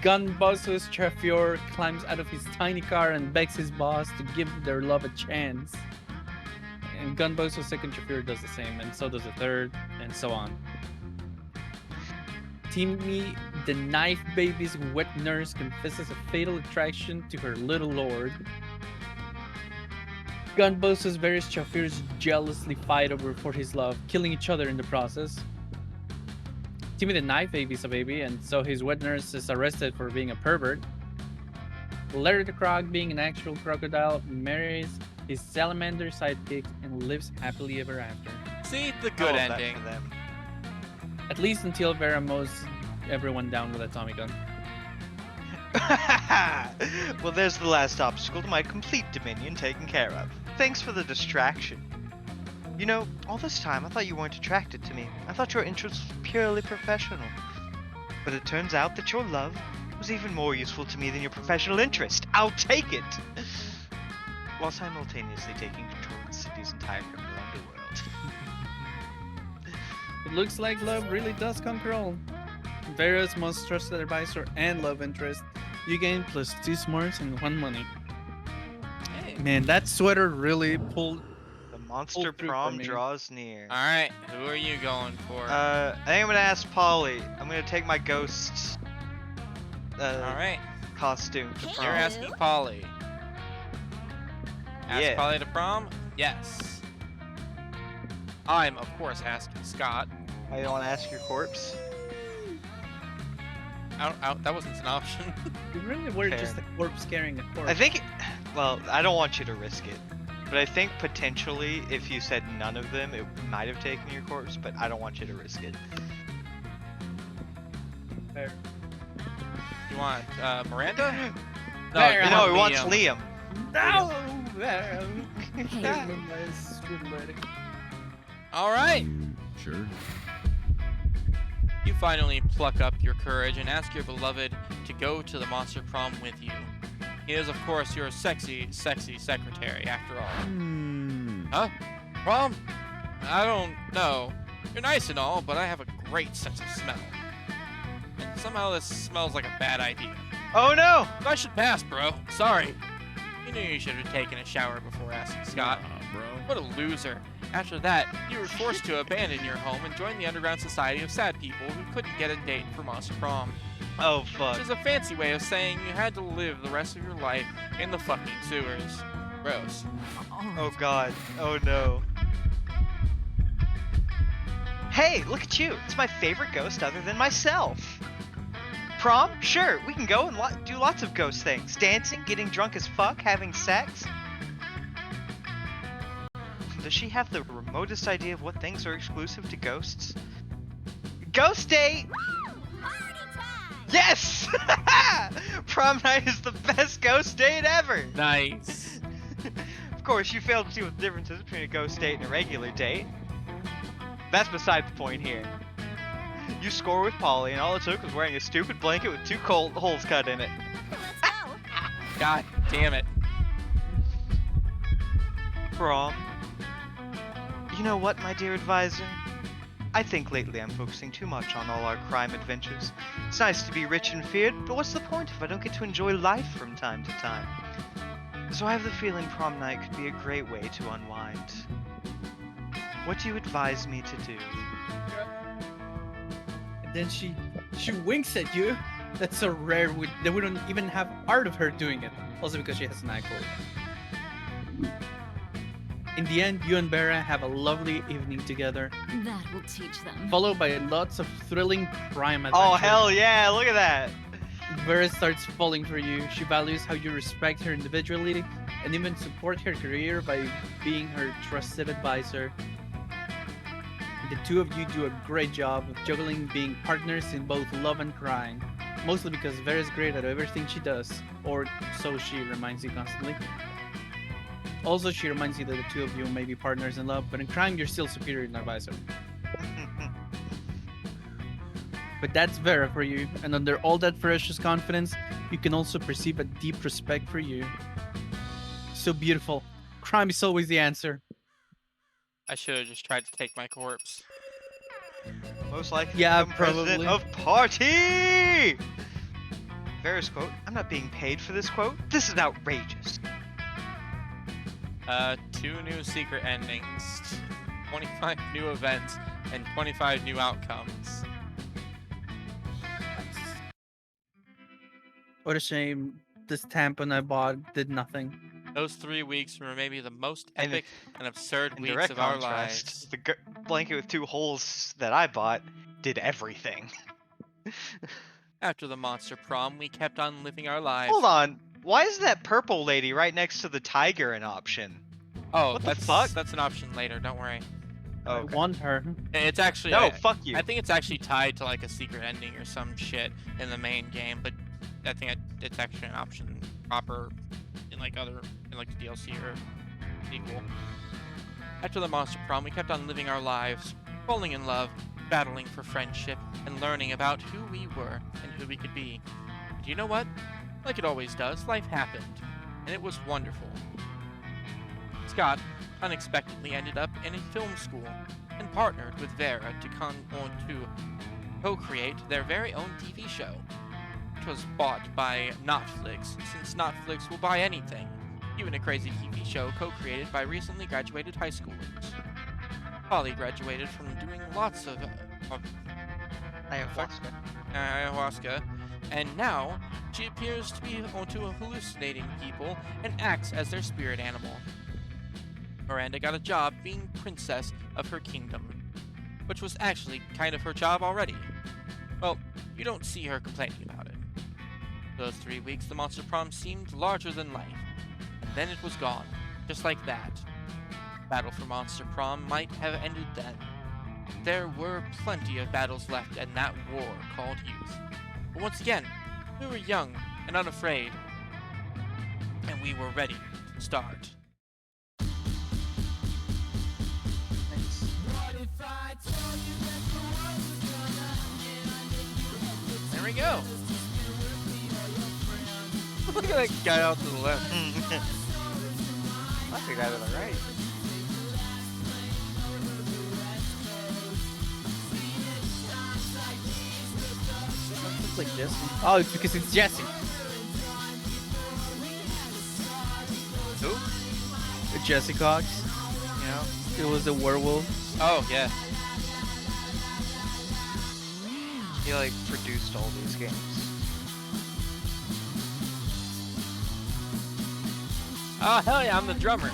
Gunboss's chauffeur climbs out of his tiny car and begs his boss to give their love a chance. And Gunboss's second chauffeur does the same, and so does the third, and so on. Timmy, the knife baby's wet nurse, confesses a fatal attraction to her little lord. Gunboss's various chauffeurs jealously fight over for his love, killing each other in the process. Timmy the knife baby's a baby, and so his wet nurse is arrested for being a pervert. Larry the Croc, being an actual crocodile, marries his salamander sidekick and lives happily ever after. See, the All good of that ending. for them. At least until Vera mows everyone down with a Tommy gun. Well, there's the last obstacle to my complete dominion taken care of. Thanks for the distraction. You know, all this time I thought you weren't attracted to me. I thought your interest was purely professional. But it turns out that your love was even more useful to me than your professional interest. I'll take it! While simultaneously taking control of the city's entire criminal underworld. It looks like love really does conquer all. Vera's most trusted advisor and love interest. You gain +2 smarts and 1 money. Hey. Man, that sweater really pulled. The monster through for prom me. draws near. Alright, who are you going for? I think I'm gonna ask Polly. I'm gonna take my ghost Alright, costume to You're you're prom. asking Polly. Ask Yeah. Polly to prom? Yes. I'm, of course, asking Scott. I don't want to ask your corpse. That wasn't an option. You really were Fair. just a corpse carrying a corpse. I think, well, I don't want you to risk it, but I think potentially if you said none of them, it might have taken your corpse, but I don't want you to risk it. Fair. You want Miranda? Fair. you No, want he wants Liam. Liam. No! Vera. All right. Sure. You finally pluck up your courage and ask your beloved to go to the monster prom with you. He is, of course, your sexy, sexy secretary, after all. Huh? Prom? I don't know. You're nice and all, but I have a great sense of smell. And somehow this smells like a bad idea. Oh no! So I should pass, bro. Sorry. You knew you should have taken a shower before asking Scott. Bro. What a loser. After that, you were forced to abandon your home and join the underground society of sad people who couldn't get a date for Monster Prom. Oh Which fuck. is a fancy way of saying you had to live the rest of your life in the fucking sewers. Gross. Oh god. Oh no. Hey, look at you. It's my favorite ghost other than myself. Prom? Sure, we can go and do lots of ghost things. Dancing, getting drunk as fuck, having sex. Does she have the remotest idea of what things are exclusive to ghosts? Ghost date! Yes! Prom night is the best ghost date ever! Nice. Of course, you failed to see what the difference is between a ghost date and a regular date. That's beside the point here. You score with Polly, and all it took was wearing a stupid blanket with 2 cold holes cut in it. Let's go. God damn it. Prom. You know what, my dear advisor? I think lately I'm focusing too much on all our crime adventures. It's nice to be rich and feared, but what's the point if I don't get to enjoy life from time to time? So I have the feeling prom night could be a great way to unwind. What do you advise me to do? And then she winks at you. That's so rare. They wouldn't even have art of her doing it. Also because she has an eye cold. In the end, you and Vera have a lovely evening together, That will teach them. followed by lots of thrilling crime adventures. Oh hell yeah, look at that! Vera starts falling for you. She values how you respect her individually and even support her career by being her trusted advisor. The two of you do a great job of juggling being partners in both love and crime. Mostly because Vera's great at everything she does, or so she reminds you constantly. Also, she reminds you that the two of you may be partners in love, but in crime you're still superior to an advisor. But that's Vera for you, and under all that ferocious confidence, you can also perceive a deep respect for you. So beautiful. Crime is always the answer. I should have just tried to take my corpse. Most likely Yeah, become president probably. of party! Vera's quote, I'm not being paid for this quote. This is outrageous. 2 new secret endings, 25 new events, and 25 new outcomes. What a shame. This tampon I bought did nothing. Those 3 weeks were maybe the most And epic and absurd In weeks direct of our contrast, lives. the blanket with 2 holes that I bought did everything. After the monster prom, we kept on living our lives. Hold on. Why is that purple lady right next to the tiger an option? Oh, What the that's fuck? that's an option later. Don't worry. I Okay. want her. It's actually No, fuck you. I think it's actually tied to like a secret ending or some shit in the main game, but I think it's actually an option proper in like the DLC or sequel. After the monster prom, we kept on living our lives, falling in love, battling for friendship, and learning about who we were and who we could be. Do you know what? Like it always does, life happened, and it was wonderful. Scott unexpectedly ended up in a film school and partnered with Vera to co-create their very own TV show. It was bought by Netflix, since Netflix will buy anything, even a crazy TV show co-created by recently graduated high schoolers. Holly graduated from doing lots of ayahuasca, and now she appears to be onto hallucinating people and acts as their spirit animal. Miranda got a job being princess of her kingdom, which was actually kind of her job already. Well, you don't see her complaining about it. Those 3 weeks, the monster prom seemed larger than life, and then it was gone, just like that. Battle for Monster Prom might have ended then. There were plenty of battles left in that war called youth. But once again, we were young and unafraid, and we were ready to start. There we go. Look at that guy out to the left. That's the guy to the right. Looks like Jesse. Oh, it's because it's Jesse. Who? Jesse Cox. You know, it was a werewolf. Oh, yeah. He like produced all these games. Oh, hell yeah, I'm the drummer.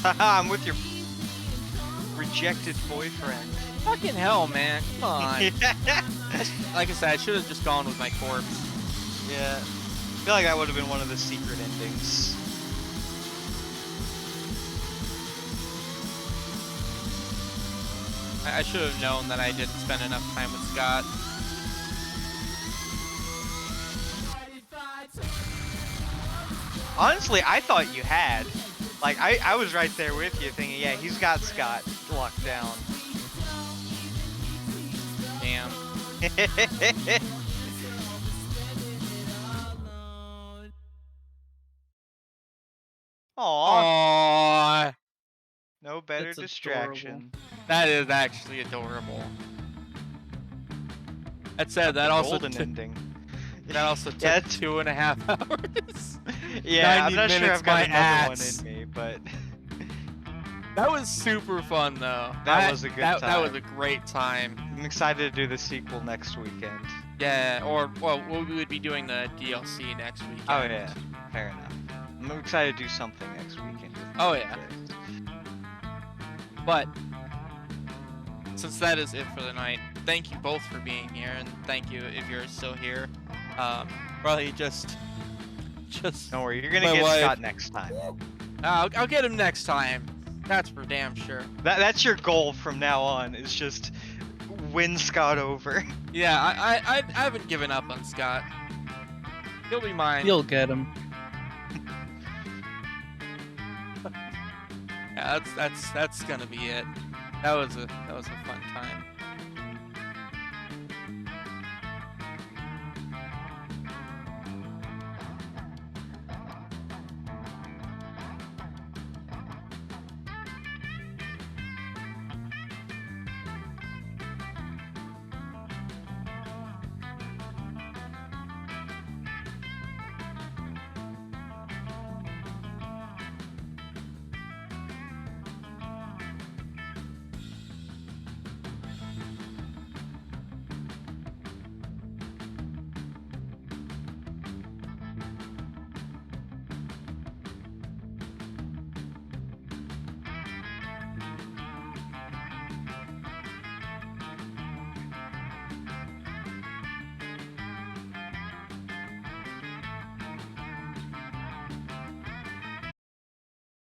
Haha, I'm with your rejected boyfriend. Fucking hell, man. Come on. Like I said, I should have just gone with my corpse. Yeah. I feel like that would have been one of the secret endings. I should have known that I didn't spend enough time with Scott. Honestly, I thought you had. Like, I was right there with you thinking, yeah, he's got Scott locked down. Damn. Aww. Aww. No better That's distraction. That is actually adorable. That said, that The also golden took, ending. that also took Yeah, 2.5 hours. Yeah, I'm 90 not sure minutes I've got my another ass. one in me, but That was super fun, though. That was a good That was time. a great time. I'm excited to do the sequel next weekend. Yeah, or well, we would be doing the DLC next weekend. Oh yeah, fair enough. I'm excited to do something next weekend. Oh, yeah. But since that is it for the night, thank you both for being here, and thank you if you're still here. Probably just. Don't worry, you're gonna My get wife. Scott next time. I'll get him next time. That's for damn sure. That's your goal from now on. Is just win Scott over. Yeah, I haven't given up on Scott. He'll be mine. You'll get him. Yeah, that's gonna be it. That was a fun time.